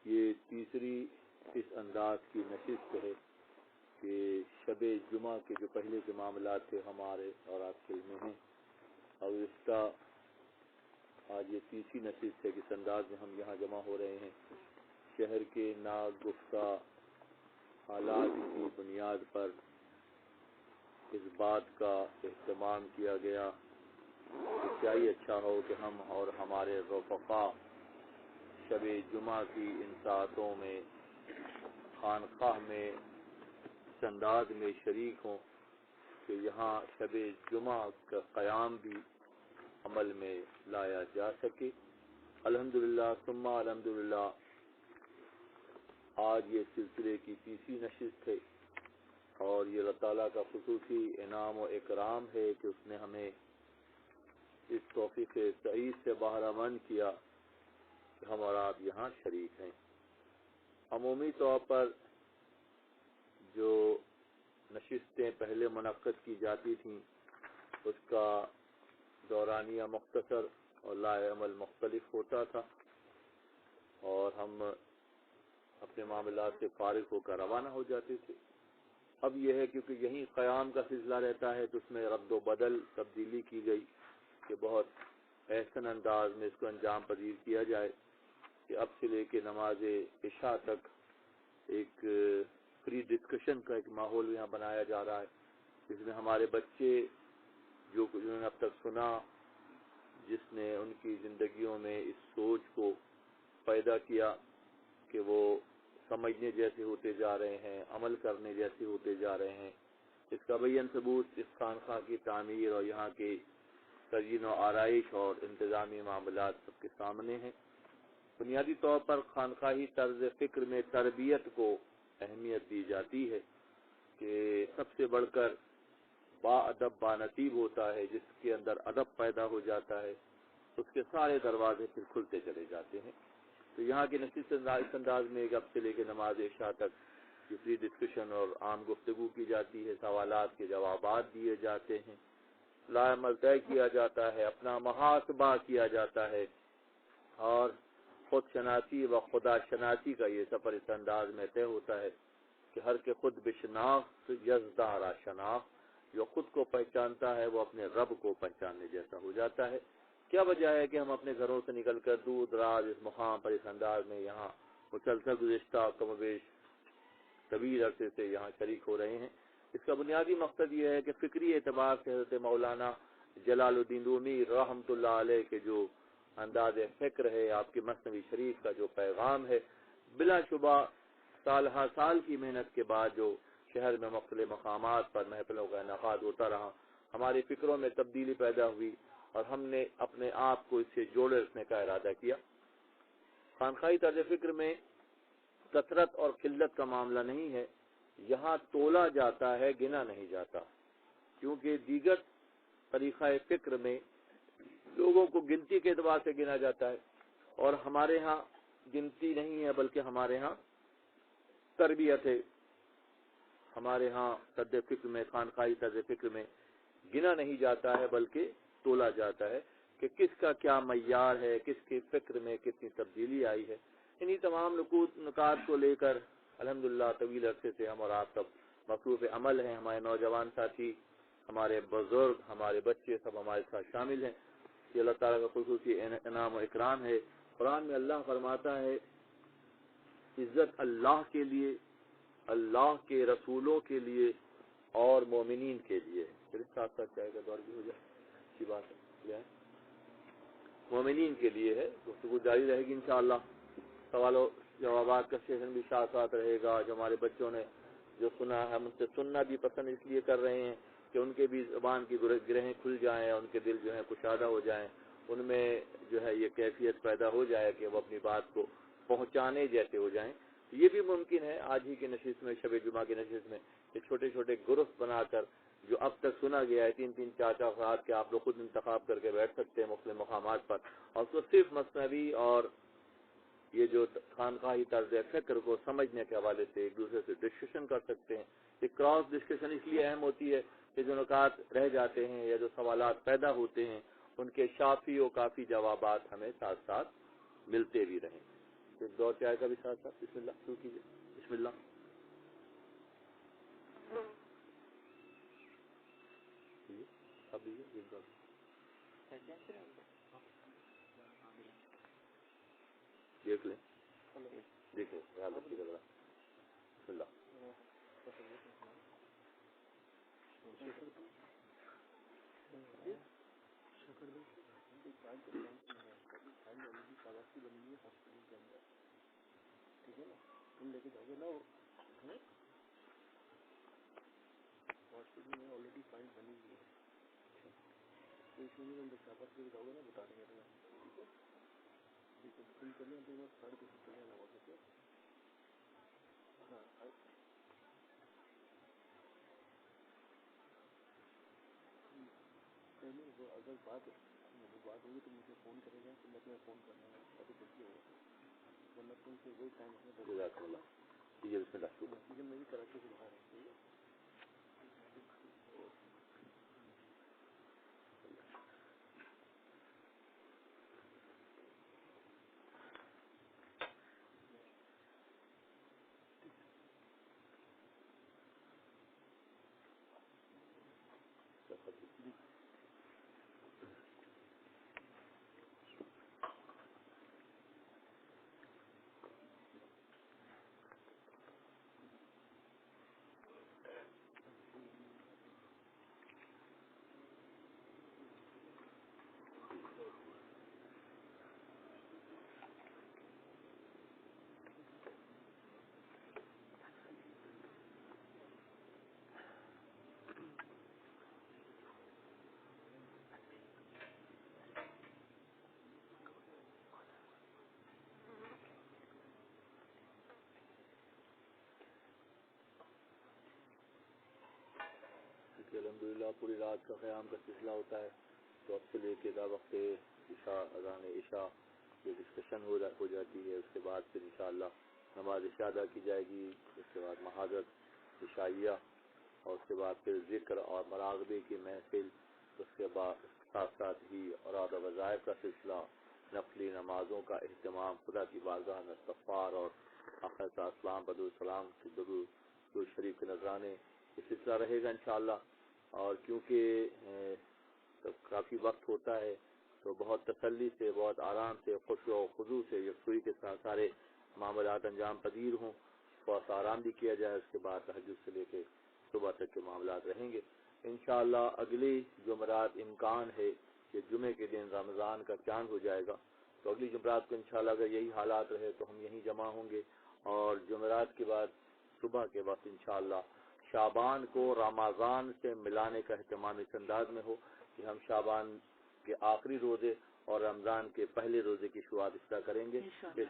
یہ تیسری اس انداز کی نشست ہے کہ شب جمعہ کے جو پہلے کے معاملات تھے ہمارے اور آپ کے علم ہیں، اور اس کا آج یہ تیسری نشست ہے کہ اس انداز میں ہم یہاں جمع ہو رہے ہیں۔ شہر کے ناگفتہ حالات کی بنیاد پر اس بات کا اہتمام کیا گیا کہ کیا ہی اچھا ہو کہ ہم اور ہمارے رفقا شب جمعہ کی ان ساعتوں میں خانقاہ میں اس انداز میں شریک ہوں کہ یہاں شب جمعہ کا قیام بھی عمل میں لایا جا سکے۔ الحمدللہ ثم الحمدللہ آج یہ سلسلے کی تیسری نشست ہے، اور یہ اللہ تعالیٰ کا خصوصی انعام و اکرام ہے کہ اس نے ہمیں اس توفیق سعید سے بہرہ مند کیا کہ ہم اور آپ یہاں شریک ہیں۔ عمومی طور پر جو نشستیں پہلے منعقد کی جاتی تھیں اس کا دورانیہ مختصر اور لائحہ عمل مختلف ہوتا تھا، اور ہم اپنے معاملات سے فارغ ہو کر روانہ ہو جاتے تھے۔ اب یہ ہے کیونکہ یہیں قیام کا سلسلہ رہتا ہے تو اس میں رد و بدل تبدیلی کی گئی کہ بہت احسن انداز میں اس کو انجام پذیر کیا جائے کہ اب سے لے کے نماز عشاء تک ایک فری ڈسکشن کا ایک ماحول یہاں بنایا جا رہا ہے، جس میں ہمارے بچے جو انہوں نے اب تک سنا، جس نے ان کی زندگیوں میں اس سوچ کو پیدا کیا کہ وہ سمجھنے جیسے ہوتے جا رہے ہیں، عمل کرنے جیسے ہوتے جا رہے ہیں، اس کا بیان ثبوت اس خانقاہ کی تعمیر اور یہاں کے تزئین و آرائش اور انتظامی معاملات سب کے سامنے ہیں۔ بنیادی طور پر خانقاہی طرز فکر میں تربیت کو اہمیت دی جاتی ہے کہ سب سے بڑھ کر با ادب با نصیب ہوتا ہے، جس کے اندر ادب پیدا ہو جاتا ہے اس کے سارے دروازے پھر کھلتے چلے جاتے ہیں۔ تو یہاں کی نشست اس انداز میں ایک اب سے لے کے نماز عشاء تک یہ فری ڈسکشن اور عام گفتگو کی جاتی ہے، سوالات کے جوابات دیے جاتے ہیں، لائحہ عمل طے کیا جاتا ہے، اپنا محاسبہ کیا جاتا ہے، اور خود شناسی و خدا شناسی کا یہ سفر اس انداز میں طے ہوتا ہے کہ ہر کے خود بشناخت یزدارا شناخت، جو خود کو پہچانتا ہے وہ اپنے رب کو پہچاننے جیسا ہو جاتا ہے۔ کیا وجہ ہے کہ ہم اپنے گھروں سے نکل کر دور دراز اس مقام پر اس انداز میں یہاں مسلسل گزشتہ کم و بیش طویل عرصے سے یہاں شریک ہو رہے ہیں؟ اس کا بنیادی مقصد یہ ہے کہ فکری اعتبار سے حضرت مولانا جلال الدین رومی رحمۃ اللہ علیہ کے جو انداز فکر ہے، آپ کی مثنوی شریف کا جو پیغام ہے، بلا شبہ سال ہر سال کی محنت کے بعد جو شہر میں مختلف مقامات پر محفلوں کا انعقاد ہوتا رہا، ہماری فکروں میں تبدیلی پیدا ہوئی اور ہم نے اپنے آپ کو اس سے جوڑے رکھنے کا ارادہ کیا۔ خانقاہی طرز فکر میں کثرت اور قلت کا معاملہ نہیں ہے، یہاں تولا جاتا ہے، گنا نہیں جاتا، کیونکہ دیگر طریقہ فکر میں لوگوں کو گنتی کے اعتبار سے گنا جاتا ہے، اور ہمارے ہاں گنتی نہیں ہے بلکہ ہمارے ہاں تربیت ہے۔ ہمارے ہاں طرز فکر میں، خانقاہی طرز فکر میں گنا نہیں جاتا ہے بلکہ تولا جاتا ہے کہ کس کا کیا معیار ہے، کس کی فکر میں کتنی تبدیلی آئی ہے۔ انہی تمام نکات کو لے کر الحمدللہ طویل عرصے سے ہم اور آپ سب مصروف عمل ہیں، ہمارے نوجوان ساتھی، ہمارے بزرگ، ہمارے بچے سب ہمارے ساتھ شامل ہیں۔ یہ اللہ تعالیٰ کا خصوصی انعام و اکرام ہے۔ قرآن میں اللہ فرماتا ہے عزت اللہ کے لیے، اللہ کے رسولوں کے لیے اور مومنین کے لیے۔ پھر ساتھ ساتھ چاہے کا دور بھی ہو جائے، اچھی بات ہے، مومنین کے لیے ہے۔ گفتگو جاری رہے گی انشاءاللہ، سوال و جوابات کا سیشن بھی ساتھ ساتھ رہے گا۔ جو ہمارے بچوں نے جو سنا ہے، ہم ان سے سننا بھی پسند اس لیے کر رہے ہیں کہ ان کے بھی زبان کی گرہیں کھل جائیں، ان کے دل جو ہے کشادہ ہو جائیں، ان میں جو ہے یہ کیفیت پیدا ہو جائے کہ وہ اپنی بات کو پہنچانے جیسے ہو جائیں۔ یہ بھی ممکن ہے آج ہی کی نشست میں، شب جمعہ کی نشست میں، کہ چھوٹے چھوٹے گروپ بنا کر جو اب تک سنا گیا ہے، 3-3 4-4 افراد کے آپ لوگ خود انتخاب کر کے بیٹھ سکتے ہیں مختلف مقامات پر، اور اس کو صرف مثنوی اور یہ جو خانقاہی طرز فکر کو سمجھنے کے حوالے سے ایک دوسرے سے ڈسکشن کر سکتے ہیں۔ یہ کراس ڈسکشن اس لیے اہم ہوتی ہے کہ جو نکات رہ جاتے ہیں یا جو سوالات پیدا ہوتے ہیں ان کے شافی و کافی جوابات ہمیں ساتھ ساتھ ملتے بھی رہیں۔ ایک دو چائے کا بھی ساتھ ساتھ بسم اللہ شروع کیجیے. بسم اللہ. اب دیجیے دیکھ لیں دیکھ لیں خیال رکھیے گا. بسم اللہ. جزاک اللہ. دیجیے بسم اللہ شروع. الحمدللہ پوری رات کا قیام کا سلسلہ ہوتا ہے تو اب سے لے کے دا وقت عشاء اذان عشاء یہ ڈسکشن ہو جاتی ہے. اس کے بعد پھر انشاءاللہ نماز عشاء ادا کی جائے گی. اس کے بعد محاضرت عشائیہ اور اس کے بعد پھر ذکر اور مراقبے کی محفل. اس کے بعد ساتھ ساتھ ہی اوراد و وظائف کا سلسلہ نفلی نمازوں کا اہتمام خدا کی بارگاہ میں استغفار اور آخر کا اسلام بدر السلام درود شریف کے نذرانے یہ سلسلہ رہے گا انشاءاللہ. اور کیونکہ کافی وقت ہوتا ہے تو بہت تسلی سے بہت آرام سے خوش و خضوع سے یکسوئی کے ساتھ سارے معاملات انجام پذیر ہوں. بہت آرام بھی کیا جائے. اس کے بعد تہجد سے لے کے صبح تک کے معاملات رہیں گے انشاءاللہ. اگلی جمعرات امکان ہے کہ جمعے کے دن رمضان کا چاند ہو جائے گا تو اگلی جمعرات کو انشاءاللہ اگر یہی حالات رہے تو ہم یہیں جمع ہوں گے. اور جمعرات کے بعد صبح کے وقت انشاءاللہ شعبان کو رمضان سے ملانے کا اہتمام اس انداز میں ہو کہ ہم شعبان کے آخری روزے اور رمضان کے پہلے روزے کی شروعات اس طرح کریں گے کہ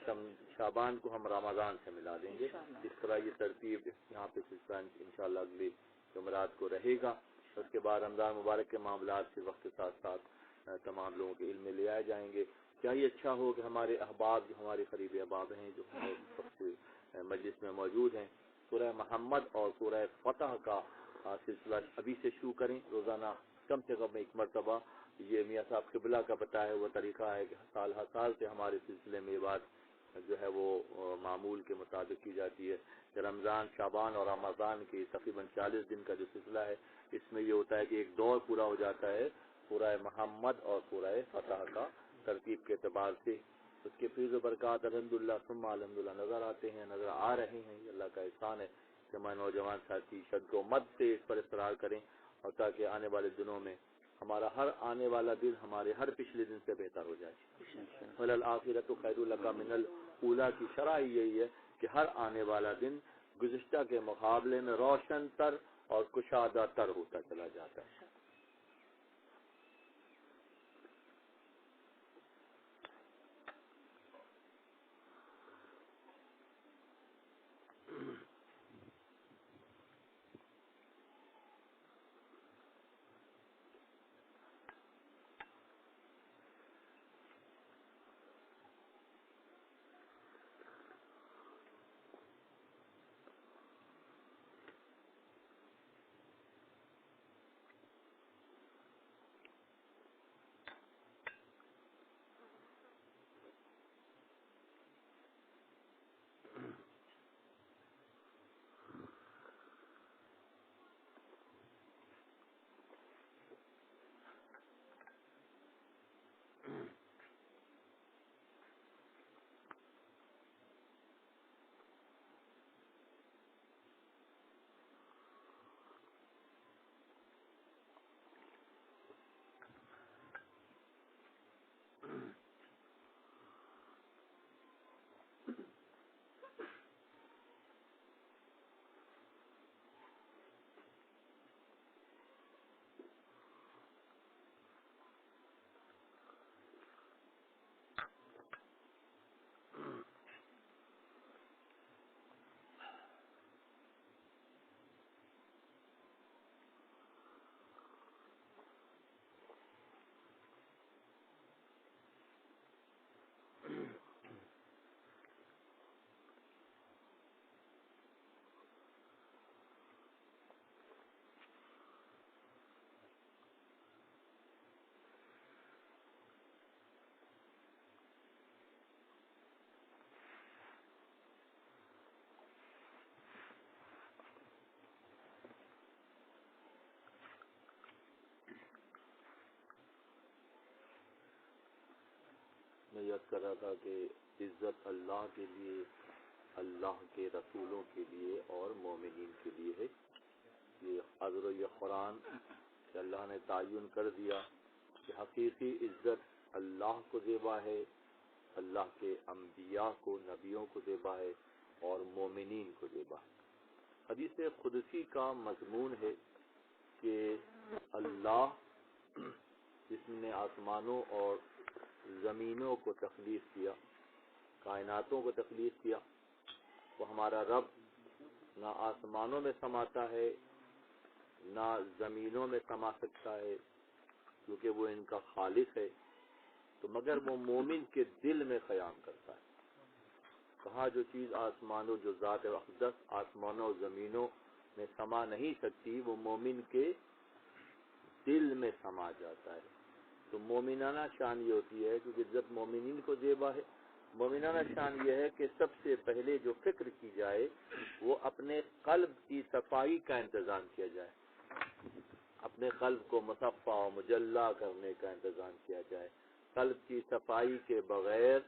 شعبان کو ہم رمضان سے ملا دیں گے. اس طرح یہ ترتیب یہاں پہ سلسلہ انشاءاللہ اگلی جمعرات کو رہے گا. اس کے بعد رمضان مبارک کے معاملات کے وقت کے ساتھ ساتھ تمام لوگوں کے علم میں لے آئے جائیں گے. کیا ہی اچھا ہو کہ ہمارے احباب جو ہمارے قریبی احباب ہیں جو مجلس میں موجود ہیں سورہ محمد اور سورہ فتح کا سلسلہ ابھی سے شروع کریں. روزانہ کم سے کم ایک مرتبہ. یہ میاں صاحب قبلہ کا بتایا ہوا طریقہ ہے کہ سال ہر سال سے ہمارے سلسلے میں یہ بات جو ہے وہ معمول کے مطابق کی جاتی ہے کہ رمضان شعبان اور رمضان کی تقریباً 40 دن کا جو سلسلہ ہے اس میں یہ ہوتا ہے کہ ایک دور پورا ہو جاتا ہے سورہ محمد اور سورہ فتح کا ترتیب کے اعتبار سے. اس کے فیض و برکات الحمدللہ ثم الحمدللہ نظر آتے ہیں نظر آ رہے ہیں. یہ اللہ کا احسان ہے کہ ہمارے نوجوان ساتھی شد و مد سے اس پر اصرار کریں اور تاکہ آنے والے دنوں میں ہمارا ہر آنے والا دن ہمارے ہر پچھلے دن سے بہتر ہو جائے. وَلَلْآخِرَةُ خَيْرٌ لَكَ مِنَ الْأُولَىٰ کی شرح یہی ہے کہ ہر آنے والا دن گزشتہ کے مقابلے میں روشن تر اور کشادہ تر ہوتا چلا جاتا ہے. میں یاد کر رہا تھا کہ عزت اللہ کے لیے، اللہ کے رسولوں کے لیے اور مومنین کے لیے ہے۔ یہ حضر یہ قرآن کہ اللہ نے تعین کر دیا کہ حقیقی عزت اللہ کو زیبا ہے، اللہ کے انبیاء کو، نبیوں کو زیبا ہے اور مومنین کو زیبا ہے۔ حدیث قدسی کا مضمون ہے کہ اللہ جس نے آسمانوں اور زمینوں کو تخلیق کیا، کائناتوں کو تخلیق کیا، وہ ہمارا رب نہ آسمانوں میں سماتا ہے نہ زمینوں میں سما سکتا ہے کیونکہ وہ ان کا خالق ہے، تو مگر وہ مومن کے دل میں قیام کرتا ہے۔ کہاں جو چیز آسمانوں، جو ذات اقدس آسمانوں و زمینوں میں سما نہیں سکتی، وہ مومن کے دل میں سما جاتا ہے۔ تو مومنانہ شان یہ ہوتی ہے، کیونکہ عزت مومنین کو زیبا ہے، مومنانہ شان یہ ہے کہ سب سے پہلے جو فکر کی جائے وہ اپنے قلب کی صفائی کا انتظام کیا جائے، اپنے قلب کو مصفا و مجلہ کرنے کا انتظام کیا جائے۔ قلب کی صفائی کے بغیر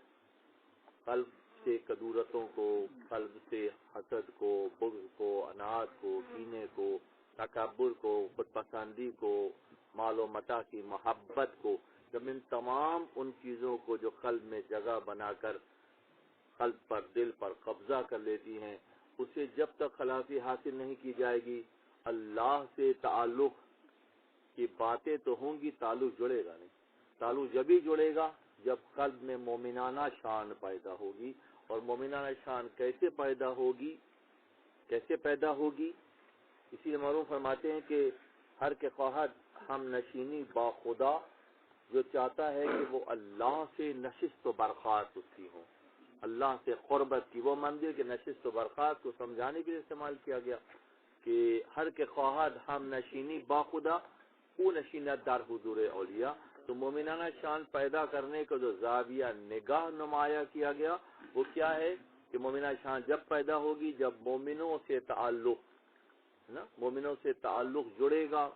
قلب سے کدورتوں کو، قلب سے حسد کو، بغض کو، اناد کو، کینے کو، تکبر کو، خود پسندی کو، مال و متاع کی محبت کو، جب ان تمام ان چیزوں کو جو قلب میں جگہ بنا کر قلب پر، دل پر قبضہ کر لیتی ہیں، اسے جب تک خلاصی حاصل نہیں کی جائے گی، اللہ سے تعلق کی باتیں تو ہوں گی، تعلق جڑے گا نہیں۔ تعلق جبھی جڑے گا جب قلب میں مومنانہ شان پیدا ہوگی۔ اور مومنانہ شان کیسے پیدا ہوگی؟ کیسے پیدا ہوگی؟ اسی لیے معروف فرماتے ہیں کہ ہر کے خواہد ہم نشینی با خدا، جو چاہتا ہے کہ وہ اللہ سے نشست و برخاست اس کی ہو، اللہ سے قربت کی، وہ مندر کے نشست و برخاست کو سمجھانے کے لیے استعمال کیا گیا کہ ہر کے خواہد ہم نشینی با خدا، او نشینت در حضور اولیاء۔ تو مومنانہ شان پیدا کرنے کا جو زاویہ نگاہ نمایاں کیا گیا وہ کیا ہے کہ مومنانہ شان جب پیدا ہوگی جب مومنوں سے تعلق نا، مومنوں سے تعلق جڑے گا،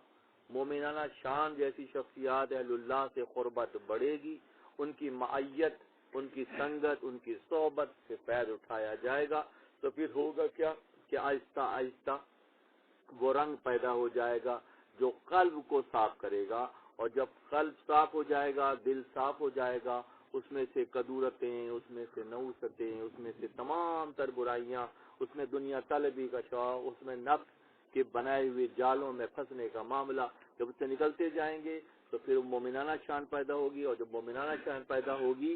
مومنانہ شان جیسی شخصیات اہل اللہ سے قربت بڑھے گی، ان کی معیت، ان کی سنگت، ان کی صحبت سے فیض اٹھایا جائے گا، تو پھر ہوگا کیا کہ آہستہ آہستہ وہ رنگ پیدا ہو جائے گا جو قلب کو صاف کرے گا، اور جب قلب صاف ہو جائے گا، دل صاف ہو جائے گا، اس میں سے کدورتیں، اس میں سے نوستیں، اس میں سے تمام تر برائیاں، اس میں دنیا طلبی کا شوق، اس میں نفس کے بنائے ہوئے جالوں میں پھنسنے کا معاملہ، جب اس سے نکلتے جائیں گے تو پھر مومنانہ شان پیدا ہوگی، اور جب مومنانہ شان پیدا ہوگی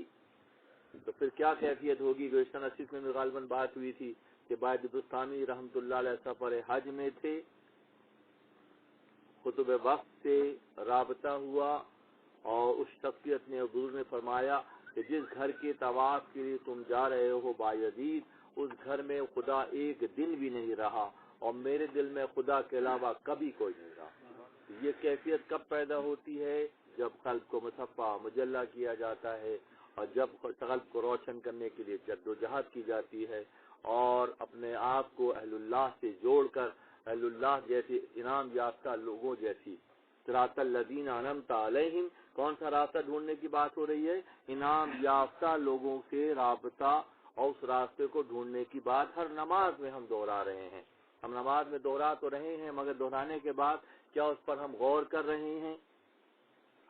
تو پھر کیا کیفیت ہوگی؟ گزشتہ نشست میں غالباً بات ہوئی تھی کہ باید بستانی رحمۃ اللہ علیہ سفر حج میں تھے، خطب وقت سے رابطہ ہوا اور اس شخصیت نے، حضور نے فرمایا کہ جس گھر کے طواف کے لیے تم جا رہے ہو بایزید، اس گھر میں خدا ایک دن بھی نہیں رہا، اور میرے دل میں خدا کے علاوہ کبھی کوئی نہیں رہا۔ یہ کیفیت کب پیدا ہوتی ہے؟ جب قلب کو مصفا مجلہ کیا جاتا ہے، اور جب قلب کو روشن کرنے کے لیے جد و جہد کی جاتی ہے، اور اپنے آپ کو اہل اللہ سے جوڑ کر اہل اللہ جیسے انعام یافتہ لوگوں جیسی، صراط الذین انعمت علیہم، کون سا راستہ ڈھونڈنے کی بات ہو رہی ہے؟ انعام یافتہ لوگوں سے رابطہ، اور اس راستے کو ڈھونڈنے کی بات ہر نماز میں ہم دوہرا رہے ہیں۔ ہم نماز میں دوہرا تو رہے ہیں، مگر دہرانے کے بعد کیا اس پر ہم غور کر رہے ہیں؟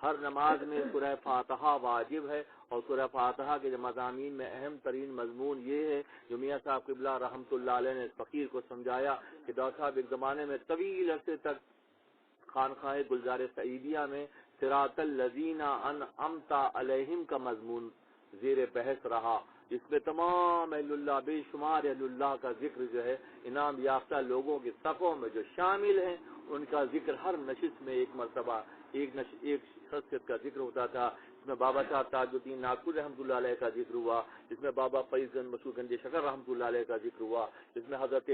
ہر نماز میں سورہ فاتحہ واجب ہے، اور سورہ فاتحہ کے مضامین میں اہم ترین مضمون یہ ہے جو میاں صاحب قبلہ رحمۃ اللہ علیہ نے فقیر کو سمجھایا کہ ڈاکٹر صاحب ایک زمانے میں طویل عرصے تک خانقاہ گلزار سعیدیہ میں صراط الذین انعمت علیہم کا مضمون زیر بحث رہا، جس میں تمام اہل اللہ، بے شمار اہل اللہ کا ذکر جو ہے، انعام یافتہ لوگوں کے صفوں میں جو شامل ہیں ان کا ذکر ہر نشست میں ایک مرتبہ ایک شخصیت کا ذکر ہوتا تھا، جس میں بابا صاحب تاج الدین ناگپور رحمۃ اللہ علیہ کا ذکر ہوا، جس میں بابا فیض گنج مسعود گنج شکر رحمۃ اللہ علیہ کا ذکر ہوا، جس میں حضرت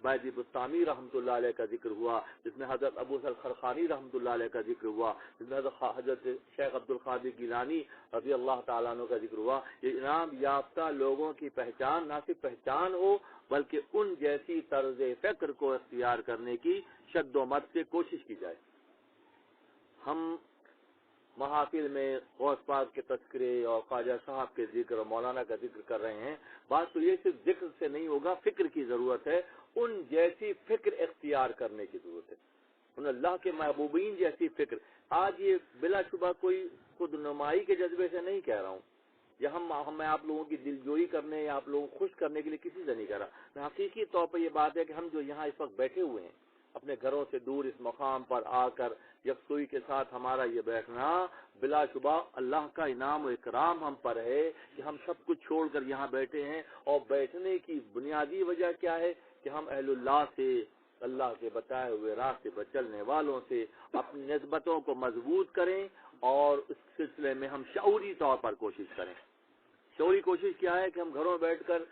باجی بستانی رحمۃ اللہ علیہ کا ذکر ہوا، جس میں حضرت ابو سر خرخانی رحمۃ اللہ علیہ کا ذکر ہوا، جس میں حضرت شیخ عبد القادر گیلانی رضی اللہ تعالیٰ عنہ کا ذکر ہوا۔ یہ انعام یافتہ لوگوں کی پہچان نہ صرف پہچان ہو بلکہ ان جیسی طرز فکر کو اختیار کرنے کی شد و مد سے کوشش کی جائے۔ ہم محافل میں غوث پاک کے تذکرے اور خواجہ صاحب کے ذکر اور مولانا کا ذکر کر رہے ہیں. بات تو یہ صرف ذکر سے نہیں ہوگا, فکر کی ضرورت ہے. ان جیسی فکر اختیار کرنے کی ضرورت ہے, ان اللہ کے محبوبین جیسی فکر. آج یہ بلا شبہ کوئی خود نمائی کے جذبے سے نہیں کہہ رہا ہوں, یہ میں آپ لوگوں کی دلجوئی کرنے یا آپ لوگوں کو خوش کرنے کے لیے کسی سے نہیں کہہ رہا. حقیقی طور پر یہ بات ہے کہ ہم جو یہاں اس وقت بیٹھے ہوئے ہیں اپنے گھروں سے دور اس مقام پر آ کر یکسوئی کے ساتھ ہمارا یہ بیٹھنا بلا شبہ اللہ کا انعام و اکرام ہم پر ہے کہ ہم سب کچھ چھوڑ کر یہاں بیٹھے ہیں. اور بیٹھنے کی بنیادی وجہ کیا ہے کہ ہم اہل اللہ سے, اللہ کے بتائے ہوئے راستے پر چلنے والوں سے اپنی نسبتوں کو مضبوط کریں اور اس سلسلے میں ہم شعوری طور پر کوشش کریں. شعوری کوشش کیا ہے کہ ہم گھروں میں بیٹھ کر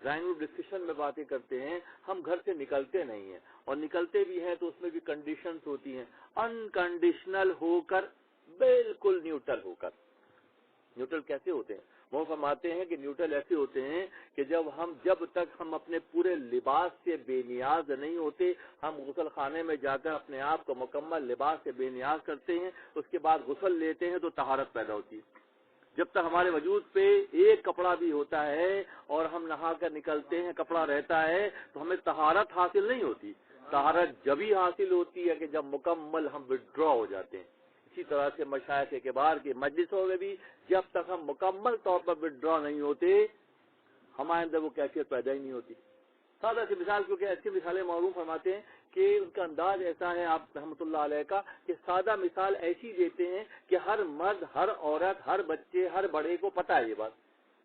ڈرائنگ روم ڈسکشن میں باتیں کرتے ہیں, ہم گھر سے نکلتے نہیں ہیں, اور نکلتے بھی ہیں تو اس میں بھی کنڈیشنز ہوتی ہیں. انکنڈیشنل ہو کر, بالکل نیوٹرل ہو کر. نیوٹرل کیسے ہوتے ہیں؟ وہ فرماتے ہیں کہ نیوٹرل ایسے ہوتے ہیں کہ جب تک ہم اپنے پورے لباس سے بے نیاز نہیں ہوتے, ہم غسل خانے میں جا کر اپنے آپ کو مکمل لباس سے بے نیاز کرتے ہیں, اس کے بعد غسل لیتے ہیں تو طہارت پیدا ہوتی ہے. جب تک ہمارے وجود پہ ایک کپڑا بھی ہوتا ہے اور ہم نہا کر نکلتے ہیں, کپڑا رہتا ہے, تو ہمیں طہارت حاصل نہیں ہوتی. طہارت جبھی حاصل ہوتی ہے کہ جب مکمل ہم وڈرا ہو جاتے ہیں. اسی طرح سے مشائخ کبار کی مجلسوں میں بھی جب تک ہم مکمل طور پر وڈرا نہیں ہوتے, ہمارے اندر وہ کیفیت پیدا ہی نہیں ہوتی. سادہ سی مثال, کیونکہ ایسی مثالیں معروف فرماتے ہیں کہ ان کا انداز ایسا ہے آپ رحمۃ اللہ علیہ کا, کہ سادہ مثال ایسی دیتے ہیں کہ ہر مرد, ہر عورت, ہر بچے, ہر بڑے کو پتہ ہے یہ بات.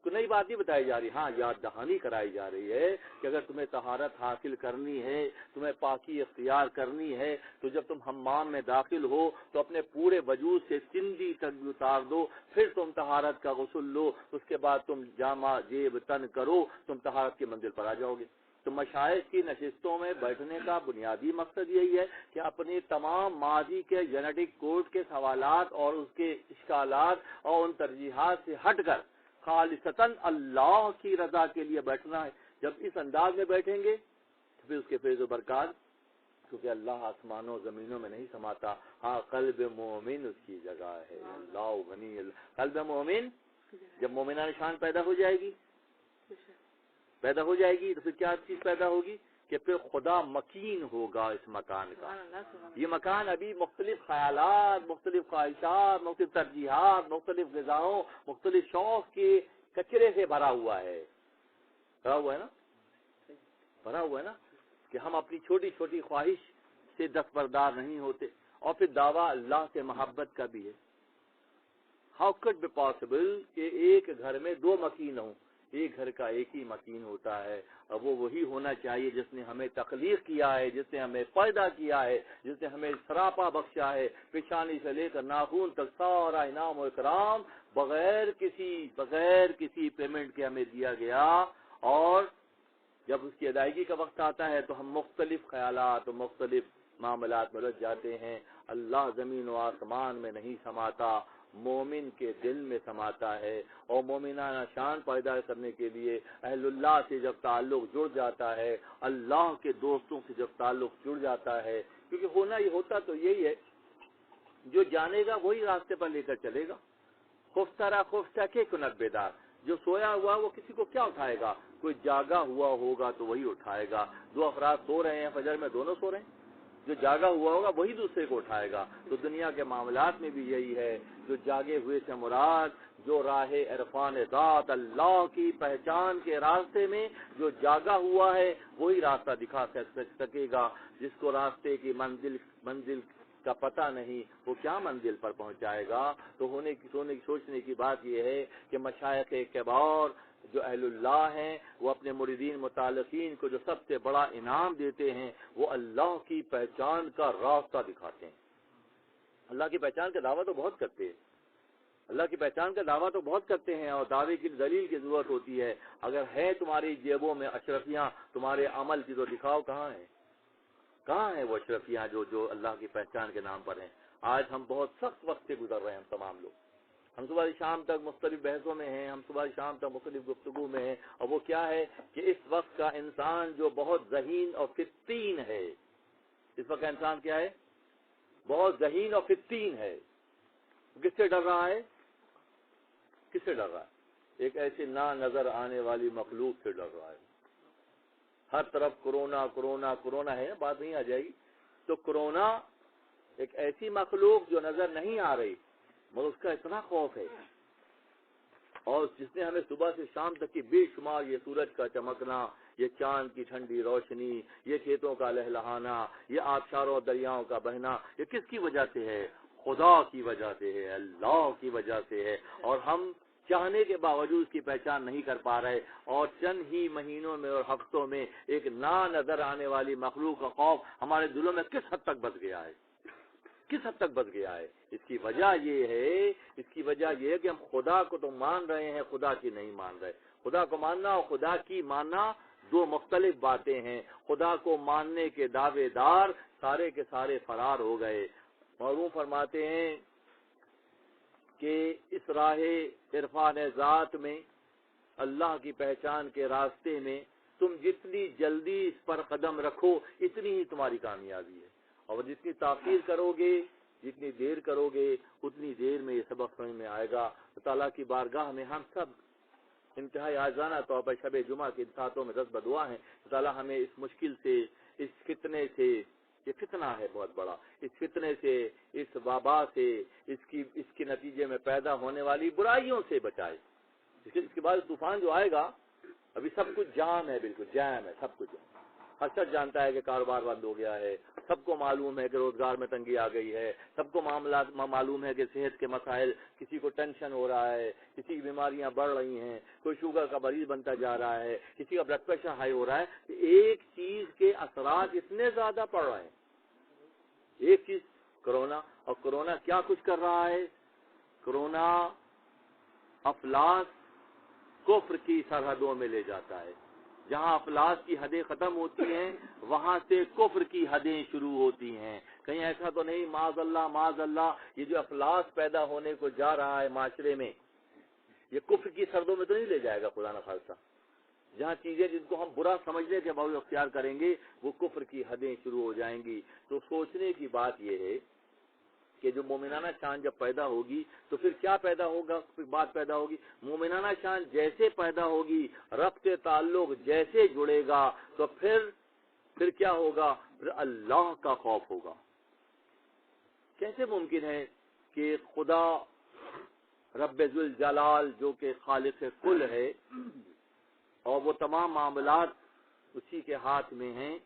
کوئی نئی بات نہیں بتائی جا رہی, ہاں یاد دہانی کرائی جا رہی ہے کہ اگر تمہیں طہارت حاصل کرنی ہے, تمہیں پاکی اختیار کرنی ہے, تو جب تم حمام میں داخل ہو تو اپنے پورے وجود سے چندی تک بھی اتار دو, پھر تم طہارت کا غسل لو, اس کے بعد تم جامع جیب تن کرو, تم طہارت کی منزل پر آ جاؤ گے. تو مشائخ کی نشستوں میں بیٹھنے کا بنیادی مقصد یہی ہے کہ اپنی تمام ماضی کے جینیٹک کوڈ کے سوالات اور اس کے اشکالات اور ان ترجیحات سے ہٹ کر خالصتاً اللہ کی رضا کے لیے بیٹھنا ہے. جب اس انداز میں بیٹھیں گے تو پھر اس کے فیض و برکات, کیونکہ اللہ آسمانوں زمینوں میں نہیں سماتا, ہاں قلب مومن اس کی جگہ ہے. اللہ غنی, قلب مومن, جب مومنہ نشان پیدا ہو جائے گی تو پھر کیا چیز پیدا ہوگی کہ پھر خدا مکین ہوگا اس مکان کا. یہ مکان ابھی مختلف خیالات, مختلف خواہشات, مختلف ترجیحات, مختلف غذاؤں, مختلف شوق کے کچرے سے بھرا ہوا ہے نا کہ ہم اپنی چھوٹی چھوٹی خواہش سے دستبردار نہیں ہوتے. اور پھر دعویٰ اللہ سے محبت کا بھی ہے. ہاؤ کڈ بی پاسبل کہ ایک گھر میں دو مکین ہوں, ایک گھر کا ایک ہی مکین ہوتا ہے, اور وہ وہی ہونا چاہیے جس نے ہمیں تخلیق کیا ہے, جس نے ہمیں پیدا کیا ہے, جس نے ہمیں سراپا بخشا ہے. پیشانی سے لے کر ناخن تک سارا انعام و اکرام بغیر کسی پیمنٹ کے ہمیں دیا گیا. اور جب اس کی ادائیگی کا وقت آتا ہے تو ہم مختلف خیالات اور مختلف معاملات میں الجھ جاتے ہیں. اللہ زمین و آسمان میں نہیں سماتا, مومن کے دل میں سماتا ہے. اور مومنانہ شان پیدا کرنے کے لیے اہل اللہ سے جب تعلق جڑ جاتا ہے, اللہ کے دوستوں سے جب تعلق جڑ جاتا ہے, کیونکہ ہوتا تو یہی ہے, جو جانے گا وہی راستے پر لے کر چلے گا. خفتہ کے کنک بیدار, جو سویا ہوا وہ کسی کو کیا اٹھائے گا, کوئی جاگا ہوا ہوگا تو وہی اٹھائے گا. دو افراد سو رہے ہیں فجر میں, دونوں سو رہے ہیں, جو جاگا ہوا ہوگا وہی دوسرے کو اٹھائے گا. تو دنیا کے معاملات میں بھی یہی ہے, جو جاگے ہوئے سے مراد جو راہ عرفان ذات اللہ کی پہچان کے راستے میں جو جاگا ہوا ہے وہی راستہ دکھا سکے گا. جس کو راستے کی منزل کا پتہ نہیں وہ کیا منزل پر پہنچائے گا. تو سوچنے کی بات یہ ہے کہ مشائخ کبار جو اہل اللہ ہیں وہ اپنے مریدین متعلقین کو جو سب سے بڑا انعام دیتے ہیں وہ اللہ کی پہچان کا راستہ دکھاتے ہیں. اللہ کی پہچان کا دعویٰ تو بہت کرتے ہیں, اور دعوے کی دلیل کی ضرورت ہوتی ہے. اگر ہے تمہاری جیبوں میں اشرفیاں تمہارے عمل کی تو دکھاؤ, کہاں ہیں وہ اشرفیاں جو اللہ کی پہچان کے نام پر ہیں. آج ہم بہت سخت وقت سے گزر رہے ہیں, ہم تمام لوگ, ہم صبح شام تک مختلف بحثوں میں ہیں, ہم صبح شام تک مختلف گفتگو میں ہیں. اور وہ کیا ہے کہ اس وقت کا انسان جو بہت ذہین اور فتین ہے, اس وقت کا انسان کیا ہے, بہت ذہین اور فتین ہے. کس سے ڈر رہا ہے؟ کس سے ڈر رہا ہے؟ ایک ایسی نا نظر آنے والی مخلوق سے ڈر رہا ہے. ہر طرف کرونا کرونا کرونا ہے، بات نہیں آ جائے گی. تو کرونا ایک ایسی مخلوق جو نظر نہیں آ رہی مگر اس کا اتنا خوف ہے، اور جس نے ہمیں صبح سے شام تک کی بے شمار یہ سورج کا چمکنا، یہ چاند کی ٹھنڈی روشنی، یہ کھیتوں کا لہلہانا، یہ آبشاروں دریاؤں کا بہنا، یہ کس کی وجہ سے ہے؟ خدا کی وجہ سے ہے، اللہ کی وجہ سے ہے. اور ہم چاہنے کے باوجود اس کی پہچان نہیں کر پا رہے، اور چند ہی مہینوں میں اور ہفتوں میں ایک نا نظر آنے والی مخلوق کا خوف ہمارے دلوں میں کس حد تک بس گیا ہے، کس حد تک بس گیا ہے. اس کی وجہ یہ ہے کہ ہم خدا کو تو مان رہے ہیں، خدا کی نہیں مان رہے. خدا کو ماننا اور خدا کی ماننا دو مختلف باتیں ہیں. خدا کو ماننے کے دعوے دار سارے کے سارے فرار ہو گئے. معروف فرماتے ہیں کہ اس راہ عرفان ذات میں، اللہ کی پہچان کے راستے میں تم جتنی جلدی اس پر قدم رکھو اتنی ہی تمہاری کامیابی ہے، اور جتنی تاخیر کرو گے، جتنی دیر کرو گے، اتنی دیر میں یہ سبق سمجھ میں آئے گا. تعالیٰ کی بارگاہ میں ہم سب انتہائی عاجزانہ طور پر شب جمعہ کے ساتھوں میں دست بدعا ہیں. تعالیٰ ہمیں اس مشکل سے، اس فتنے سے، یہ فتنہ ہے بہت بڑا، اس فتنے سے، اس وبا سے، اس کے نتیجے میں پیدا ہونے والی برائیوں سے بچائے. اس کے بعد طوفان جو آئے گا، ابھی سب کچھ جام ہے، بالکل جام ہے سب کچھ. ہر شخص جانتا ہے کہ کاروبار بند ہو گیا ہے، سب کو معلوم ہے کہ روزگار میں تنگی آ گئی ہے، سب کو معاملات معلوم ہے کہ صحت کے مسائل، کسی کو ٹینشن ہو رہا ہے، کسی کی بیماریاں بڑھ رہی ہیں، کوئی شوگر کا مریض بنتا جا رہا ہے، کسی کا بلڈ پریشر ہائی ہو رہا ہے. ایک چیز کے اثرات اتنے زیادہ پڑ رہے ہیں، ایک چیز کرونا. اور کرونا کیا کچھ کر رہا ہے؟ کرونا افلاس کفر کی سرحدوں میں لے جاتا ہے. جہاں افلاس کی حدیں ختم ہوتی ہیں وہاں سے کفر کی حدیں شروع ہوتی ہیں. کہیں ایسا تو نہیں معاذ اللہ یہ جو افلاس پیدا ہونے کو جا رہا ہے معاشرے میں، یہ کفر کی سرحدوں میں تو نہیں لے جائے گا خدا نہ خاصہ؟ جہاں چیزیں جن کو ہم برا سمجھنے کے باوجود اختیار کریں گے وہ کفر کی حدیں شروع ہو جائیں گی. تو سوچنے کی بات یہ ہے کہ جو مومنانہ شان جب پیدا ہوگی تو پھر کیا پیدا ہوگا؟ پھر بات پیدا ہوگی مومنانہ شان جیسے پیدا ہوگی، ربط تعلق جیسے جڑے گا تو پھر کیا ہوگا؟ پھر اللہ کا خوف ہوگا. کیسے ممکن ہے کہ خدا رب ذوالجلال جو کہ خالق کل ہے اور وہ تمام معاملات اسی کے ہاتھ میں ہیں،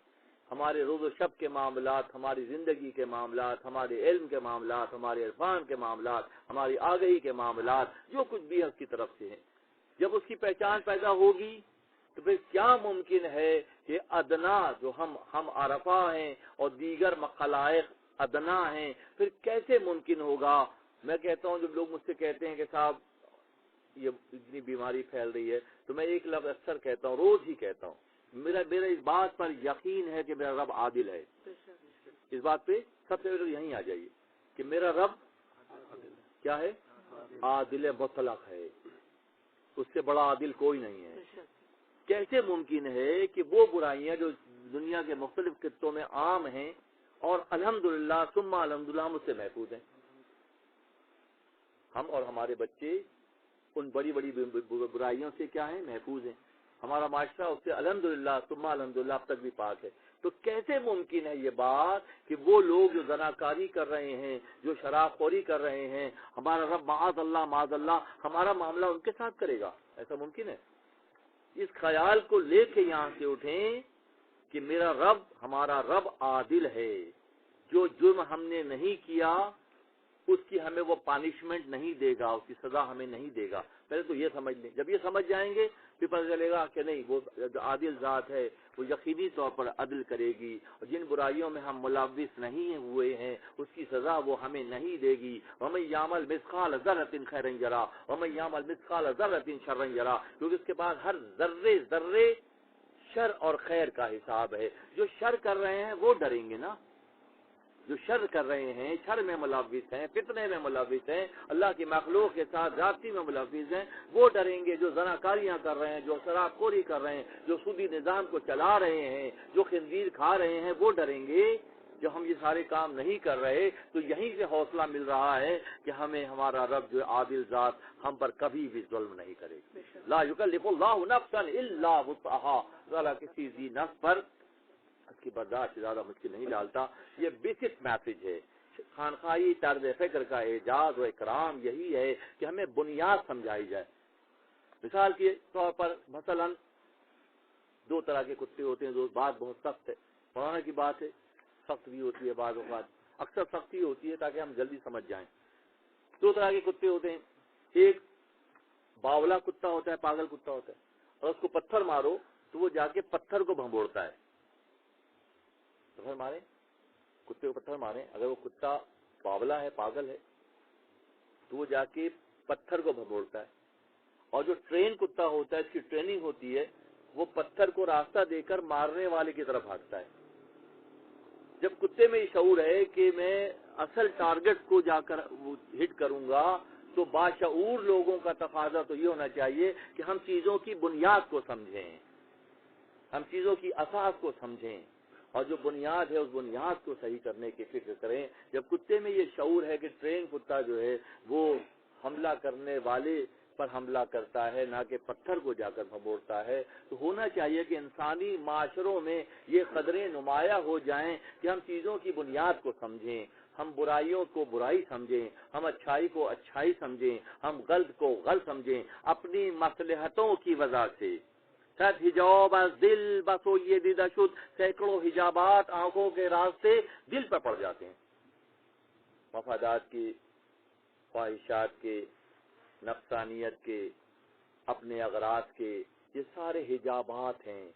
ہمارے روز و شب کے معاملات، ہماری زندگی کے معاملات، ہمارے علم کے معاملات، ہمارے عرفان کے معاملات، ہماری آگہی کے معاملات، جو کچھ بھی اس کی طرف سے ہیں، جب اس کی پہچان پیدا ہوگی تو پھر کیا ممکن ہے کہ ادنا جو ہم عرفہ ہیں اور دیگر خلائق ادنا ہیں، پھر کیسے ممکن ہوگا؟ میں کہتا ہوں، جب لوگ مجھ سے کہتے ہیں کہ صاحب یہ اتنی بیماری پھیل رہی ہے، تو میں ایک لفظ اکثر کہتا ہوں، روز ہی کہتا ہوں، میرا اس بات پر یقین ہے کہ میرا رب عادل ہے. اس بات پہ سب سے پہلے یہیں آ جائیے کہ میرا رب کیا ہے؟ عادل مطلق ہے، اس سے بڑا عادل کوئی نہیں ہے. کیسے ممکن ہے کہ وہ برائیاں جو دنیا کے مختلف خطوں میں عام ہیں اور الحمدللہ ثم الحمدللہ ہم اس سے محفوظ ہیں، ہم اور ہمارے بچے ان بڑی بڑی برائیوں سے کیا ہیں؟ محفوظ ہیں. ہمارا معاشرہ اس سے الحمدللہ ثم الحمدللہ اب تک بھی پاک ہے. تو کیسے ممکن ہے یہ بات کہ وہ لوگ جو زناکاری کر رہے ہیں، جو شراب خوری کر رہے ہیں، ہمارا رب معاذ اللہ ہمارا معاملہ ان کے ساتھ کرے گا؟ ایسا ممکن ہے؟ اس خیال کو لے کے یہاں سے اٹھیں کہ میرا رب، ہمارا رب عادل ہے. جو جرم ہم نے نہیں کیا اس کی ہمیں وہ پانشمنٹ نہیں دے گا، اس کی سزا ہمیں نہیں دے گا. پہلے تو یہ سمجھ لیں. جب یہ سمجھ جائیں گے پھر پتہ چلے گا کہ نہیں، وہ عادل ذات ہے، وہ یقینی طور پر عدل کرے گی، اور جن برائیوں میں ہم ملوث نہیں ہوئے ہیں اس کی سزا وہ ہمیں نہیں دے گی. وَمَن يَعْمَلْ مِثْقَالَ ذَرَّةٍ خَيْرًا يَرَهُ وَمَن يَعْمَلْ مِثْقَالَ ذَرَّةٍ شَرًّا يَرَهُ. کیونکہ اس کے بعد ہر ذرے شر اور خیر کا حساب ہے. جو شر کر رہے ہیں وہ ڈریں گے نا، جو شر کر رہے ہیں، شر میں ملوث ہیں، فتنے میں ملوث ہیں، اللہ کی مخلوق کے ساتھ زیادتی میں ملوث ہیں، وہ ڈریں گے. جو زناکاریاں کر رہے ہیں، جو شراب خوری کر رہے ہیں، جو سودی نظام کو چلا رہے ہیں، جو خنزیر کھا رہے ہیں، وہ ڈریں گے جب ہم یہ سارے کام نہیں کر رہے تو یہیں سے حوصلہ مل رہا ہے کہ ہمیں ہمارا رب جو عادل ذات ہم پر کبھی بھی ظلم نہیں کرے گا. لا یکلف اللہ نفسا الا وسعها، ذرا کسی ذی نفس پر اس کی برداشت سے زیادہ مشکل نہیں ڈالتا. یہ بیسک میسج ہے. خانقاہی طرز فکر کا اعجاز و اکرام یہی ہے کہ ہمیں بنیاد سمجھائی جائے. مثال کے طور پر مثلا دو طرح کے کتے ہوتے ہیں. جو بات بہت سخت ہے، قرآن کی بات ہے، سخت بھی ہوتی ہے بعض اوقات، اکثر سختی ہوتی ہے تاکہ ہم جلدی سمجھ جائیں. دو طرح کے کتے ہوتے ہیں. ایک باولا کتا ہوتا ہے، پاگل کتا ہوتا ہے، اور اس کو پتھر مارو تو وہ جا کے پتھر کو بھنبوڑتا ہے. پتھر مارے، کتے کو پتھر مارے، اگر وہ کتا باولا ہے، پاگل ہے، تو وہ جا کے پتھر کو بھنبوڑتا ہے. اور جو ٹرین کتا ہوتا ہے، اس کی ٹریننگ ہوتی ہے، وہ پتھر کو راستہ دے کر مارنے والے کی طرف بھاگتا ہے. جب کتے میں یہ شعور ہے کہ میں اصل ٹارگٹ کو جا کر ہٹ کروں گا، تو باشعور لوگوں کا تقاضا تو یہ ہونا چاہیے کہ ہم چیزوں کی بنیاد کو سمجھیں، ہم چیزوں کی اساس کو سمجھیں، اور جو بنیاد ہے اس بنیاد کو صحیح کرنے کی فکر کریں. جب کتے میں یہ شعور ہے کہ ٹرین کتا جو ہے وہ حملہ کرنے والے پر حملہ کرتا ہے، نہ کہ پتھر کو جا کر بھنبوڑتا ہے، تو ہونا چاہیے کہ انسانی معاشروں میں یہ قدریں نمایاں ہو جائیں کہ ہم چیزوں کی بنیاد کو سمجھیں، ہم برائیوں کو برائی سمجھیں، ہم اچھائی کو اچھائی سمجھیں، ہم غلط کو غلط سمجھیں، اپنی مصلحتوں کی وجہ سے. صد حجاب از دل بس و یہ دیدہ شد، سینکڑوں حجابات آنکھوں کے راستے دل پر پڑ جاتے ہیں. مفادات کی، خواہشات کے، نفسانیت کے، اپنے اغراض کے، یہ سارے حجابات ہیں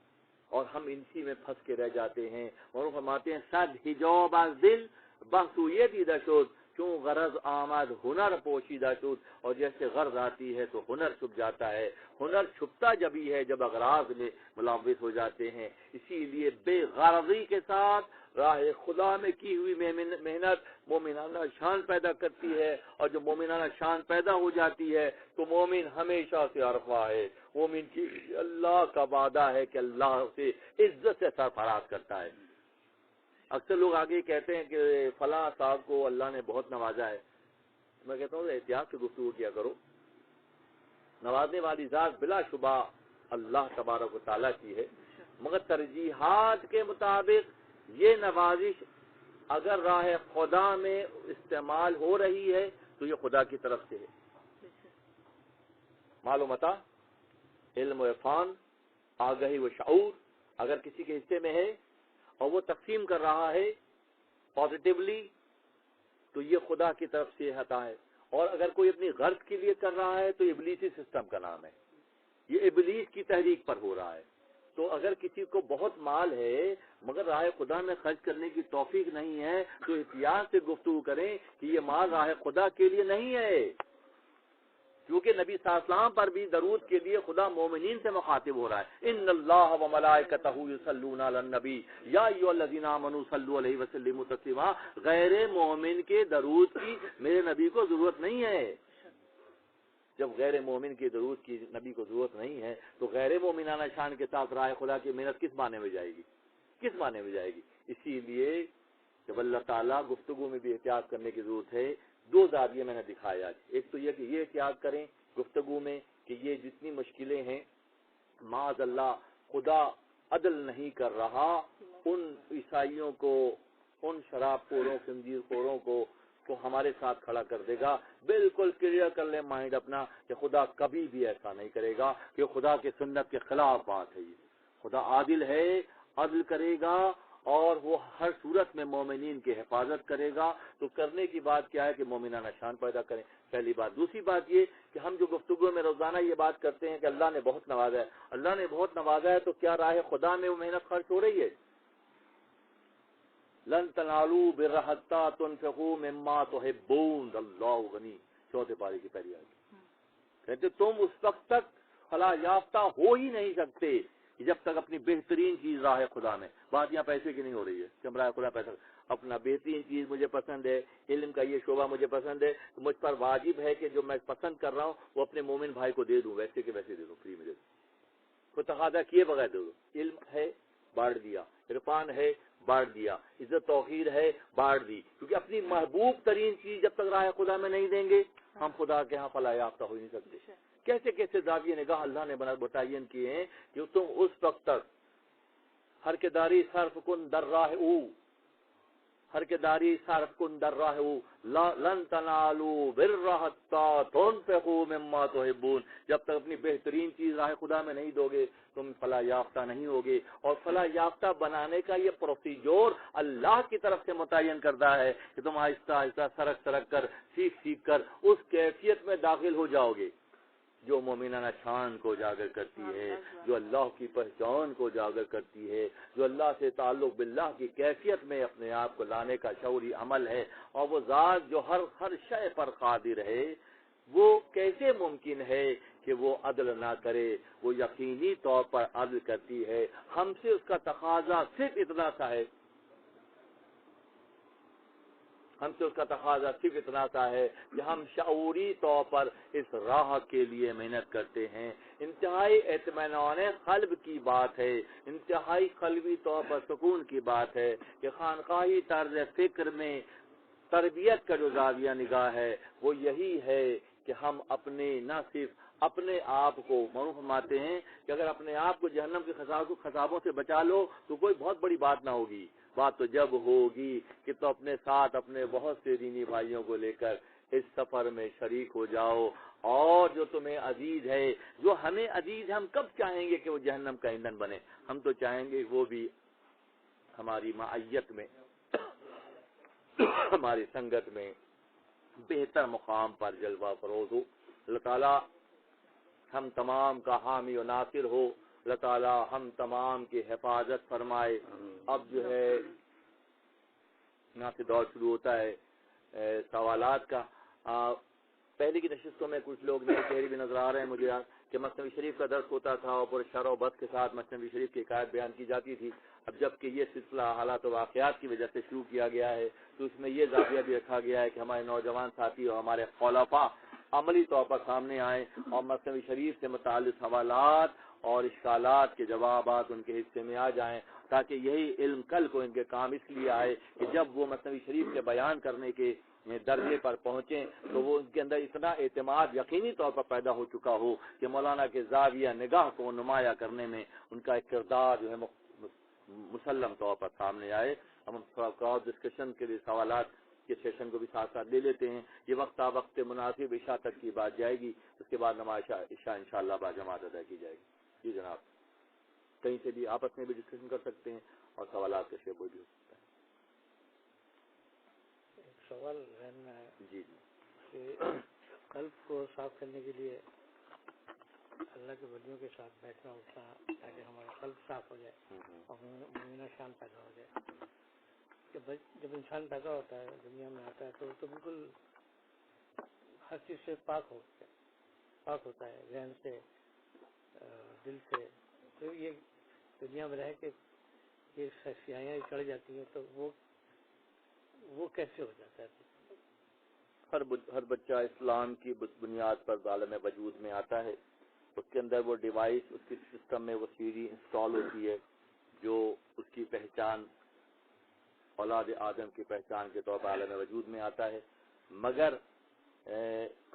اور ہم انسی میں پھنس کے رہ جاتے ہیں. اور وہ فرماتے ہیں صد حجاب از دل بس و یہ دیدہ شد، کیوں غرض آمد ہنر پوشیدہ شد. اور جیسے غرض آتی ہے تو ہنر چھپ جاتا ہے. ہنر چھپتا جب ہی ہے جب اغراض میں ملوث ہو جاتے ہیں. اسی لیے بے غرضی کے ساتھ راہ خدا میں کی ہوئی محنت مومنانہ شان پیدا کرتی ہے، اور جو مومنانہ شان پیدا ہو جاتی ہے تو مومن ہمیشہ سے عرفہ ہے. مومن کی اللہ کا وعدہ ہے کہ اللہ سے عزت سے سرفراز کرتا ہے. اکثر لوگ آگے کہتے ہیں کہ فلاں صاحب کو اللہ نے بہت نوازا ہے. میں کہتا ہوں احتیاط سے گفتگو کیا کرو. نوازنے والی ذات بلا شبہ اللہ تبارک و تعالیٰ کی ہے، مگر ترجیحات کے مطابق یہ نوازش اگر راہ خدا میں استعمال ہو رہی ہے تو یہ خدا کی طرف سے ہے. معلومتا، علم و عرفان، آگہی و شعور اگر کسی کے حصے میں ہے اور وہ تقسیم کر رہا ہے پازیٹیولی تو یہ خدا کی طرف سے عطا ہے. اور اگر کوئی اپنی غرض کے لیے کر رہا ہے تو ابلیسی سسٹم کا نام ہے، یہ ابلیس کی تحریک پر ہو رہا ہے. تو اگر کسی کو بہت مال ہے مگر راہ خدا میں خرچ کرنے کی توفیق نہیں ہے تو احتیاط سے گفتگو کریں کہ یہ مال راہ خدا کے لیے نہیں ہے. کیونکہ نبی صلی اللہ علیہ وسلم پر بھی درود کے لیے خدا مومنین سے مخاطب ہو رہا ہے. ان اللہ و ملائکتہ یصلون علی النبی یا ایھا الذین آمنوا صلوا علیہ وسلموا تسلیما. غیر مومن کے درود کی میرے نبی کو ضرورت نہیں ہے. جب غیر مومن کے درود کی نبی کو ضرورت نہیں ہے تو غیر مومنانہ شان کے ساتھ راہ خدا کی محنت کس معنی میں جائے گی، کس معنی میں جائے گی. اسی لیے جب اللہ تعالیٰ گفتگو میں بھی احتیاط کرنے کی ضرورت ہے. دو زاویے میں نے دکھایا. ایک تو یہ کہ یہ احتیاط کریں گفتگو میں کہ یہ جتنی مشکلیں ہیں معاذ اللہ خدا عدل نہیں کر رہا ان عیسائیوں کو، ان شراب خوروں، خنزیر خوروں کو ہمارے ساتھ کھڑا کر دے گا. بالکل کلیئر کر لیں مائنڈ اپنا کہ خدا کبھی بھی ایسا نہیں کرے گا، کہ خدا کے سنت کے خلاف بات ہے. یہ خدا عادل ہے، عدل کرے گا اور وہ ہر صورت میں مومنین کی حفاظت کرے گا. تو کرنے کی بات کیا ہے کہ مومنانہ شان پیدا کریں، پہلی بات. دوسری بات یہ کہ ہم جو گفتگو میں روزانہ یہ بات کرتے ہیں کہ اللہ نے بہت نوازا ہے، اللہ نے بہت نوازا ہے، تو کیا راہ خدا میں وہ محنت خرچ ہو رہی ہے؟ لن تنالوا البر حتى تنفقوا مما تحبون اللہ غنی، چوتھے پارے کی پہلی آیت. کہتے تم اس وقت تک فلاح یافتہ ہو ہی نہیں سکتے جب تک اپنی بہترین چیز راہ خدا میں. بات یہاں پیسے کی نہیں ہو رہی ہے کہ ہم راہ خدا پیسہ، اپنا بہترین چیز مجھے پسند ہے، علم کا یہ شعبہ مجھے پسند ہے، تو مجھ پر واجب ہے کہ جو میں پسند کر رہا ہوں وہ اپنے مومن بھائی کو دے دوں، ویسے کہ ویسے دے دوں، فری میں دے دوں، کوئی تقاضا کیے بغیر دے دوں. علم ہے بانٹ دیا، عرفان ہے بانٹ دیا، عزت توقیر ہے بانٹ دی، کیونکہ اپنی محبوب ترین چیز جب تک راہ خدا میں نہیں دیں گے ہم خدا کے ہاں فلاح یافتہ ہو نہیں سکتے۔ کیسے کیسے زاویہ نگاہ اللہ نے متعین کیے ہیں کہ تم اس وقت تک ہر کے داری صرف کن در راہ او، ہر کے داری صرف کن در راہ او لن تنالوا بر حتی تنفقوا مما تحبون، جب تک اپنی بہترین چیز راہ خدا میں نہیں دو گے تم فلاح یافتہ نہیں ہوگے۔ اور فلاح یافتہ بنانے کا یہ پروسیجر اللہ کی طرف سے متعین کردہ ہے کہ تم آہستہ آہستہ سرک سرک کر سیکھ کر اس کیفیت میں داخل ہو جاؤ گے جو مومنانہ شان کو اجاگر کرتی ہے، جو اللہ کی پہچان کو اجاگر کرتی ہے، جو اللہ سے تعلق باللہ کی کیفیت میں اپنے آپ کو لانے کا شعوری عمل ہے۔ اور وہ ذات جو ہر شے پر قادر ہے، وہ کیسے ممکن ہے کہ وہ عدل نہ کرے؟ وہ یقینی طور پر عدل کرتی ہے۔ ہم سے اس کا تقاضا صرف اتنا سا ہے، ہم سے اس کا تقاضا صرف اتنا سا ہے کہ ہم شعوری طور پر اس راہ کے لیے محنت کرتے ہیں۔ انتہائی اطمینان قلب کی بات ہے، انتہائی قلبی طور پر سکون کی بات ہے کہ خانقاہی طرز فکر میں تربیت کا جو زاویہ نگاہ ہے وہ یہی ہے کہ ہم اپنے نہ صرف اپنے آپ کو معروف فرماتے ہیں کہ اگر اپنے آپ کو جہنم کے خطابوں سے بچا لو تو کوئی بہت بڑی بات نہ ہوگی، بات تو جب ہوگی کہ تو اپنے ساتھ اپنے بہت سے دینی بھائیوں کو لے کر اس سفر میں شریک ہو جاؤ، اور جو تمہیں عزیز ہے، جو ہمیں عزیز ہے، ہم کب چاہیں گے کہ وہ جہنم کا ایندھن بنے؟ ہم تو چاہیں گے وہ بھی ہماری معیت میں، ہماری سنگت میں بہتر مقام پر جلوہ فروز ہو۔ اللہ تعالیٰ ہم تمام کا حامی و ناصر ہو، اللہ تعالیٰ ہم تمام کی حفاظت فرمائے۔ اب جو ہے یہاں سے دور شروع ہوتا ہے سوالات کا۔ پہلے کی نشستوں میں کچھ لوگ نئے چہرے بھی نظر آ رہے ہیں مجھے کہ مثنوی شریف کا درس ہوتا تھا اور پورے شرح و بد کے ساتھ مثنوی شریف کی حکایت بیان کی جاتی تھی۔ اب جبکہ یہ سلسلہ حالات و واقعات کی وجہ سے شروع کیا گیا ہے تو اس میں یہ زاویہ بھی رکھا گیا ہے کہ ہمارے نوجوان ساتھی اور ہمارے خلفاء عملی طور پر سامنے آئیں اور مثنوی شریف سے متعلق سوالات اور اشکالات کے جوابات ان کے حصے میں آ جائیں، تاکہ یہی علم کل کو ان کے کام اس لیے آئے کہ جب وہ مثنوی شریف کے بیان کرنے کے درجے پر پہنچیں تو وہ ان کے اندر اتنا اعتماد یقینی طور پر پیدا ہو چکا ہو کہ مولانا کے زاویہ نگاہ کو نمایاں کرنے میں ان کا ایک کردار جو ہے مسلم طور پر سامنے آئے۔ ہم کراس ڈسکشن کے لیے سوالات کے سیشن کو بھی ساتھ ساتھ لے لیتے ہیں۔ یہ وقت مناسب عشاء تک کی بات جائے گی، اس کے بعد نماز عشاء انشاءاللہ با جماعت ادا کی جائے گی۔ جی جناب، کہیں سے بھی آپس میں بھی ڈسکشن کر سکتے ہیں اور سوالات کا شیئر بھی ہو سکتا ہے۔ ایک سوال ذہن میں ہے جی کہ قلب کو صاف کرنے کے لیے اللہ کے ولیوں کے ساتھ بیٹھنا اٹھنا تاکہ ہمارا قلب صاف ہو جائے اور مومنہ شان پیدا ہو جائے۔ کہ جب انسان پیدا ہوتا ہے دنیا میں آتا ہے تو بالکل ہر چیز سے پاک ہوتا ہے، ذہن سے، دل سے۔ تو یہ دنیا میں رہ کے یہ سیاحیاں چڑھ جاتی ہیں تو وہ کیسے ہو جاتا ہے؟ ہر بچہ اسلام کی بنیاد پر عالم وجود میں آتا ہے، اس کے اندر وہ ڈیوائس، اس کی سسٹم میں وہ سیڑھی انسٹال ہوتی ہے جو اس کی پہچان، اولاد آدم کی پہچان کے طور پر عالم وجود میں آتا ہے۔ مگر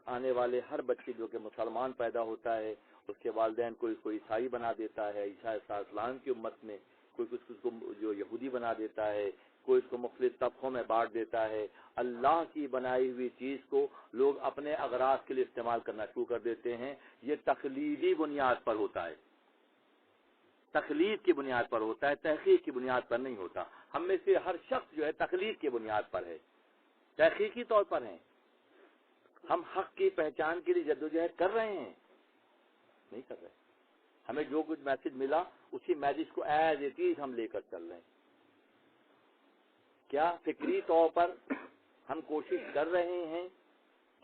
آنے والے ہر بچے جو کہ مسلمان پیدا ہوتا ہے اس کے والدین کوئی عیسائی بنا دیتا ہے، عیسیٰ اسلام کی امت میں کوئی کچھ کو جو یہودی بنا دیتا ہے، کوئی اس کو مختلف طبقوں میں بانٹ دیتا ہے۔ اللہ کی بنائی ہوئی چیز کو لوگ اپنے اغراض کے لیے استعمال کرنا شروع کر دیتے ہیں۔ یہ تقلیدی بنیاد پر ہوتا ہے، تقلید کی بنیاد پر ہوتا ہے، تحقیق کی بنیاد پر نہیں ہوتا۔ ہم میں سے ہر شخص جو ہے تقلید کی بنیاد پر ہے، تحقیقی طور پر ہیں۔ ہم حق کی پہچان کے لیے جدوجہد کر رہے ہیں؟ نہیں کر رہے۔ ہمیں جو کچھ میسج ملا اسی میسج کو ایز اٹ از ہم لے کر چل رہے ہیں۔ کیا فکری طور پر ہم کوشش کر رہے ہیں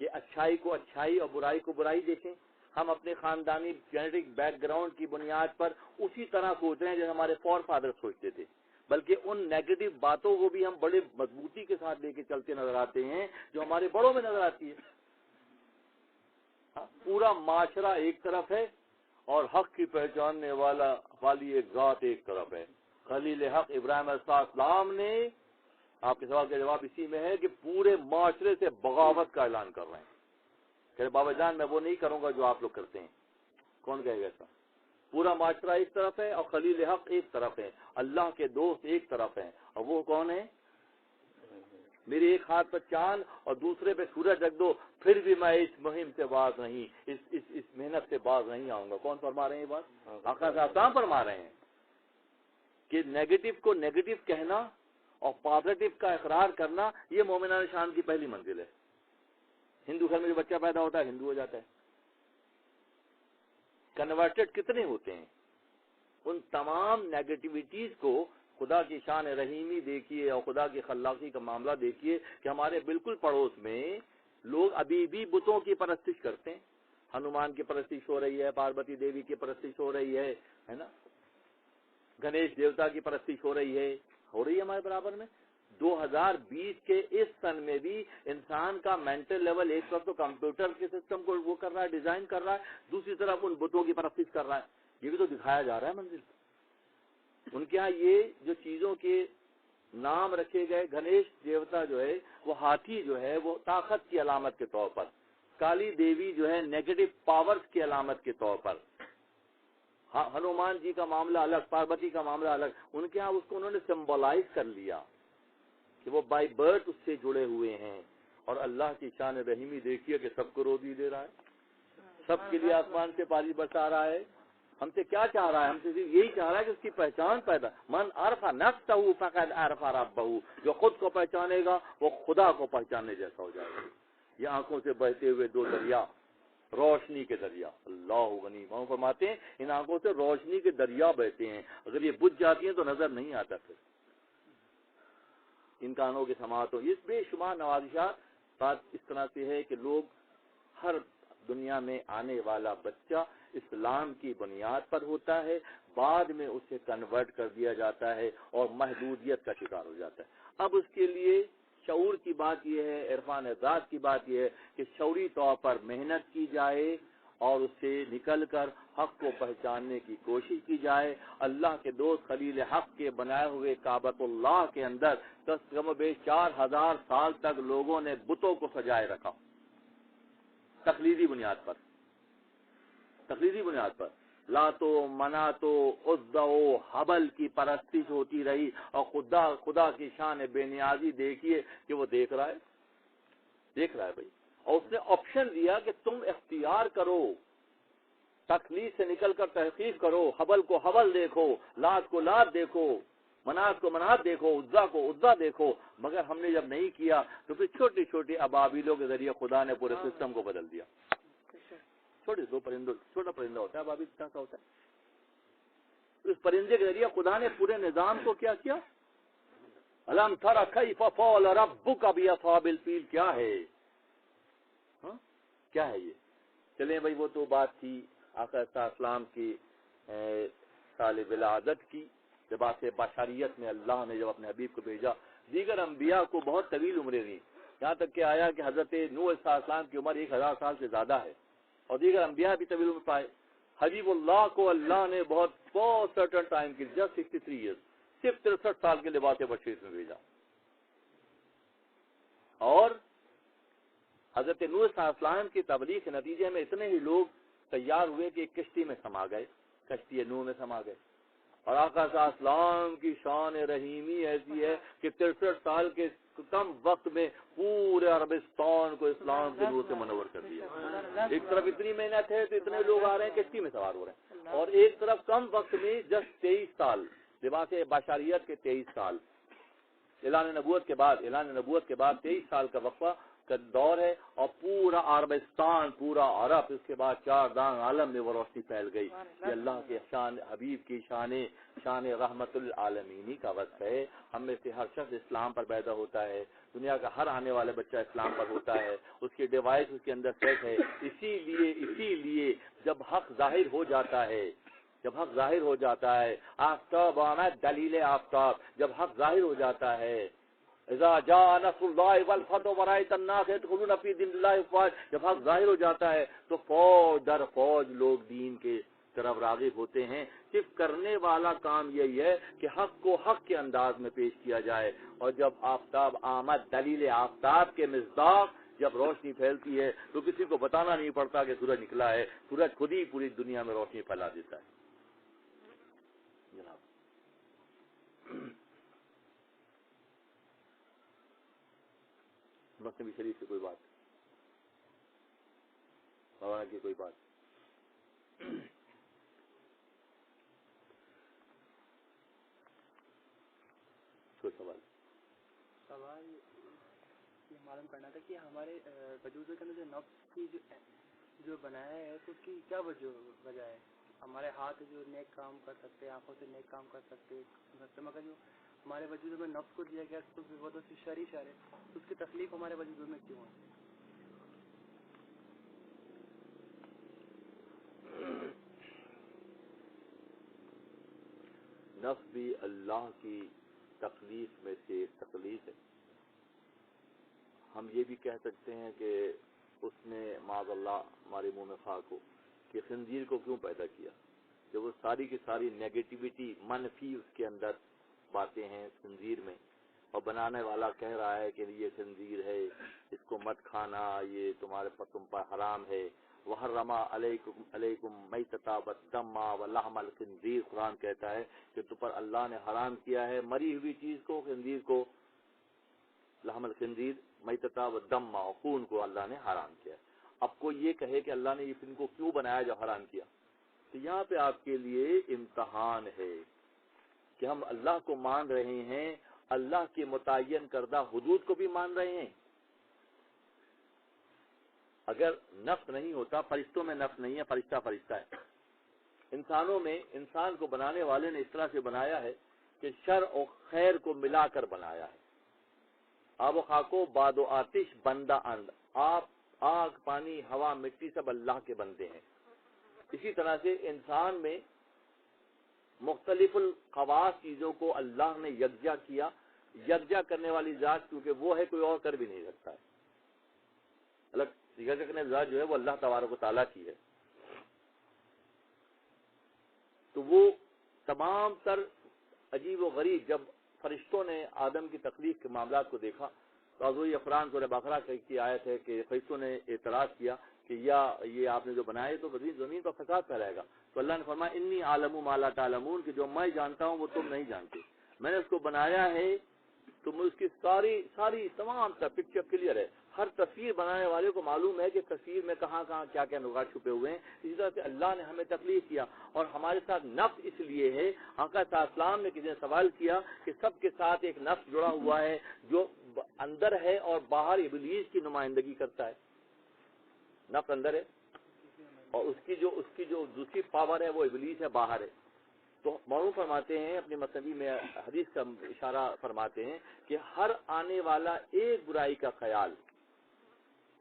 کہ اچھائی کو اچھائی اور برائی کو برائی دیکھیں؟ ہم اپنے خاندانی جینیٹک بیک گراؤنڈ کی بنیاد پر اسی طرح سوچ رہے ہیں جیسے ہمارے فور فادر سوچتے تھے، بلکہ ان نیگیٹو باتوں کو بھی ہم بڑے مضبوطی کے ساتھ لے کے چلتے نظر آتے ہیں جو ہمارے بڑوں میں نظر آتی ہے۔ پورا معاشرہ ایک طرف ہے اور حق کی پہچاننے والی ایک ذات ایک طرف ہے، خلیل حق ابراہیم علیہ السلام نے، آپ کے سوال کا جواب اسی میں ہے کہ پورے معاشرے سے بغاوت کا اعلان کر رہے ہیں کہ بابا جان میں وہ نہیں کروں گا جو آپ لوگ کرتے ہیں. کون کہے گا ایسا؟ پورا معاشرہ ایک طرف ہے اور خلیل حق ایک طرف ہے، اللہ کے دوست ایک طرف ہیں، اور وہ کون ہے؟ میری ایک ہاتھ پر چاند اور دوسرے پہ سورج رکھ دو، پھر بھی میں اس مہم سے باز نہیں، اس محنت سے باز نہیں آؤں گا. کون فرما رہے ہیں یہ بات؟ آقا صاحب فرما رہے ہیں کہ نیگیٹو کو نیگیٹو کہنا اور پازیٹو کا اقرار کرنا یہ مومنان شان کی پہلی منزل ہے. ہندو گھر میں جو بچہ پیدا ہوتا ہے ہندو ہو جاتا ہے. کنورٹڈ کتنے ہوتے ہیں؟ ان تمام نیگیٹیوٹیز کو خدا کی شان رحیمی دیکھیے اور خدا کی خلاقی کا معاملہ دیکھیے کہ ہمارے بالکل پڑوس میں لوگ ابھی بھی بتوں کی پرستش کرتے ہیں. ہنومان کی پرستش ہو رہی ہے، پاروتی دیوی کی پرستش ہو رہی ہے نا، گنیش دیوتا کی پرستش ہو رہی ہے ہمارے برابر میں. 2020 کے اس سن میں بھی انسان کا مینٹل لیول ایک طرف تو کمپیوٹر کے سسٹم کو وہ کر رہا ہے، ڈیزائن کر رہا ہے، دوسری طرف ان بتوں کی پرستش کر رہا ہے. یہ بھی تو دکھایا جا رہا ہے منزل. ان کے ہاں یہ جو چیزوں کے نام رکھے گئے، گنیش دیوتا جو ہے وہ ہاتھی جو ہے وہ طاقت کی علامت کے طور پر، کالی دیوی جو ہے نیگیٹو پاورز کی علامت کے طور پر، ہنومان جی کا معاملہ الگ، پاروتی کا معاملہ الگ. ان کے ہاں اس کو انہوں نے سمبولائز کر لیا کہ وہ بائی برتھ اس سے جڑے ہوئے ہیں. اور اللہ کی شان رحیمی دیکھیے کہ سب کو روزی دے رہا ہے، سب کے لیے آسمان سے پانی برسا رہا ہے. ہم سے کیا چاہ رہا ہے؟ ہم سے صرف یہی چاہ رہا ہے کہ اس کی پہچان پیدا. من عرف نفسہ فقد عرف ربہ، جو خود کو پہچانے گا وہ خدا کو پہچاننے جیسا ہو جائے گا. یہ آنکھوں سے بہتے ہوئے دو دریا، روشنی کے دریا، اللہ غنی وہ فرماتے ہیں ان آنکھوں سے روشنی کے دریا بہتے ہیں، اگر یہ بجھ جاتی ہیں تو نظر نہیں آتا. پھر ان کانوں کے سماعتوں اس بے شمار نوازشات. بات اس طرح سے ہے کہ لوگ ہر دنیا میں آنے والا بچہ اسلام کی بنیاد پر ہوتا ہے، بعد میں اسے کنورٹ کر دیا جاتا ہے اور محدودیت کا شکار ہو جاتا ہے. اب اس کے لیے شعور کی بات یہ ہے، عرفان ذات کی بات یہ ہے کہ شعوری طور پر محنت کی جائے اور اس سے نکل کر حق کو پہچاننے کی کوشش کی جائے. اللہ کے دوست خلیل حق کے بنائے ہوئے کعبۃ اللہ کے اندر کم و بیش 4000 سال تک لوگوں نے بتوں کو سجائے رکھا، تقلیدی بنیاد پر لاتو مناتو عزا و حبل کی پرستش ہوتی رہی. اور خدا کی شان بے نیازی دیکھیے کہ وہ دیکھ رہا ہے بھائی. اور اس نے آپشن دیا کہ تم اختیار کرو، تخلیق سے نکل کر تحقیق کرو، حبل کو حبل دیکھو، لات کو لات دیکھو، منات کو منات دیکھو، عزا کو عزا دیکھو. مگر ہم نے جب نہیں کیا تو پھر چھوٹی چھوٹی ابابیلوں کے ذریعے خدا نے پورے سسٹم کو بدل دیا. چھوٹا پرندہ ہوتا ہے ابابیل کا ہوتا ہے، اس پرندے کے ذریعے خدا نے پورے نظام کو کیا کیا. الم تر کیف فعل ربک باصحاب الفیل، کیا ہے یہ. چلیں بھائی وہ تو بات تھی آقا اسلام کی سال ولادت کی، لباس بشریت میں اللہ نے جب اپنے حبیب کو بھیجا. دیگر انبیاء کو بہت طویل عمریں دی، یہاں تک کہ آیا کہ حضرت نوح علیہ السلام کی عمر 1000 سال سے زیادہ ہے، اور دیگر انبیاء بھی طویل عمر پائے. حبیب اللہ کو اللہ نے بہت سرٹن ٹائم کی، جسٹ 63 ایئرز، صرف 63 سال کے لباس بشریت میں بھیجا. اور حضرت نوح علیہ السلام کی تبلیغ کے نتیجے میں اتنے ہی لوگ تیار ہوئے کہ ایک کشتی میں سما گئے، کشتی نوح میں سما گئے. اور آقا صلی اللہ علیہ وسلم کی شان رحیمی ایسی ہے کہ 63 سال کے کم وقت میں پورے عربستان کو اسلام کے نور سے منور کر دیا. ایک طرف اتنی محنت ہے تو اتنے لوگ آ رہے ہیں کشتی میں سوار ہو رہے ہیں، اور ایک طرف کم وقت میں جسٹ 23 سال، لباس بشریت کے 23 سال، اعلان نبوت کے بعد 23 سال کا وقفہ کا دور ہے، اور پورا عربستان، پورا عرب، اس کے بعد 4 دان عالم میں وہ روشنی پھیل گئی. یہ اللہ کے شان حبیب کی شان رحمت العالمینی کا وصف ہے. ہم میں سے ہر شخص اسلام پر پیدا ہوتا ہے، دنیا کا ہر آنے والا بچہ اسلام پر ہوتا ہے، اس کی ڈیوائس اس کے اندر سیٹ ہے. اسی لیے جب حق ظاہر ہو جاتا ہے، آفتاب آنا دلیل آفتاب، جب حق ظاہر ہو جاتا ہے، اذا جاء نصر اللہ والفتح ورأیت الناس يدخلون فی دین اللہ افواجا، جب حق ظاہر ہو جاتا ہے تو فوج در فوج لوگ دین کے طرف طرف راغب ہوتے ہیں. صرف کرنے والا کام یہی ہے کہ حق کو حق کے انداز میں پیش کیا جائے. اور جب آفتاب آمد دلیل آفتاب کے مصداق جب روشنی پھیلتی ہے تو کسی کو بتانا نہیں پڑتا کہ سورج نکلا ہے. سورج خود ہی پوری دنیا میں روشنی پھیلا دیتا ہے. جناب مسلم شریف سے کوئی بات مولانا کی کوئی بات کوئی سوال یہ معلوم کرنا تھا کہ ہمارے وجود کے اندر جو نفس کی جو بنایا ہے تو اس کی کیا وجہ ہے؟ ہمارے ہاتھ جو نیک کام کر سکتے ہیں, آنکھوں سے نیک کام کر سکتے ہیں, مگر جو ہمارے وجود میں نفس کو دیا گیا تو وہ تو شرعی ہے, تو اس کی تکلیف ہمارے وجود میں کیوں ہے؟ نفس بھی اللہ کی تکلیف میں سے ایک تکلیف ہے. ہم یہ بھی کہہ سکتے ہیں کہ اس نے معاذ اللہ ہمارے منہ میں خاک ہو کہ خنزیر کو کیوں پیدا کیا, جب وہ ساری کی ساری نیگیٹیوٹی منفی اس کے اندر باتیں ہیں خنزیر میں, اور بنانے والا کہہ رہا ہے کہ یہ خنزیر ہے, اس کو مت کھانا, یہ تمہارے تم پر حرام ہے. وحرم علیکم میتۃ والدم ولحم الخنزیر, قرآن کہتا ہے کہ تم پر اللہ نے حرام کیا ہے مری ہوئی چیز کو, خنزیر کو, لحم الخنزیر میتۃ والدم, خون کو اللہ نے حرام کیا ہے. اب کوئی یہ کہے کہ اللہ نے ان کو کیوں بنایا جو حرام کیا, تو یہاں پہ آپ کے لیے امتحان ہے کہ ہم اللہ کو مان رہے ہیں, اللہ کے متعین کردہ حدود کو بھی مان رہے ہیں. اگر نفس نہیں ہوتا, فرشتوں میں نفس نہیں ہے, فرشتہ فرشتہ ہے. انسانوں میں انسان کو بنانے والے نے اس طرح سے بنایا ہے کہ شر اور خیر کو ملا کر بنایا ہے. آب و خاک و باد و آتش بندہ اند, آپ آگ پانی ہوا مٹی سب اللہ کے بندے ہیں. اسی طرح سے انسان میں مختلف الخواص چیزوں کو اللہ نے یکجا کیا. یکجا کرنے والی ذات کیونکہ وہ ہے, کوئی اور کر بھی نہیں سکتا ہے. الگ یکجا کرنے والی ذات جو ہے وہ اللہ تبارک و تعالیٰ کی ہے. تو وہ تمام تر عجیب و غریب, جب فرشتوں نے آدم کی تخلیق کے معاملات کو دیکھا تو حضور افران سورہ بقرہ کی آیت ہے کہ فرشتوں نے اعتراض کیا کہ یا یہ آپ نے جو بنائے تو زمین پر فساد پھیلائے گا. تو اللہ نے فرمایا انی عالم ما لا تعلمون, کہ جو میں جانتا ہوں وہ تم نہیں جانتے. میں نے اس کو بنایا ہے تو اس کی ساری تمام پکچر کلیئر ہے. ہر تصویر بنانے والے کو معلوم ہے کہ تصویر میں کہاں کہاں کیا کیا نقاط چھپے ہوئے ہیں. اسی طرح سے اللہ نے ہمیں تکلیف کیا, اور ہمارے ساتھ نفس اس لیے ہے. آقا صلی اللہ علیہ وسلم نے کسی نے سوال کیا کہ سب کے ساتھ ایک نفس جڑا ہوا ہے جو اندر ہے اور باہر ابلیس کی نمائندگی کرتا ہے. نفس اندر ہے اور اس کی جو دوسری پاور ہے وہ ابلیس ہے, باہر ہے. تو معلوم فرماتے ہیں اپنی مصنوی میں حدیث کا اشارہ فرماتے ہیں کہ ہر آنے والا ایک برائی کا خیال,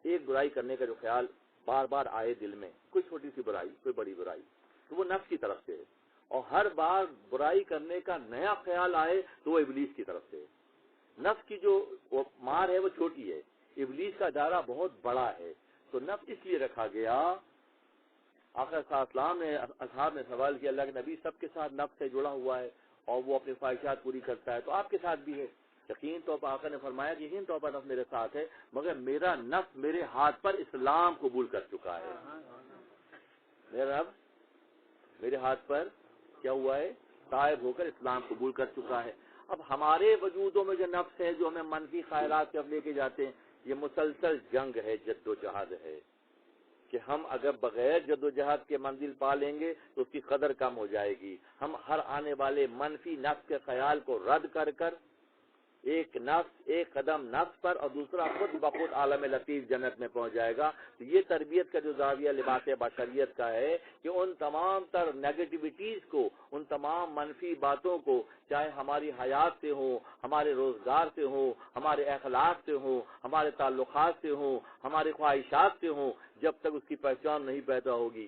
ایک برائی کرنے کا جو خیال بار بار آئے دل میں, کوئی چھوٹی سی برائی کوئی بڑی برائی, تو وہ نفس کی طرف سے ہے. اور ہر بار برائی کرنے کا نیا خیال آئے تو وہ ابلیس کی طرف سے ہے. نفس کی جو مار ہے وہ چھوٹی ہے, ابلیس کا دائرہ بہت بڑا ہے. تو نفس اس لیے رکھا گیا. آخر صلی اللہ علیہ وسلم نے اصحاب نے سوال کیا اللہ کے نبی سب کے ساتھ نفس سے جڑا ہوا ہے اور وہ اپنی خواہشات پوری کرتا ہے, تو آپ کے ساتھ بھی ہے. یقین طور پر آقا نے فرمایا کہ یقین طور پر نفس میرے ساتھ ہے, مگر میرا نفس میرے ہاتھ پر اسلام قبول کر چکا ہے. میرا نفس میرے ہاتھ پر کیا ہوا ہے, تائب ہو کر اسلام قبول کر چکا ہے. اب ہمارے وجودوں میں جو نفس ہے جو ہمیں منفی خیالات کے لے کے جاتے ہیں, یہ مسلسل جنگ ہے, جد و جہاد ہے کہ ہم اگر بغیر جد و جہاد کے منزل پا لیں گے تو اس کی قدر کم ہو جائے گی. ہم ہر آنے والے منفی نفس کے خیال کو رد کر کر ایک نفس ایک قدم نفس پر اور دوسرا خود بخود عالم لطیف جنت میں پہنچ جائے گا. تو یہ تربیت کا جو زاویہ لباس بشریت کا ہے کہ ان تمام تر نیگیٹیوٹیز کو, ان تمام منفی باتوں کو, چاہے ہماری حیات سے ہوں, ہمارے روزگار سے ہوں, ہمارے اخلاق سے ہوں, ہمارے تعلقات سے ہوں, ہماری خواہشات سے ہوں, جب تک اس کی پہچان نہیں پیدا ہوگی.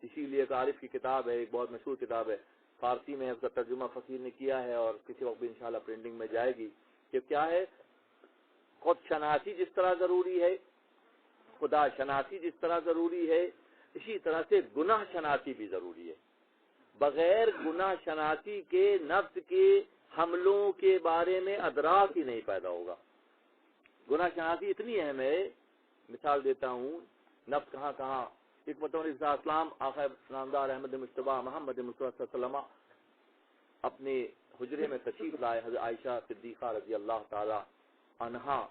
اسی لیے ایک عارف کی کتاب ہے, ایک بہت مشہور کتاب ہے, فارسی میں اس کا ترجمہ فقیر نے کیا ہے اور کسی وقت بھی انشاءاللہ پرنٹنگ میں جائے گی, کہ کیا ہے خود شناسی جس طرح ضروری ہے, خدا شناسی جس طرح ضروری ہے, اسی طرح سے گناہ شناسی بھی ضروری ہے. بغیر گناہ شناسی کے نفس کے حملوں کے بارے میں ادراک ہی نہیں پیدا ہوگا. گناہ شناسی اتنی اہم ہے. مثال دیتا ہوں نفس کہاں کہاں. ایک مطلب اسلام آخر نامدار احمد مصطفیٰ محمد مصطفیٰ صلی اللہ علیہ وسلم اپنے حجرے میں تشریف لائے. حضرت عائشہ صدیقہ رضی اللہ تعالی عنہا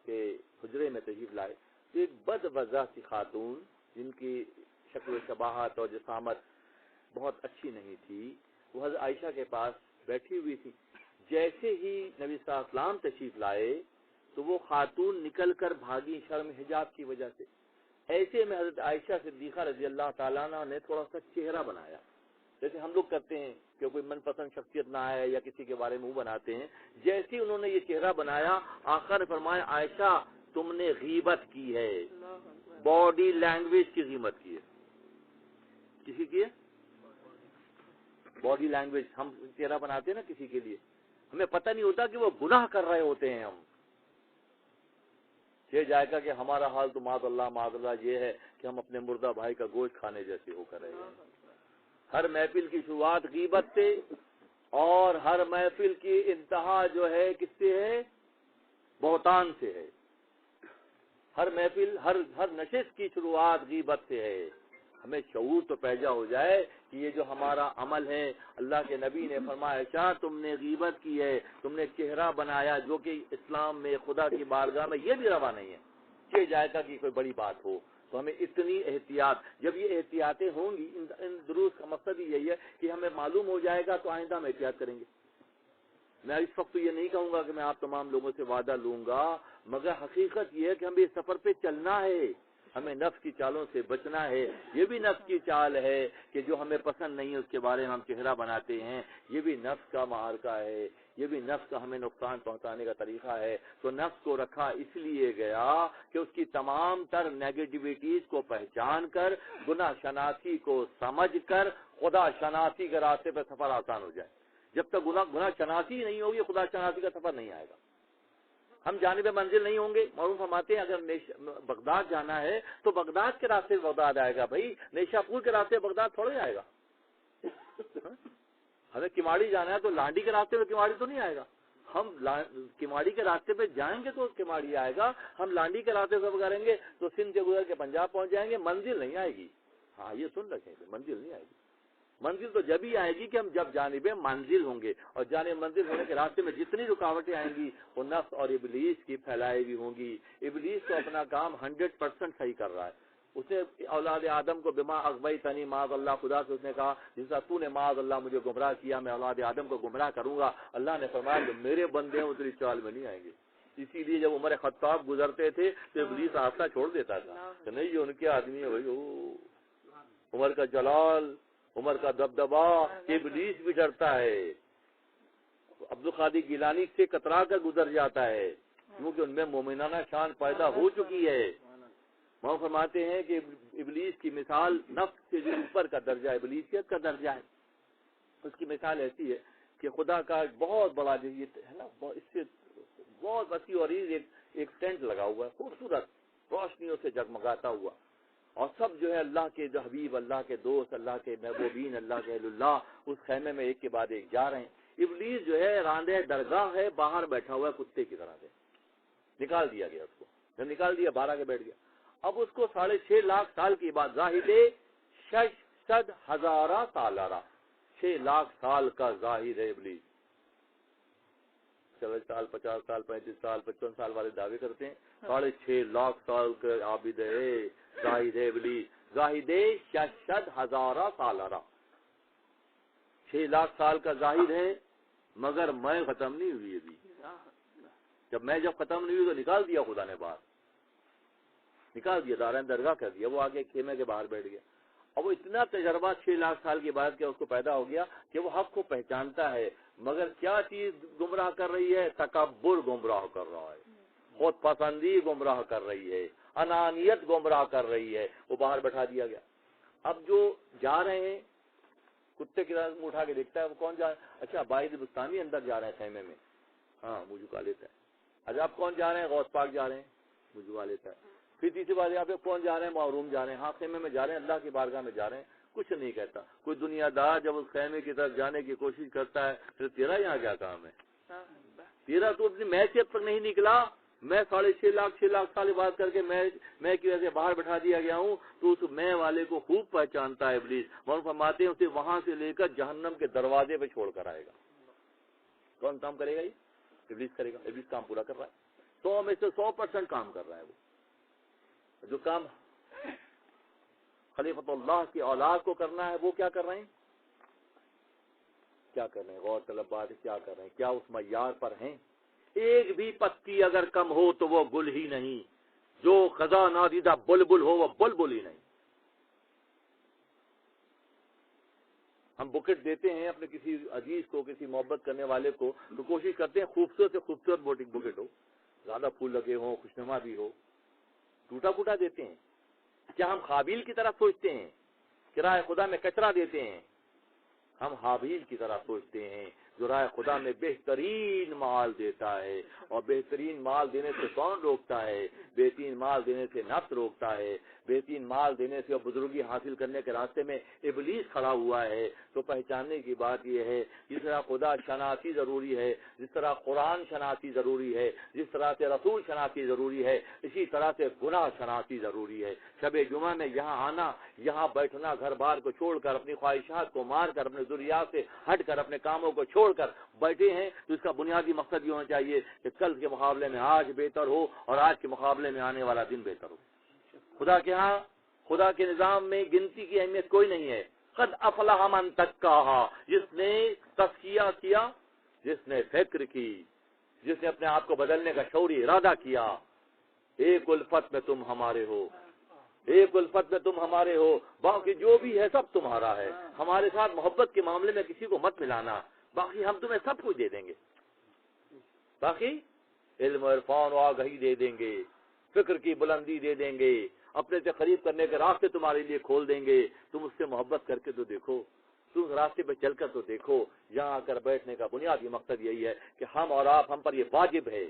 کے حجرے میں تشریف لائے. تو ایک بد وضع سی خاتون جن کی شکل و شباہت اور جسامت بہت اچھی نہیں تھی, وہ حضرت عائشہ کے پاس بیٹھی ہوئی تھی. جیسے ہی نبی صلی اللہ علیہ وسلم تشریف لائے تو وہ خاتون نکل کر بھاگی شرم حجاب کی وجہ سے. ایسے میں حضرت عائشہ صدیقہ رضی اللہ تعالیٰ عنہ نے تھوڑا سا چہرہ بنایا, جیسے ہم لوگ کرتے ہیں کہ کوئی من پسند شخصیت نہ آئے یا کسی کے بارے میں منہ بناتے ہیں. جیسے انہوں نے یہ چہرہ بنایا, آقا نے فرمایا عائشہ تم نے غیبت کی ہے. باڈی لینگویج کی غیبت کی ہے. کسی کی ہے باڈی لینگویج. ہم چہرہ بناتے ہیں نا کسی کے لیے, ہمیں پتہ نہیں ہوتا کہ وہ گناہ کر رہے ہوتے ہیں. ہم یہ جائے گا کہ ہمارا حال تو معاذ اللہ یہ ہے کہ ہم اپنے مردہ بھائی کا گوشت کھانے جیسے ہو کر رہے ہیں. ہر محفل کی شروعات غیبت سے, اور ہر محفل کی انتہا جو ہے کس سے ہے؟ بہتان سے ہے. ہر محفل ہر نشست کی شروعات غیبت سے ہے. ہمیں شعور تو پیدا ہو جائے کہ یہ جو ہمارا عمل ہے, اللہ کے نبی نے فرمایا عائشہ تم نے غیبت کی ہے, تم نے چہرہ بنایا, جو کہ اسلام میں خدا کی بارگاہ میں یہ بھی روا نہیں ہے. کہ جائے گا کہ کوئی بڑی بات ہو تو ہمیں اتنی احتیاط. جب یہ احتیاطیں ہوں گی, ان دروس کا مقصد ہی یہی ہے کہ ہمیں معلوم ہو جائے گا تو آئندہ ہم احتیاط کریں گے. میں اس وقت تو یہ نہیں کہوں گا کہ میں آپ تمام لوگوں سے وعدہ لوں گا, مگر حقیقت یہ ہے کہ ہمیں اس سفر پہ چلنا ہے. ہمیں نفس کی چالوں سے بچنا ہے. یہ بھی نفس کی چال ہے کہ جو ہمیں پسند نہیں ہے اس کے بارے میں ہم چہرہ بناتے ہیں. یہ بھی نفس کا معرکہ ہے, یہ بھی نفس کا ہمیں نقصان پہنچانے کا طریقہ ہے. تو نفس کو رکھا اس لیے گیا کہ اس کی تمام تر نیگیٹیویٹیز کو پہچان کر, گناہ شناسی کو سمجھ کر خدا شناسی کے راستے پہ سفر آسان ہو جائے. جب تک گناہ شناسی نہیں ہوگی خدا شناسی کا سفر نہیں آئے گا. ہم جانب منزل نہیں ہوں گے. معروف فرماتے ہیں اگر بغداد جانا ہے تو بغداد کے راستے بغداد آئے گا. بھائی نیشا پور کے راستے بغداد تھوڑے آئے گا. ہمیں کماڑی جانا ہے تو لانڈی کے راستے پہ کماڑی تو نہیں آئے گا. ہم کماڑی کے راستے پہ جائیں گے تو کماڑی آئے گا. ہم لانڈی کے راستے سے کریں گے تو سندھ سے گزر کے پنجاب پہنچ جائیں گے. منزل نہیں آئے گی. ہاں یہ سن رکھیں گے, منزل نہیں آئے گی. منزل تو جب ہی آئے گی کہ ہم جب جانب منزل ہوں گے, اور جانب منزل ہونے کے راستے میں جتنی رکاوٹیں آئیں گی وہ نفس اور ابلیس کی پھیلائی ہوئی ہوں گی. ابلیس تو اپنا کام 100% صحیح کر رہا ہے. اس نے اولاد آدم کو بما اغویتنی معاذ اللہ, خدا سے اس نے کہا جس طرح تو نے معاذ اللہ مجھے گمراہ کیا میں اولاد آدم کو گمراہ کروں گا. اللہ نے فرمایا جو میرے بندے ہیں وہ تیری چال میں نہیں آئیں گے. اسی لیے جب عمر خطاب گزرتے تھے تو ابلیس راستہ چھوڑ دیتا تھا کہ نہیں یہ ان کے آدمی ہے. بھائی عمر کا جلال, عمر کا دبدبا, ابلیس بھی ڈرتا ہے. عبد القادر گیلانی سے کترا کر گزر جاتا ہے کیونکہ ان میں مومنانہ شان پیدا ہو چکی ہے. وہ فرماتے ہیں کہ ابلیس کی مثال نفس سے جو اوپر کا درجہ ابلیسیت کا درجہ ہے, اس کی مثال ایسی ہے کہ خدا کا بہت بڑا جو یہ ہے نا, اس سے بہت وسیع اور ایک ٹینٹ لگا ہوا ہے خوبصورت روشنیوں سے جگمگاتا ہوا, اور سب جو ہے اللہ کے جو حبیب, اللہ کے دوست, اللہ کے محبوبین, اللہ کے اہل اللہ اس خیمے میں ایک کے بعد ایک جا رہے ہیں. ابلیس جو ہے راندہ درگاہ ہے, باہر بیٹھا ہوا ہے کتے کی طرح سے. نکال دیا گیا اس کو, جب نکال دیا باہر کے بیٹھ گیا. اب اس کو 6.5 لاکھ سال کی بعد زاہد 600,000 سالارہ, 6 لاکھ سال کا زاہد ہے ابلیس. 40 سال 50 سال 35 سال 55 سال والے دعوے کرتے ہیں. 6.5 لاکھ سال کا عابد ہے, زاہد ہے ابلیس. زاہد 600,000 سالارہ, 6 لاکھ سال کا زاہد ہے, مگر میں ختم نہیں ہوئی ابھی. جب ختم نہیں ہوئی تو نکال دیا خدا نے باہر, نکال دیا, دارین درگاہ کر دیا. وہ آگے خیمے کے باہر بیٹھ گیا. اب وہ اتنا تجربہ 6 لاکھ سال کے بعد کیا اس کو پیدا ہو گیا کہ وہ حق کو پہچانتا ہے, مگر کیا چیز گمراہ کر رہی ہے؟ تکبر گمراہ کر رہا ہے, خود پسندی گمراہ کر رہی ہے, انانیت گمراہ کر رہی ہے. وہ باہر بیٹھا دیا گیا. اب جو جا رہے ہیں کتے کی طرح اٹھا کے دیکھتا ہے وہ کون جا رہا ہے. اچھا باعث بستانی اندر جا رہے ہیں خیمے میں, ہاں منہ جھکا لیتا ہے. اچھا آپ کون جا رہے ہیں؟ غوث پاک جا رہے ہیں, منہ جھکا لیتا ہے. پھر تیسری بات یہاں پہ کون جا رہے ہیں؟ معروم جا رہے ہیں. ہاں خیمے میں جا رہے ہیں, اللہ کی بارگاہ میں جا رہے ہیں. کچھ نہیں کہتا. کوئی دنیا دار جب اس خیمے کی طرف جانے کی کوشش کرتا ہے پھر تیرا یہاں کیا کام ہے؟ تیرا تو اپنی محیثیت پر نہیں نکلا. میں 6.5 لاکھ سال بات کر کے میں کی وجہ سے باہر بٹھا دیا گیا ہوں تو اس میں والے کو خوب پہچانتا ہے ابلیس. مولانا فرماتے ہیں اسے وہاں سے لے کر جہنم کے دروازے پہ چھوڑ کر آئے گا. کون کام کرے گا؟ یہ ابلیس کرے گا. ابلیس کام پورا کر رہا ہے. 100 میں سے 100% کام کر رہا ہے. وہ جو کام خلیفۃ اللہ کی اولاد کو کرنا ہے وہ کیا کر رہے ہیں؟ کیا کر رہے ہیں؟ غور طلب بات ہے. کیا کر رہے ہیں؟ کیا اس معیار پر ہیں؟ ایک بھی پتی اگر کم ہو تو وہ گل ہی نہیں. جو خزاں نادیدہ بلبل ہو وہ بلبل ہی نہیں. ہم بکٹ دیتے ہیں اپنے کسی عزیز کو, کسی محبت کرنے والے کو, تو کوشش کرتے ہیں خوبصورت سے خوبصورت بکٹ ہو, زیادہ پھول لگے ہوں, خوشنما بھی ہو. ٹوٹا پھوٹا دیتے ہیں. کیا ہم قابیل کی طرح سوچتے ہیں کہ راہ خدا میں کچرا دیتے ہیں؟ ہم حابیل کی طرح سوچتے ہیں جو راہ خدا میں بہترین مال دیتا ہے. اور بہترین مال دینے سے کون روکتا ہے؟ بہترین مال دینے سے نفس روکتا ہے. بہترین مال دینے سے اور بزرگی حاصل کرنے کے راستے میں ابلیس کھڑا ہوا ہے. تو پہچاننے کی بات یہ ہے جس طرح خدا شناسی ضروری ہے, جس طرح قرآن شناسی ضروری ہے, جس طرح سے رسول شناسی ضروری ہے, اسی طرح سے گناہ شناسی ضروری ہے. شب جمعہ میں یہاں آنا, یہاں بیٹھنا, گھر بار کو چھوڑ کر, اپنی خواہشات کو مار کر, اپنے ضروریات سے ہٹ کر, اپنے کاموں کو چھوڑ کر بیٹھے ہیں, تو اس کا بنیادی مقصد یہ ہونا چاہیے کہ کل کے مقابلے میں آج بہتر ہو اور آج کے مقابلے میں آنے والا دن بہتر ہو. خدا کے ہاں, خدا کے نظام میں گنتی کی اہمیت کوئی نہیں ہے. قد افلح من تقیٰ, جس نے تزکیہ کیا, جس نے فکر کی, جس نے اپنے آپ کو بدلنے کا شعوری ارادہ کیا. ایک الفت میں تم ہمارے ہو, ایک الفت میں تم ہمارے ہو, باقی جو بھی ہے سب تمہارا ہے. ہمارے ساتھ محبت کے معاملے میں کسی کو مت ملانا, باقی ہم تمہیں سب کچھ دے دیں گے. باقی علم و عرفان و آگہی دے دیں گے, فکر کی بلندی دے دیں گے, اپنے سے قریب کرنے کے راستے تمہارے لیے کھول دیں گے. تم اس سے محبت کر کے تو دیکھو, تم اس راستے پہ چل کر تو دیکھو. یہاں آ کر بیٹھنے کا بنیادی مقصد یہی ہے کہ ہم اور آپ, ہم پر یہ واجب ہے.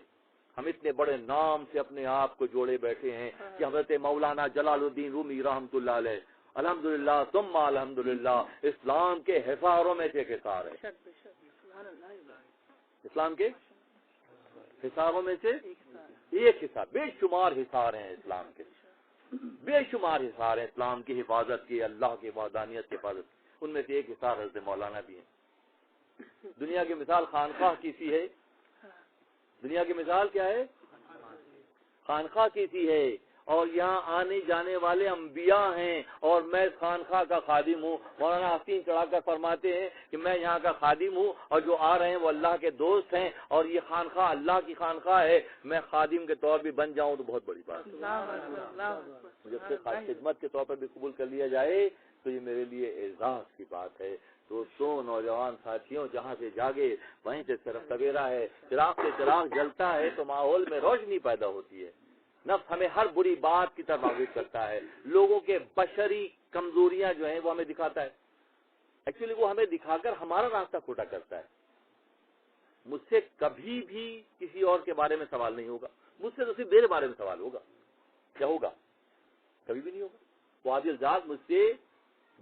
ہم اتنے بڑے نام سے اپنے آپ کو جوڑے بیٹھے ہیں کہ حضرت مولانا جلال الدین رومی رحمۃ اللہ علیہ الحمدللہ ثم الحمدللہ اسلام کے حصاروں میں سے ایک حصار ہے. اسلام کے حصاروں میں سے ایک حصار, بے شمار حصار ہیں اسلام کے, بے شمار حصار ہیں اسلام کی حفاظت کی, اللہ کی وحدانیت کی حفاظت. ان میں سے ایک حصار حضرت مولانا بھی ہے. دنیا کی مثال خانقاہ کی سی ہے. دنیا کی مثال کیا ہے؟ خانقاہ کی سی ہے. اور یہاں آنے جانے والے انبیاء ہیں, اور میں خانقاہ کا خادم ہوں. مولانا حسین چڑھا کر فرماتے ہیں کہ میں یہاں کا خادم ہوں, اور جو آ رہے ہیں وہ اللہ کے دوست ہیں, اور یہ خانقاہ اللہ کی خانقاہ ہے. میں خادم کے طور بھی بن جاؤں تو بہت بڑی بات ہے. مجھے خدمت کے طور پر بھی قبول کر لیا جائے تو یہ میرے لیے اعزاز کی بات ہے. دوستوں, نوجوان ساتھیوں, جہاں سے جاگے وہیں سے صرف سویرا ہے. چراغ سے چراغ جلتا ہے تو ماحول میں روشنی پیدا ہوتی ہے. نفس ہمیں ہر بری بات کی طرف راغب کرتا ہے. لوگوں کے بشری کمزوریاں جو ہیں وہ ہمیں دکھاتا ہے. ایکچولی وہ ہمیں دکھا کر ہمارا راستہ کھوٹا کرتا ہے. مجھ سے کبھی بھی کسی اور کے بارے میں سوال نہیں ہوگا, مجھ سے تو صرف میرے بارے میں سوال ہوگا. کیا ہوگا؟ کبھی بھی نہیں ہوگا. وہ عادل ذات مجھ سے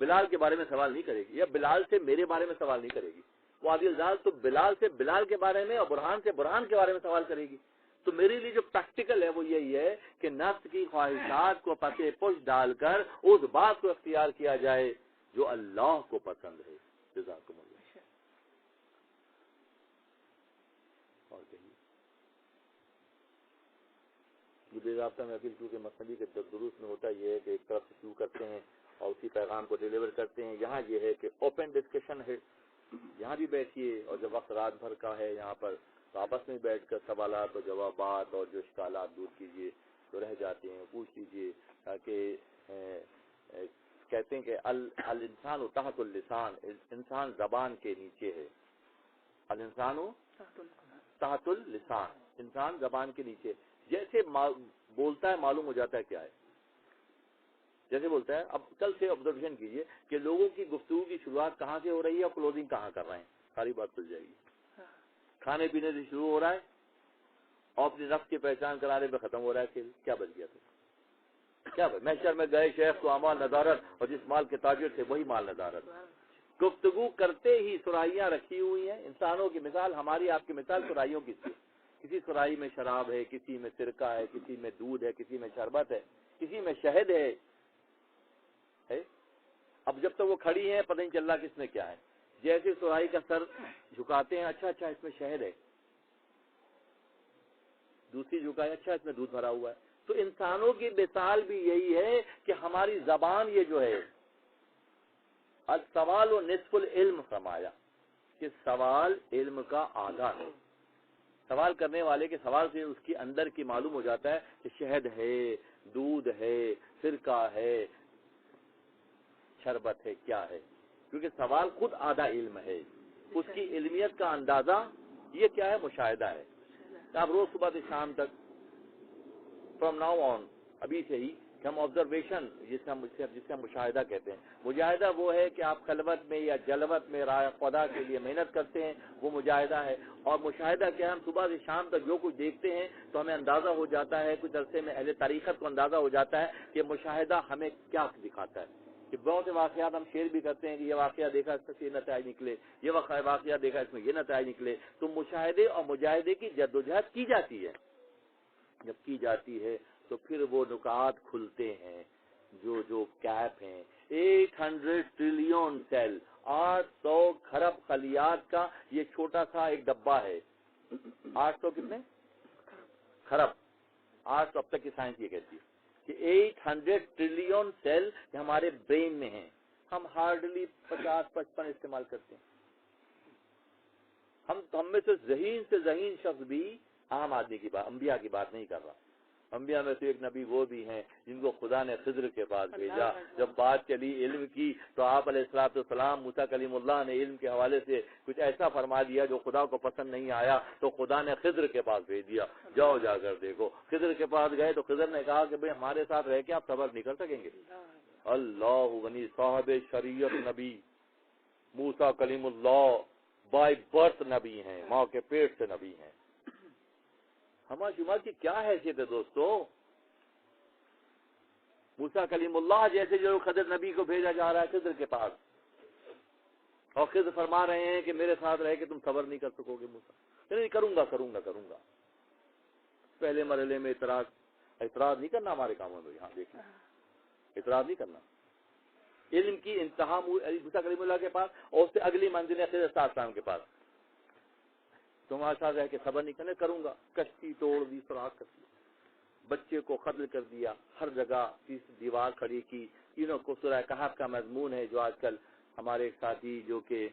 بلال کے بارے میں سوال نہیں کرے گی, یا بلال سے میرے بارے میں سوال نہیں کرے گی. وہ عادل ذات تو بلال سے بلال کے بارے میں اور برہان سے برہان کے بارے میں سوال کرے گی. تو میرے لیے جو پریکٹیکل ہے وہ یہی ہے کہ نفس کی خواہشات کو پتے پوش ڈال کر اس بات کو اختیار کیا جائے جو اللہ کو پسند ہے. جزاکم اللہ. اور کہیے یہ بے ضابطہ محفل کیونکہ مسئلے کے دروس میں ہوتا یہ ہے کہ ایک طرف سے شروع کرتے ہیں اور اسی پیغام کو ڈیلیور کرتے ہیں. یہاں یہ ہے کہ اوپن ڈسکشن ہے, یہاں بھی بیٹھیے, اور جب وقت رات بھر کا ہے یہاں پر تو آپس میں بیٹھ کر سوالات اور جوابات اور جو اشکالات دور کیجیے تو رہ جاتے ہیں, پوچھ لیجیے. تاکہ کہتے ہیں کہ الانسان تحت اللسان, انسان زبان کے نیچے ہے. الانسان تحت اللسان, انسان زبان کے نیچے. جیسے بولتا ہے معلوم ہو جاتا ہے کیا ہے, جیسے بولتا ہے. اب کل سے آبزرویشن کیجیے کہ لوگوں کی گفتگو کی شروعات کہاں سے ہو رہی ہے اور کلوزنگ کہاں کر رہے ہیں, ساری بات کھل جائے گی. کھانے پینے سے شروع ہو رہا ہے اور اپنی نفس کی پہچان کرانے پہ ختم ہو رہا ہے. کیا بچ گیا تھا؟ کیا محشر میں گئے شیخ تو اعمال ندارت، اور جس مال کے تاجر تھے وہی مال ندارت. گفتگو کرتے ہی سرائیاں رکھی ہوئی ہیں. انسانوں کی مثال، ہماری آپ کی مثال سرائیوں کی تھی. کسی سرائی میں شراب ہے، کسی میں سرکہ ہے، کسی میں دودھ ہے، کسی میں شربت ہے، کسی میں شہد ہے. اب جب تک وہ کھڑی ہیں پتہ نہیں چل رہا کس میں کیا ہے. جیسے سرائی کا سر جھکاتے ہیں، اچھا اس میں شہد ہے، دوسری جھکائے، اچھا اس میں دودھ بھرا ہوا ہے. تو انسانوں کی مثال بھی یہی ہے کہ ہماری زبان یہ جو ہے، السوال و نصف العلم فرمایا کہ سوال علم کا آدھا ہے. سوال کرنے والے کے سوال سے اس کی اندر کی معلوم ہو جاتا ہے کہ شہد ہے، دودھ ہے، سرکہ ہے، شربت ہے، کیا ہے. کیونکہ سوال خود آدھا علم ہے. اس کی علمیت کا اندازہ یہ کیا ہے؟ مشاہدہ ہے. آپ روز صبح سے شام تک فرام ناؤ آن، ابھی سے ہی کہ ہم آبزرویشن جس کا مشاہدہ کہتے ہیں. مجاہدہ وہ ہے کہ آپ خلوت میں یا جلوت میں رائے خدا کے لیے محنت کرتے ہیں، وہ مجاہدہ ہے. اور مشاہدہ کیا ہے؟ ہم صبح سے شام تک جو کچھ دیکھتے ہیں تو ہمیں اندازہ ہو جاتا ہے، کچھ عرصے میں اہل تاریخت کو اندازہ ہو جاتا ہے کہ مشاہدہ ہمیں کیا دکھاتا ہے. کہ بہت سے واقعات ہم شیئر بھی کرتے ہیں کہ یہ واقعہ دیکھا اس سے یہ نتائج نکلے، یہ واقعہ دیکھا اس میں یہ نتائج نکلے. تو مشاہدے اور مجاہدے کی جدوجہد کی جاتی ہے. جب کی جاتی ہے تو پھر وہ نکات کھلتے ہیں جو کیپ ہیں. 800 ٹریلین سیل، 800 کھرب خلیات کا یہ چھوٹا سا ایک ڈبہ ہے. 800 کتنے کھرب؟ 800 اب تک کی سائنس یہ کہتی ہے کہ 800 ٹریلین سیل ہمارے برین میں ہیں. ہم ہارڈلی 50-55 استعمال کرتے ہیں. ہم میں سے ذہین شخص بھی عام آدمی کی بات، انبیاء کی بات نہیں کر رہا. انبیاء میں سے ایک نبی وہ بھی ہیں جن کو خدا نے خضر کے پاس بھیجا. جب بات چلی علم کی تو آپ علیہ الصلوۃ والسلام موسیٰ کلیم اللہ نے علم کے حوالے سے کچھ ایسا فرما دیا جو خدا کو پسند نہیں آیا، تو خدا نے خضر کے پاس بھیج دیا. جاؤ جا کر دیکھو. خضر کے پاس گئے تو خضر نے کہا کہ بھئی ہمارے ساتھ رہ کے آپ صبر نہیں کر سکیں گے. اللہ غنی، صاحب شریعت نبی موسیٰ کلیم اللہ بائی برتھ نبی ہیں، ماں کے پیٹ سے نبی ہیں. ہمارے شمار کی کیا حیثیت ہے دوستو؟ موسیٰ کلیم اللہ جیسے جو خضر نبی کو بھیجا جا رہا ہے خضر کے پاس، اور خضر فرما رہے ہیں کہ میرے ساتھ رہ کے تم صبر نہیں کر سکو گے موسیٰ. نہیں کروں گا. پہلے مرحلے میں اعتراض نہیں کرنا ہمارے کاموں میں. یہاں دیکھیں، اعتراض نہیں کرنا. علم کی انتہا موسیٰ کلیم اللہ کے پاس، اور اس سے اگلی منزل ہے خضر علیہ السلام کے پاس. تمہارے ساتھ رہ کے صبر نہیں کرنے کروں گا. کشتی توڑ دی، سوراخ کر دی، بچے کو قتل کر دیا، ہر جگہ دیوار کھڑی کی. تینوں کو سورہ کہف کا مضمون ہے جو آج کل ہمارے ایک ساتھی جو کہ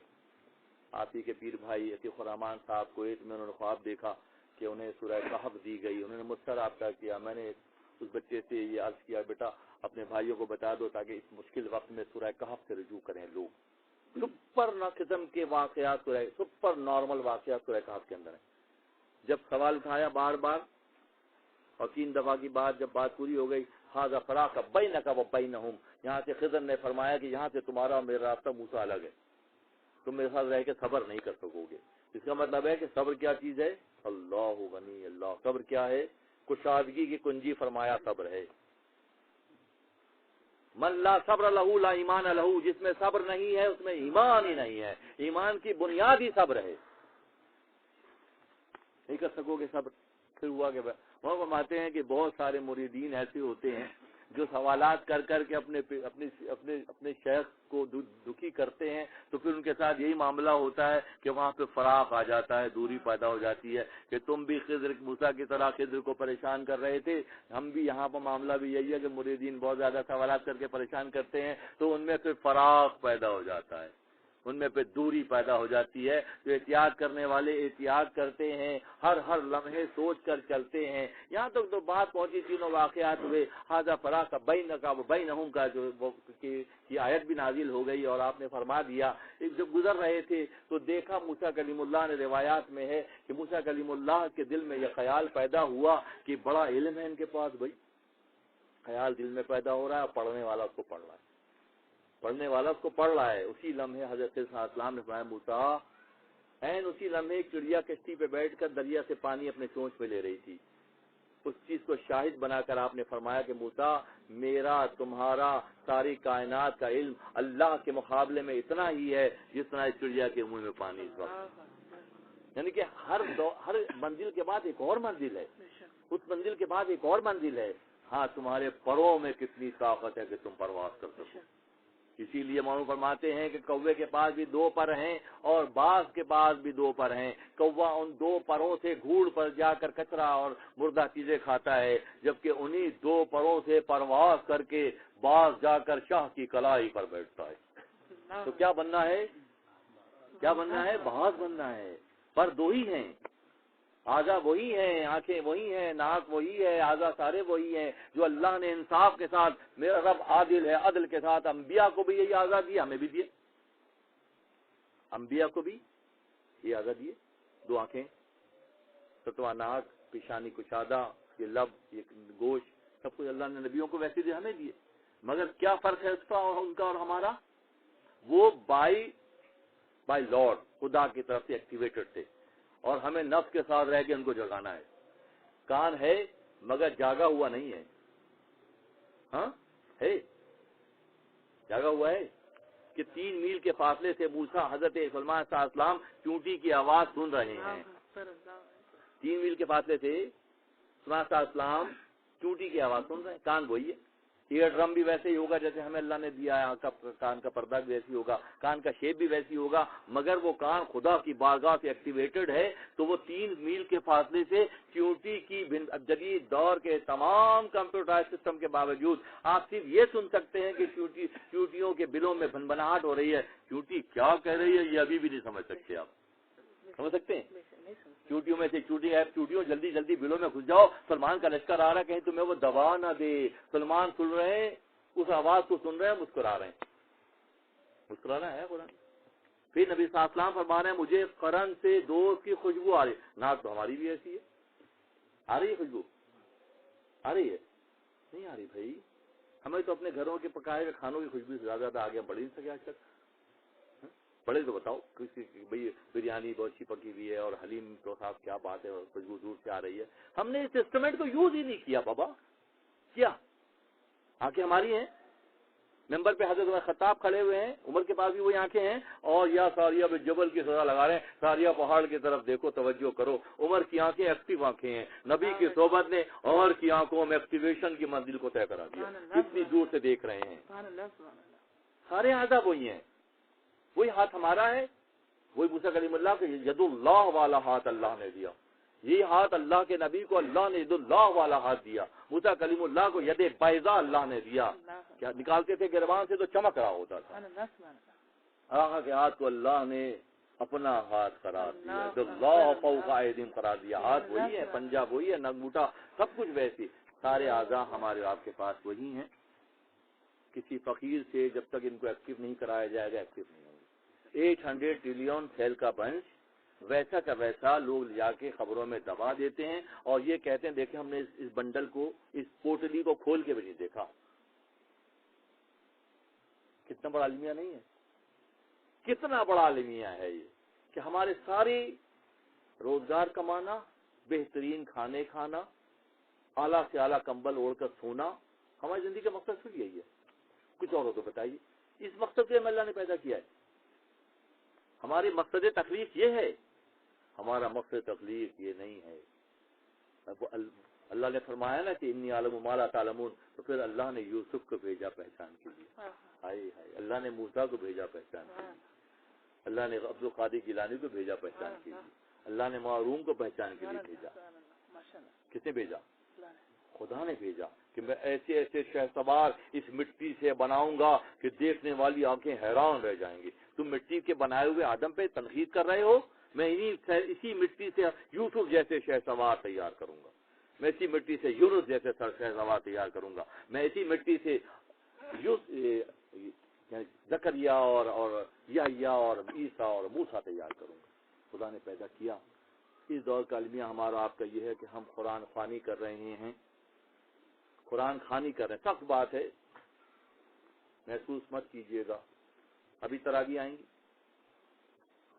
آپ ہی کے پیر بھائی عتیق الرحمان صاحب کویت میں انہوں نے خواب دیکھا کہ انہیں سورہ کہف دی گئی. انہوں نے مجھ سے رابطہ کیا. میں نے اس بچے سے یہ عرض کیا بیٹا اپنے بھائیوں کو بتا دو تاکہ اس مشکل وقت میں سورہ کہف سے رجوع کریں لوگ. سپر قسم کے واقعات سپر نارمل واقعات سورہ کہف کے اندر ہیں. جب سوال اٹھایا بار بار اور 3 دفعہ کی بات، جب بات پوری ہو گئی، ھذا فراق بینک و بینہم، یہاں سے خضر نے فرمایا کہ یہاں سے تمہارا اور میرا راستہ موسیٰ الگ ہے، تم میرے ساتھ رہ کے صبر نہیں کر سکو گے. اس کا مطلب ہے کہ صبر کیا چیز ہے؟ اللہ غنی اللہ. صبر کیا ہے؟ کشادگی کی کنجی فرمایا صبر ہے. من لا صبر لہو لا ایمان لہو، جس میں صبر نہیں ہے اس میں ایمان ہی نہیں ہے. ایمان کی بنیاد ہی صبر ہے. نہیں کر سکو گے صبر. پھر ہوا کہ وہ فرماتے ہیں کہ بہت سارے مریدین ایسے ہوتے ہیں جو سوالات کر کر کے اپنے شیخ کو دکھی کرتے ہیں، تو پھر ان کے ساتھ یہی معاملہ ہوتا ہے کہ وہاں پہ فراق آ جاتا ہے، دوری پیدا ہو جاتی ہے کہ تم بھی خضر موسیٰ کی طرح خضر کو پریشان کر رہے تھے، ہم بھی یہاں پر معاملہ بھی یہی ہے کہ مریدین بہت زیادہ سوالات کر کے پریشان کرتے ہیں، تو ان میں پھر فراق پیدا ہو جاتا ہے، ان میں پہ دوری پیدا ہو جاتی ہے. تو احتیاط کرنے والے احتیاط کرتے ہیں، ہر لمحے سوچ کر چلتے ہیں. یہاں تک تو بات پہنچی، تینوں واقعات ہوئے. ھذا فراق بینک و بینہم کا جو کی آیت بھی نازل ہو گئی اور آپ نے فرما دیا. جب گزر رہے تھے تو دیکھا موسیٰ کلیم اللہ نے، روایات میں ہے کہ موسیٰ کلیم اللہ کے دل میں یہ خیال پیدا ہوا کہ بڑا علم ہے ان کے پاس. بھائی خیال دل میں پیدا ہو رہا ہے اور پڑھنے والا اس کو پڑھ رہا ہے، پڑھ رہا ہے. اسی لمحے حضرت صلی اللہ علیہ وسلم نے فرمایا موسیٰ، اسی لمحے ایک چڑیا کشتی پہ بیٹھ کر دریا سے پانی اپنے چونچ پہ لے رہی تھی. اس چیز کو شاہد بنا کر آپ نے فرمایا کہ موسیٰ میرا تمہارا ساری کائنات کا علم اللہ کے مقابلے میں اتنا ہی ہے جتنا اس چڑیا کے منہ میں پانی اس وقت. یعنی کہ ہر منزل کے بعد ایک اور منزل ہے, اس منزل کے بعد ایک اور منزل ہے. ہاں تمہارے پروں میں کتنی طاقت ہے کہ تم پرواز کر سکو. اسی لیے معلوم فرماتے ہیں کہ کوے کے پاس بھی 2 پر ہیں اور باز کے پاس بھی 2 پر ہیں. کوا ان 2 پروں سے گھوڑ پر جا کر کچرا اور مردہ چیزیں کھاتا ہے, جبکہ انہی 2 پروں سے پرواز کر کے باز جا کر شاہ کی کلائی پر بیٹھتا ہے. تو کیا بننا ہے, کیا بننا ہے؟ باز بننا ہے. پر 2 ہی ہیں, آزا وہی ہیں, آنکھیں وہی ہیں, ناک وہی ہے, آزا سارے وہی ہیں جو اللہ نے انصاف کے ساتھ, میرا رب عادل ہے, عدل کے ساتھ انبیاء کو بھی یہی آزا دیے, ہمیں بھی دیے. انبیاء کو بھی یہ آزا دیے. 2 آنکھیں, 7واں ناک, پیشانی کشادہ, یہ لب, یہ گوشت, سب کچھ اللہ نے نبیوں کو ویسے دے, ہمیں دیے. مگر کیا فرق ہے اس کا اور ان کا اور ہمارا؟ وہ بائی لارڈ خدا کی طرف سے ایکٹیویٹڈ تھے, اور ہمیں نفس کے ساتھ رہ کے ان کو جگانا ہے. کان ہے مگر جاگا ہوا نہیں ہے. ہاں ہے, جاگا ہوا ہے کہ 3 میل کے فاصلے سے موسیٰ حضرت سلیمان علیہ السلام چونٹی کی آواز سن رہے ہیں. 3 میل کے فاصلے سے سلیمان علیہ السلام چونٹی کی آواز سن رہے ہیں. کان وہی ہے. ایئر ڈرم بھی ویسے ہی ہوگا جیسے ہمیں اللہ نے دیا ہے, کان کا پردہ بھی ویسی ہوگا, کان کا شیپ بھی ویسی ہوگا, مگر وہ کان خدا کی بارگاہ سے ایکٹیویٹڈ ہے. تو وہ 3 میل کے فاصلے سے چونٹی کی جدید دور کے تمام کمپیوٹرائز سسٹم کے باوجود آپ صرف یہ سن سکتے ہیں کہ چونٹیوں کے بلوں میں بھنبھناہٹ ہو رہی ہے. چونٹی کیا کہہ رہی ہے یہ ابھی بھی نہیں سمجھ سکتے. آپ سمجھ سکتے ہیں؟ چوٹیوں میں سے چوٹی ہے, چوٹیوں جلدی جلدی بلوں میں گھس جاؤ. سلمان کا لشکر آ رہا ہے, کہیں تمہیں وہ دبا نہ دے. سلمان سن رہے ہیں, اس آواز کو سن رہے ہیں, مسکرا رہے ہیں. مسکرا رہا ہے قرآن. پھر نبی صلی اللہ علیہ وسلم فرما رہے ہیں مجھے قرن سے دوست کی خوشبو آ رہی. ناک تو ہماری بھی ایسی ہے, آ رہی ہے خوشبو, آ رہی ہے؟ نہیں آ رہی بھائی. ہمیں تو اپنے گھروں کے پکائے ہوئے کھانوں کی خوشبو سے زیادہ آگے بڑھ نہیں سکے آج تک. بڑے تو بتاؤ کسی بھائی بریانی بہت اچھی پکی ہوئی ہے اور حلیم تو صاحب کیا بات ہے, اور خوشبو دور سے آ رہی ہے. ہم نے اس انسٹرومنٹ کو یوز ہی نہیں کیا بابا. کیا آنکھیں ہماری ہیں؟ ممبر پہ حضرت عمر خطاب کھڑے ہوئے ہیں, عمر کے پاس بھی وہی آنکھیں ہیں, اور یا ساریہ جبل کی سزا لگا رہے ہیں, ساریہ پہاڑ کی طرف دیکھو, توجہ کرو. عمر کی آنکھیں ایکٹیو آنکھیں ہیں. نبی کی صحبت نے عمر کی آنکھوں میں ایکٹیویشن کی منزل کو طے کرا دیا. کتنی دور سے دیکھ رہے ہیں. سارے آزاد وہی ہیں. وہی ہاتھ ہمارا ہے, وہی موسیٰ کلیم اللہ کے ید اللہ والا ہاتھ اللہ نے دیا. یہ ہاتھ اللہ کے نبی کو اللہ نے ید اللہ والا ہاتھ دیا. موسیٰ کلیم اللہ کو ید بیضا اللہ نے دیا. کیا نکالتے تھے گربان سے تو چمک رہا ہوتا تھا. آقا کے ہاتھ کو اللہ نے اپنا ہاتھ قرار دیا, اللہ فوق ایدیہم قرار دیا. ہاتھ وہی ہے, پنجہ وہی ہے, نگموٹا سب کچھ ویسی. سارے اعضاء ہمارے آپ کے پاس وہی ہیں. کسی فقیر سے جب تک ان کو ایکٹیو نہیں کرایا جائے گا ایکٹیو نہیں ہوگا. 800 ٹریلین سیل کا بنچ ویسا کا ویسا لوگ جا کے خبروں میں دبا دیتے ہیں, اور یہ کہتے ہیں دیکھیں ہم نے اس بنڈل کو, اس پوٹلی کو کھول کے بھی نہیں دیکھا. کتنا بڑا المیہ نہیں ہے, کتنا بڑا المیہ ہے یہ, کہ ہمارے ساری روزگار کمانا, بہترین کھانے کھانا, اعلیٰ سے اعلیٰ کمبل اوڑھ کر سونا, ہماری زندگی کا مقصد صرف یہی ہے. کچھ اور ہو تو بتائیے. اس مقصد کے اللہ نے پیدا کیا ہے. ہماری مقصد تکلیف یہ ہے, ہمارا مقصد تکلیف یہ نہیں ہے. اللہ نے فرمایا نا کہ انی عالم ما لا تعلمون, تو پھر اللہ نے یوسف کو بھیجا پہچان کے لیے. ہائے ہائے, اللہ نے موسیٰ کو بھیجا پہچان کے لیے. اللہ نے عبد القادر گیلانی کو بھیجا پہچان کے لیے. اللہ نے معروم کو پہچان کے لیے بھیجا. کس نے بھیجا؟ خدا نے بھیجا کہ میں ایسے ایسے شہسوار اس مٹی سے بناؤں گا کہ دیکھنے والی آنکھیں حیران رہ جائیں گی. تم مٹی کے بنائے ہوئے آدم پہ تنقید کر رہے ہو, میں اسی مٹی سے یوسف جیسے شہسوار تیار کروں گا. میں اسی مٹی سے یونس جیسے شہسوار تیار کروں گا. میں اسی مٹی سے زکریا اور یحییٰ اور عیسیٰ اور موسیٰ تیار کروں گا. خدا نے پیدا کیا. اس دور کا المیہ ہمارا آپ کا یہ ہے کہ ہم قرآن خوانی کر رہے ہیں, قرآن خوانی کر رہے ہیں. سخت بات ہے, محسوس مت کیجیے گا. ابھی تراویح آئیں گی,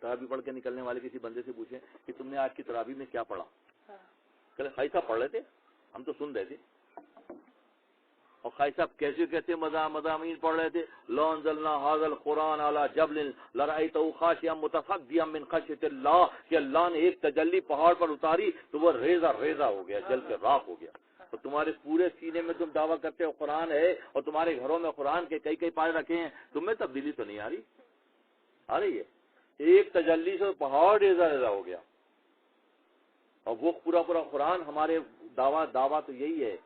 تراویح پڑھ کے نکلنے والے کسی بندے سے پوچھیں کہ تم نے آج کی تراویح میں کیا پڑھا, چلے خائی صاحب پڑھ رہے تھے, ہم تو سن رہے تھے. اور خائی صاحب کیسے کیسے مضامین پڑھ رہے تھے. لو انزلنا هذا القرآن على جبل لرأيته خاشعا متصدعا من خشية اللہ, کہ اللہ نے ایک تجلی پہاڑ پر اتاری تو وہ ریزہ ریزہ ہو گیا, جل کے راکھ ہو گیا. تو تمہارے پورے سینے میں تم دعویٰ کرتے ہو قرآن ہے, اور تمہارے گھروں میں قرآن کے کئی کئی پائے رکھے ہیں, تمہیں تبدیلی تو نہیں آ رہی؟ آ رہی ہے. ایک تجلی سے پہاڑ ریزہ ریزہ ہو گیا, اور وہ پورا پورا قرآن ہمارے دعویٰ تو یہی ہے.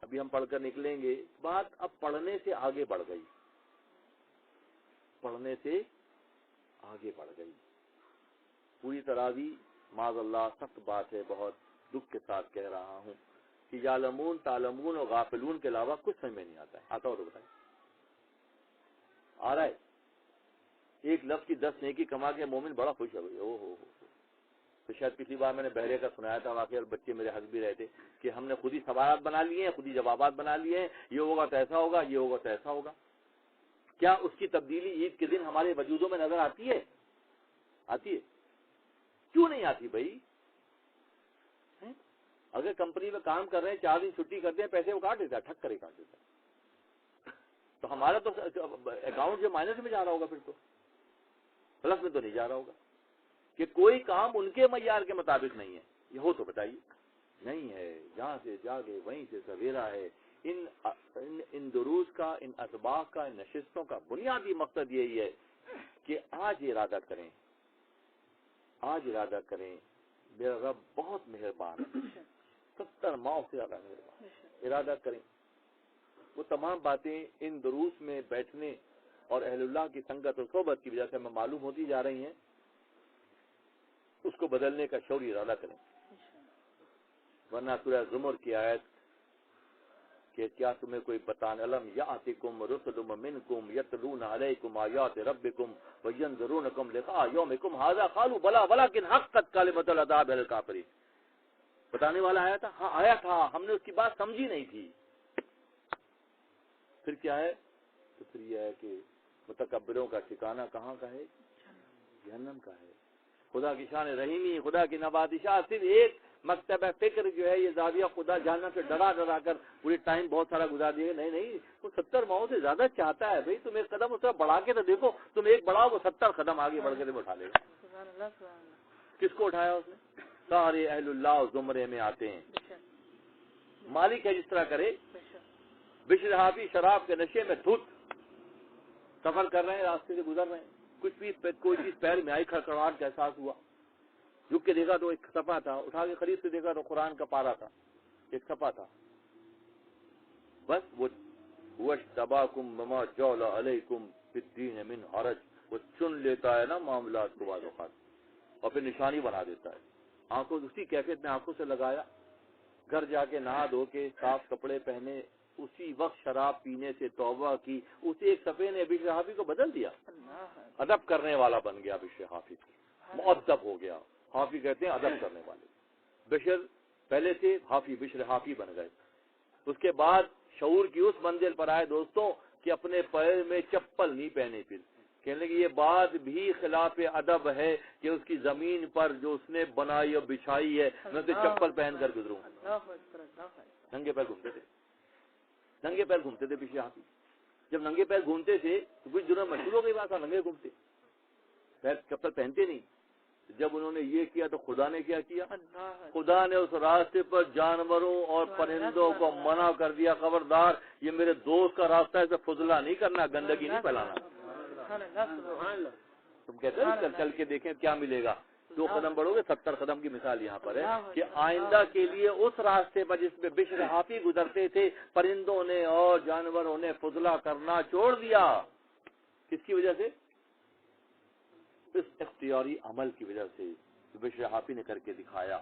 ابھی ہم پڑھ کر نکلیں گے. بات اب پڑھنے سے آگے بڑھ گئی, پڑھنے سے آگے بڑھ گئی. پوری تراویح معاذ اللہ سخت بات ہے, بہت دکھ کے ساتھ کہہ رہا ہوں کہ یعلمون تعلمون اور غافلون کے علاوہ کچھ سمجھ میں نہیں آتا ہے. آتا ہو تو بتائیں, آ رہا ہے؟ ایک لفظ کی 10 نیکی کما کے مومن بڑا خوش ہے. او ہو. تو شاید پچھلی بار میں نے بہرے کا سنایا تھا واقعہ, اور بچے میرے ہنس بھی رہے تھے کہ ہم نے خود ہی سوالات بنا لیے ہیں, خود ہی جوابات بنا لیے ہیں, یہ ہوگا تو ایسا ہوگا, یہ ہوگا تو ایسا ہوگا. کیا اس کی تبدیلی عید کے دن ہمارے وجودوں میں نظر آتی ہے؟ آتی ہے؟ کیوں نہیں آتی بھائی؟ اگر کمپنی میں کام کر رہے ہیں, 4 دن چھٹی کرتے ہیں, پیسے وہ کاٹ دیتا ہے, ٹھک کرے کاٹ دیتا ہے. تو ہمارا تو اکاؤنٹ جو مائنس میں جا رہا ہوگا, پھر تو پلس میں تو نہیں جا رہا ہوگا. کہ کوئی کام ان کے معیار کے مطابق نہیں ہے, یہ ہو تو بتائیے. نہیں ہے, جہاں سے جاگے وہیں سے سویرا ہے. ان دروس کا, ان اسباق کا, ان نشستوں کا بنیادی مقصد یہی ہے کہ آج ارادہ کریں, آج ارادہ کریں. میرا رب بہت مہربان ہے, 70 ماہ سے زیادہ مہربان. ارادہ کریں. وہ تمام باتیں ان دروس میں بیٹھنے اور اہل اللہ کی سنگت اور صحبت کی وجہ سے ہمیں معلوم ہوتی جا رہی ہیں. اس کو بدلنے کا شعوری ارادہ کریں. ورنہ سورہ زمر کی آیت کہ کیا تمہیں کوئی بتانے, علم یاتکم رسل منکم یتلون علیکم آیات ربکم وینذرونکم لقاء یومکم ھذا قالوا بلا ولکن حقت کلمۃ العذاب علی الکافرین. بتانے والا آیا تھا, ہاں آیا تھا, ہم نے اس کی بات سمجھی نہیں تھی. پھر کیا ہے؟ تو پھر یہ ہے کہ متکبروں کا ٹھکانہ کہاں کا ہے؟ جہنم کا ہے. خدا کی شان رحیمی, خدا کی نوازشات, صرف ایک مکتب فکر جو ہے یہ زاویہ خدا جہنم سے ڈرا ڈرا کر پوری ٹائم بہت سارا گزار دیے. نہیں, وہ 70 ماہوں سے زیادہ چاہتا ہے. بھائی تم ایک قدم اس طرح بڑھا کے تو دیکھو, تم ایک بڑھاؤ وہ 70 قدم آگے بڑھ کے تمہیں اٹھا لے گا. کس کو اٹھایا اس نے؟ سارے اہل اللہ زمرے میں آتے ہیں. مالک ہے جس طرح کرے. بشر حافی شراب کے نشے میں دھت سفر کر رہے ہیں, راستے سے گزر رہے ہیں, کوئی چیز پیر میں آئی, کھڑکھڑاہٹ کا احساس ہوا, جھک کے دیکھا تو ایک صفحہ تھا, اٹھا کے قریب سے دیکھا تو قرآن کا پارا تھا, ایک صفحہ تھا. بس وہ وَاشْتَبَاكُمْ بِمَا جَعَلَ عَلَيْكُمْ فِي الدِّينِ مِنْ حَرَجٍ, وہ چن لیتا ہے نا معاملات کو بعض اوقات, اور پھر نشانی بنا دیتا ہے. آنکھوں اسی کیفیت میں آنکھوں سے لگایا, گھر جا کے نہا دھو کے صاف کپڑے پہنے, اسی وقت شراب پینے سے توبہ کی. اسی ایک صفحے نے بشر حافی کو بدل دیا, ادب کرنے والا بن گیا. بشر حافی مؤدب ہو گیا. حافی کہتے ہیں ادب کرنے والے. بشر پہلے سے حافی, بشر حافی بن گئے. اس کے بعد شعور کی اس منزل پر آئے دوستوں کہ اپنے پیر میں چپل نہیں پہنے. پھر کہنے لگے یہ بات بھی خلاف ادب ہے کہ اس کی زمین پر جو اس نے بنائی اور بچھائی ہے میں اسے چپل پہن کر گزروں. ننگے پیر گھومتے تھے, ننگے پیر گھومتے تھے بشر حافی. جب ننگے پیر گھومتے تھے تو کچھ دنوں مشہور ہو گئی بات, ننگے گھومتے, پیر چپل پہنتے نہیں. جب انہوں نے یہ کیا تو خدا نے کیا کیا؟ خدا نے اس راستے پر جانوروں اور پرندوں کو منع کر دیا, خبردار یہ میرے دوست کا راستہ ہے, اسے فضلہ نہیں کرنا, گندگی نہیں پھیلانا. تم کہتے ہیں چل کے دیکھیں کیا ملے گا. 2 قدم بڑھو گے 70 قدم کی مثال یہاں پر ہے کہ آئندہ کے لیے اس راستے پر جس میں بشر حافی گزرتے تھے پرندوں نے اور جانوروں نے فضلہ کرنا چھوڑ دیا. کس کی وجہ سے؟ اس اختیاری عمل کی وجہ سے جو بشر حافی نے کر کے دکھایا.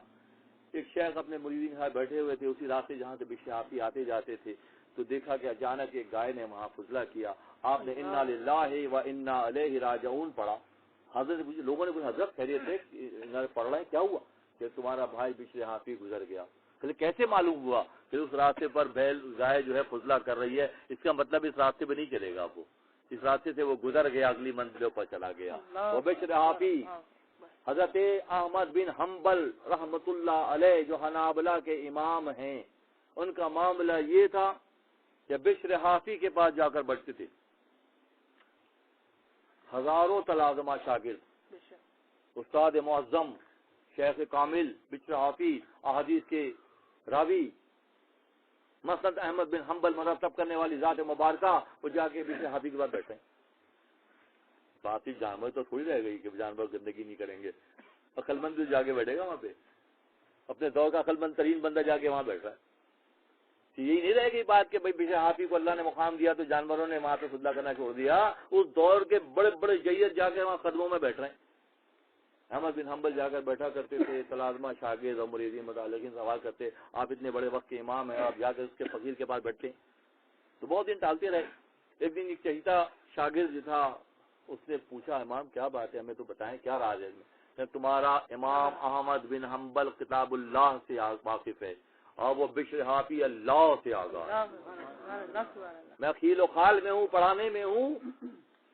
ایک شیخ اپنے مریدین کے ساتھ بیٹھے ہوئے تھے اسی راستے جہاں سے بشر حافی آتے جاتے تھے, تو دیکھا کہ اچانک ایک گائے نے وہاں فضلہ کیا. آپ نے انا للہ و انا الیہ راجعون پڑھا. حضرت لوگوں نے پوچھا حضرت خیریت سے پڑھ رہے ہیں, کیا ہوا؟ کہ تمہارا بھائی بشر حافی گزر گیا. کیسے معلوم ہوا؟ کہ اس راستے پر بیل گائے جو ہے فضلہ کر رہی ہے, اس کا مطلب اس راستے پہ نہیں چلے گا. وہ اس راستے سے وہ گزر گیا, اگلی منزلوں پر چلا گیا. وہ بشر حافی حضرت احمد بن حنبل رحمت اللہ علیہ جو حنابلہ کے امام ہیں, ان کا معاملہ یہ تھا کہ بشر حافی کے پاس جا کر بیٹھتے تھے، ہزاروں تلازمہ شاگرد، استاد معظم شیخ کامل بشر حافی، احادیث کے راوی، مسند احمد بن حنبل مرتب کرنے والی ذات مبارکہ، وہ جا کے بشر حافی کے بعد بیٹھے ہیں۔ باقی جانور تو تھوڑی رہ گئی کہ جانور گندگی نہیں کریں گے، عقل مند جا کے بیٹھے گا وہاں پہ، اپنے دور کا عقل مند ترین بندہ جا کے وہاں بیٹھ رہا ہے۔ یہی نہیں رہے گی بات کہ بھائی بشر حافی کو اللہ نے مقام دیا تو جانوروں نے وہاں پہ سجدہ کرنا چھوڑ دیا۔ اس دور کے بڑے بڑے جید جا کے وہاں قدموں میں بیٹھ رہے ہیں۔ احمد بن حنبل جا کر بیٹھا کرتے تھے، تلازمہ شاگرد اور مریدین متعلقین سوال کرتے، آپ اتنے بڑے وقت کے امام ہیں، آپ جا کر اس کے فقیر کے پاس بیٹھتے ہیں۔ تو بہت دن ٹالتے رہے۔ ایک دن ایک چہیتا شاگرد جو تھا اس نے پوچھا، امام کیا بات ہے، ہمیں تو بتائیں کیا راز ہے میں؟ تمہارا امام احمد بن حنبل کتاب اللہ سے واقف ہے اور وہ بشر حافی اللہ سے آگاہ ہے۔ میں خیل و خال میں ہوں، پڑھانے میں ہوں،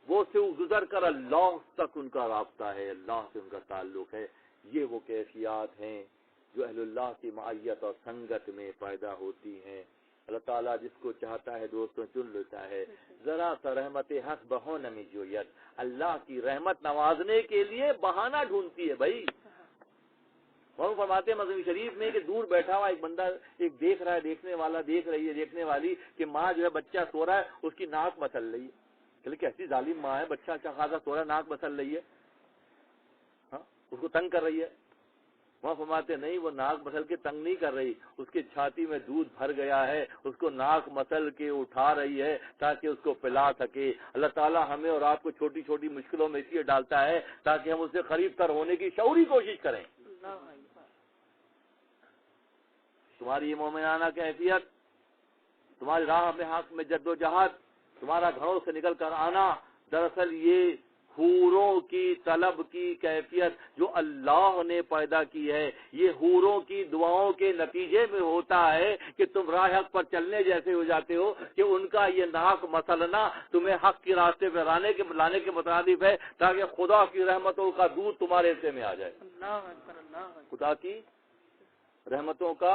وہ سے گزر کر اللہ تک ان کا رابطہ ہے، اللہ سے ان کا تعلق ہے۔ یہ وہ کیفیات ہیں جو اہل اللہ کی معیت اور سنگت میں پیدا ہوتی ہیں۔ اللہ تعالیٰ جس کو چاہتا ہے دوستوں چن لیتا ہے۔ ذرا سا رحمت حق بہون میں جویت، اللہ کی رحمت نوازنے کے لیے بہانہ ڈھونڈتی ہے بھائی۔ وہ فرماتے ہیں مذہبی شریف میں کہ دور بیٹھا ہوا ایک بندہ ایک دیکھ رہا ہے، دیکھنے والا دیکھ رہی ہے، دیکھنے والی کہ ماں جو ہے بچہ سو رہا ہے اس کی ناک مسل رہی ہے۔ چلے کیسی ظالم ماں ہے، بچہ اچھا خاصا سو رہا ہے، ناک مسل رہی ہے، ہاں اس کو تنگ کر رہی ہے۔ وہاں فرماتے نہیں، وہ ناک مسل کے تنگ نہیں کر رہی، اس کی چھاتی میں دودھ بھر گیا ہے، اس کو ناک مسل کے اٹھا رہی ہے تاکہ اس کو پلا سکے۔ اللہ تعالیٰ ہمیں اور آپ کو چھوٹی چھوٹی مشکلوں میں اس لیے ڈالتا ہے تاکہ ہم اس سے قریب تر ہونے کی شعوری کوشش کریں۔ تمہاری یہ مومنانہ کیفیت، تمہاری راہ میں حق میں جد و جہد، تمہارا گھروں سے نکل کر آنا، دراصل یہ حوروں کی طلب کی کیفیت جو اللہ نے پیدا کی ہے، یہ حوروں کی دعاؤں کے نتیجے میں ہوتا ہے کہ تم راہ حق پر چلنے جیسے ہو جاتے ہو کہ ان کا یہ ناک مسلنا تمہیں حق کے راستے پہ لانے کے مترادف ہے تاکہ خدا کی رحمتوں کا دودھ تمہارے حصے میں آ جائے۔ خدا کی رحمتوں کا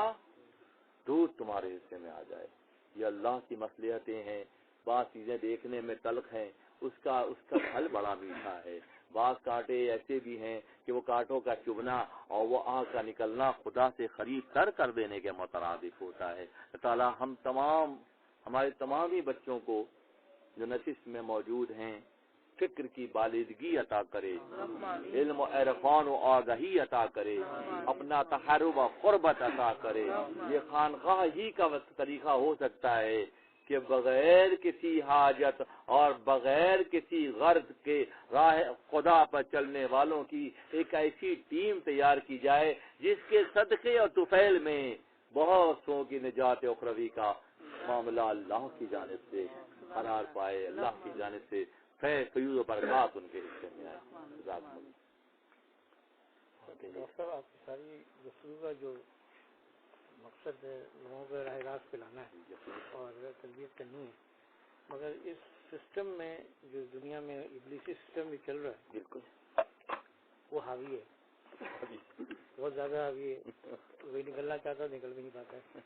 دودھ تمہارے حصے میں آ جائے۔ یہ اللہ کی مصلحتیں ہیں۔ بعض چیزیں دیکھنے میں تلخ ہیں، اس کا پھل بڑا میٹھا ہے۔ بعض کانٹے ایسے بھی ہیں کہ وہ کانٹوں کا چبھنا اور وہ آگ کا نکلنا خدا سے قریب تر کر دینے کے مترادف ہوتا ہے۔ اللہ تعالیٰ ہمارے تمام ہی بچوں کو جو نشست میں موجود ہیں فکر کی بالغی عطا کرے، علم و عرفان و آگہی عطا کرے، اپنا تحرب و قربت عطا کرے۔ یہ خانقاہ ہی کا طریقہ ہو سکتا ہے کہ بغیر کسی حاجت اور بغیر کسی غرض کے راہ خدا پر چلنے والوں کی ایک ایسی ٹیم تیار کی جائے جس کے صدقے اور طفیل میں بہت سو کی نجات اخروی کا معاملہ اللہ کی جانب سے قرار پائے، اللہ کی جانب سے فیض و برکات ان کے حصے میں آئے۔ ڈاکٹر آپ کی ساری گفتگو کا جو مقصد ہے لوگوں کو راہ راست پلانا ہے اور تربیت کرنی ہے، مگر اس سسٹم میں جو دنیا میں ابلیسی سسٹم بھی چل رہا ہے بالکل وہ حاوی ہے، بہت زیادہ حاوی ہے۔ وہی نکلنا چاہتا ہے نکل بھی نہیں پاتا ہے،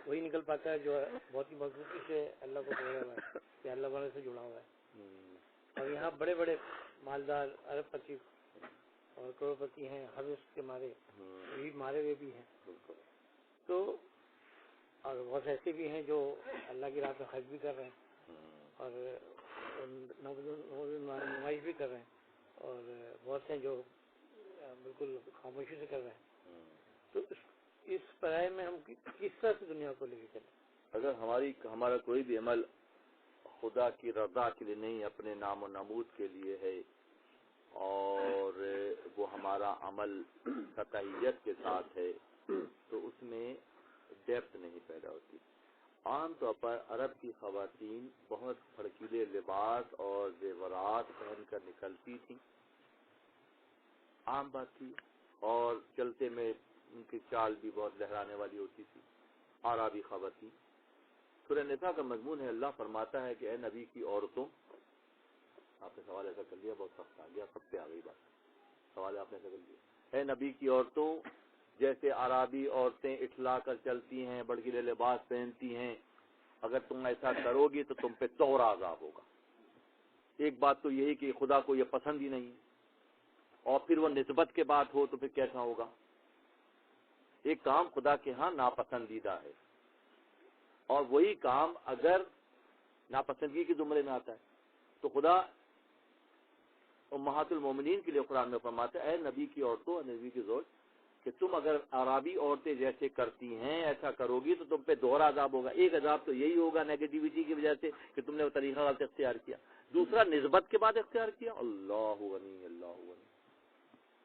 وہی نکل پاتا ہے جو بہت ہی مضبوطی سے اللہ کو جوڑا ہوا ہے یا اللہ والے سے جڑا ہوا ہے۔ اور یہاں بڑے بڑے مالدار ارب پتی اور کروڑ پتی ہیں، حوث کے مارے بھی مارے ہوئے بھی ہیں، تو اور بہت ایسے بھی ہیں جو اللہ کی راہ میں خرچ بھی کر رہے ہیں اور نمائش بھی کر رہے ہیں، اور بہت سے جو بالکل خاموشی سے کر رہے ہیں۔ تو اس پڑھائی میں ہم کس طرح سے دنیا کو لے کے چلیں؟ اگر ہمارا کوئی بھی عمل خدا کی رضا کے لیے نہیں، اپنے نام و نمود کے لیے ہے اور وہ ہمارا عمل سطحیت کے ساتھ ہے تو اس میں ڈیپتھ نہیں پیدا ہوتی۔ عام طور پر عرب کی خواتین بہت بھڑکیلے لباس اور زیورات پہن کر نکلتی تھیں، عام بات تھی، اور چلتے میں ان کی چال بھی بہت لہرانے والی ہوتی تھی۔ عربی خواتین، سورہ نساء کا مضمون ہے، اللہ فرماتا ہے کہ اے نبی کی عورتوں، آپ نے سوال ایسا کر لیا، بہت سخت آ گیا، سب پہ آ گئی بات، سوال آپ نے ایسا کر لیا، اے نبی کی عورتوں جیسے عربی عورتیں اٹھلا کر چلتی ہیں، بڑکیلے لباس پہنتی ہیں، اگر تم ایسا کرو گی تو تم پہ طور عذاب ہوگا۔ ایک بات تو یہی کہ خدا کو یہ پسند ہی نہیں، اور پھر وہ نسبت کے بات ہو تو پھر کیسا ہوگا؟ ایک کام خدا کے ہاں ناپسندیدہ ہے، اور وہی کام اگر ناپسندگی کے زمرے میں آتا ہے تو خدا امہات المومنین کے لیے قرآن میں فرماتا ہے، اے نبی کی عورتوں، نبی کی زوج، کہ تم اگر عربی عورتیں جیسے کرتی ہیں ایسا کرو گی تو تم پہ دوہرا عذاب ہوگا۔ ایک عذاب تو یہی ہوگا نیگیٹیوٹی کی وجہ سے کہ تم نے وہ طریقہ غلط اختیار کیا، دوسرا نسبت کے بعد اختیار کیا، اللہ غنی اللہ غنی،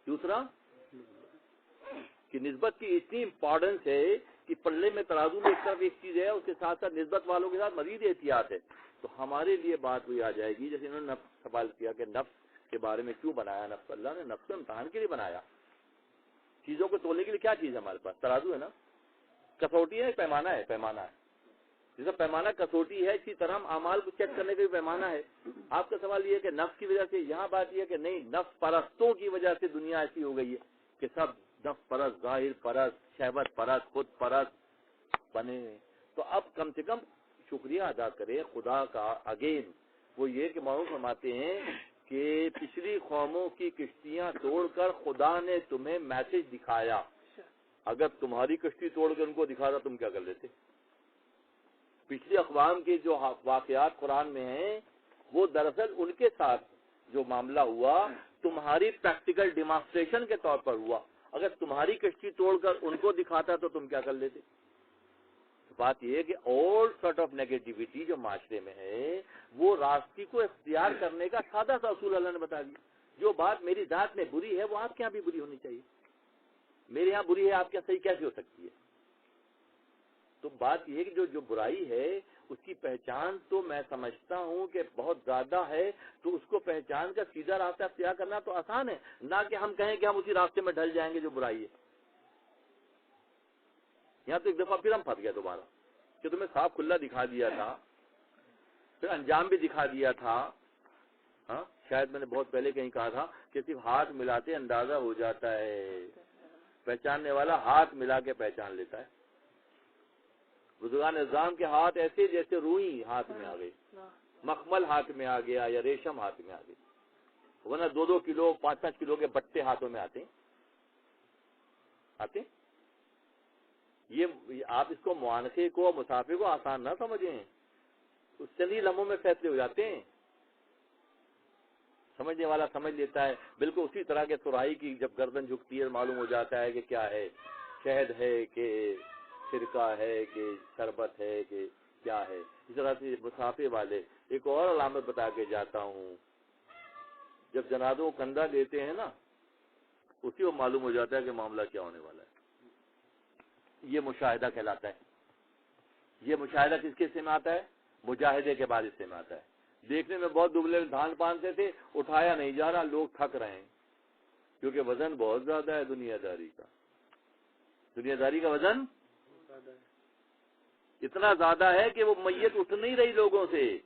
دوسرا کہ نسبت کی اتنی امپورٹنس ہے کہ پلے میں ترازو میں ایک طرف ایک چیز ہے، اس کے ساتھ ساتھ نسبت والوں کے ساتھ مزید احتیاط ہے۔ تو ہمارے لیے بات وہی آ جائے گی جیسے انہوں نے نفس سوال کیا کہ نفس کے بارے میں کیوں بنایا نفس؟ اللہ نے نفس کو امتحان کے لیے بنایا۔ چیزوں کو تولنے کے لیے کیا چیز ہے ہمارے پاس؟ ترازو ہے نا، کسوٹی ہے، پیمانہ ہے، پیمانہ ہے۔ جیسا پیمانہ کسوٹی ہے اسی طرح ہم اعمال کو چیک کرنے کا بھی پیمانہ ہے۔ آپ کا سوال یہ ہے کہ نفس کی وجہ سے، یہاں بات یہ ہے کہ نہیں، نفس پرستوں کی وجہ سے دنیا ایسی ہو گئی ہے کہ سب نفس پرست، ظاہر پرست، شہوت پرست، خود پرست بنے ہیں۔ تو اب کم سے کم شکریہ ادا کرے خدا کا۔ اگین وہ یہ کہ معروف فرماتے ہیں کہ پچھلی قوموں کی کشتیاں توڑ کر خدا نے تمہیں میسج دکھایا، اگر تمہاری کشتی توڑ کر ان کو دکھاتا تم کیا کر لیتے؟ پچھلی اقوام کے جو واقعات قرآن میں ہیں وہ دراصل ان کے ساتھ جو معاملہ ہوا تمہاری پریکٹیکل ڈیمانسٹریشن کے طور پر ہوا، اگر تمہاری کشتی توڑ کر ان کو دکھاتا تو تم کیا کر لیتے؟ بات یہ ہے کہ آل سارٹ آف نیگیٹیوٹی جو معاشرے میں ہے وہ راستے کو اختیار کرنے کا سادہ سا اصول اللہ نے بتا دیا۔ جو بات میری ذات میں بری ہے وہ آپ کے یہاں بھی بری ہونی چاہیے، میرے یہاں بری ہے آپ کے یہاں صحیح کیسے ہو سکتی ہے؟ تو بات یہ ہے کہ جو برائی ہے اس کی پہچان تو میں سمجھتا ہوں کہ بہت زیادہ ہے، تو اس کو پہچان کر سیدھا راستہ اختیار کرنا تو آسان ہے، نہ کہ ہم کہیں کہ ہم اسی راستے میں ڈھل جائیں گے جو برائی ہے۔ یہاں تو ایک دفعہ پھر ہم پھنس گیا دوبارہ کہ تمہیں صاف کھلا دکھا دیا تھا، پھر انجام بھی دکھا دیا تھا۔ ہاں شاید میں نے بہت پہلے کہیں کہا تھا کہ صرف ہاتھ ملاتے اندازہ ہو جاتا ہے، پہچاننے والا ہاتھ ملا کے پہچان لیتا ہے۔ بزرگان نظام کے ہاتھ ایسے جیسے روئی ہاتھ میں آ گئی، مخمل ہاتھ میں آ گیا یا ریشم ہاتھ میں آ گئی، ورنہ 2-2 کلو 5-5 کلو کے بٹے ہاتھوں میں آتے ہیں۔ یہ آپ اس کو معانقے کو مسافر کو آسان نہ سمجھیں، اس چند ہی لمحوں میں فیصلے ہو جاتے ہیں۔ سمجھنے والا سمجھ لیتا ہے، بالکل اسی طرح کے سراہی کی جب گردن جھکتی ہے معلوم ہو جاتا ہے کہ کیا ہے، شہد ہے کہ سرکہ ہے کہ شربت ہے کہ کیا ہے۔ اس طرح سے مسافر والے ایک اور علامت بتا کے جاتا ہوں، جب جنازوں کو کندھا دیتے ہیں نا اسی کو معلوم ہو جاتا ہے کہ معاملہ کیا ہونے والا ہے۔ یہ مشاہدہ کہلاتا ہے۔ یہ مشاہدہ کس کے حصے میں آتا ہے؟ مجاہدے کے بعد حصے میں آتا ہے۔ دیکھنے میں بہت دبلے دھان پان سے تھے، اٹھایا نہیں جا رہا، لوگ تھک رہے ہیں کیونکہ وزن بہت زیادہ ہے دنیا داری کا۔ دنیا داری کا وزن اتنا زیادہ ہے کہ وہ میت اٹھ نہیں رہی لوگوں سے۔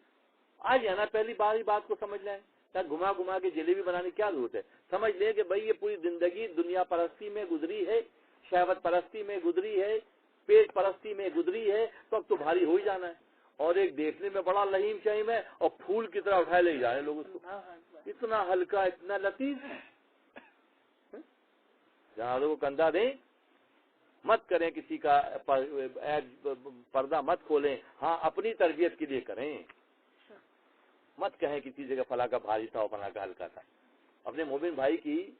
آج ہے نا پہلی بار ہی بات کو سمجھ لیں، گھما گھما کے جلیبی بنانے کی کیا ضرورت ہے؟ سمجھ لیں کہ بھائی یہ پوری زندگی دنیا پرستی میں گزری ہے، شہوت پرستی میں گزری ہے، پیٹ پرستی میں گزری ہے، تو اب تو بھاری ہو ہی جانا ہے۔ اور ایک دیکھنے میں بڑا لہیم شہیم ہے اور پھول کی طرح اٹھائے لے جائیں لوگ اس کو، اتنا ہلکا اتنا لطیف۔ جہاں لوگ کندھا دیں، مت کریں کسی کا پردہ مت کھولیں، ہاں اپنی تربیت کے لیے کریں، مت کہیں کسی جگہ فلاں کا بھاری تھا اور فلاں کا ہلکا تھا۔ اپنے مومن بھائی کی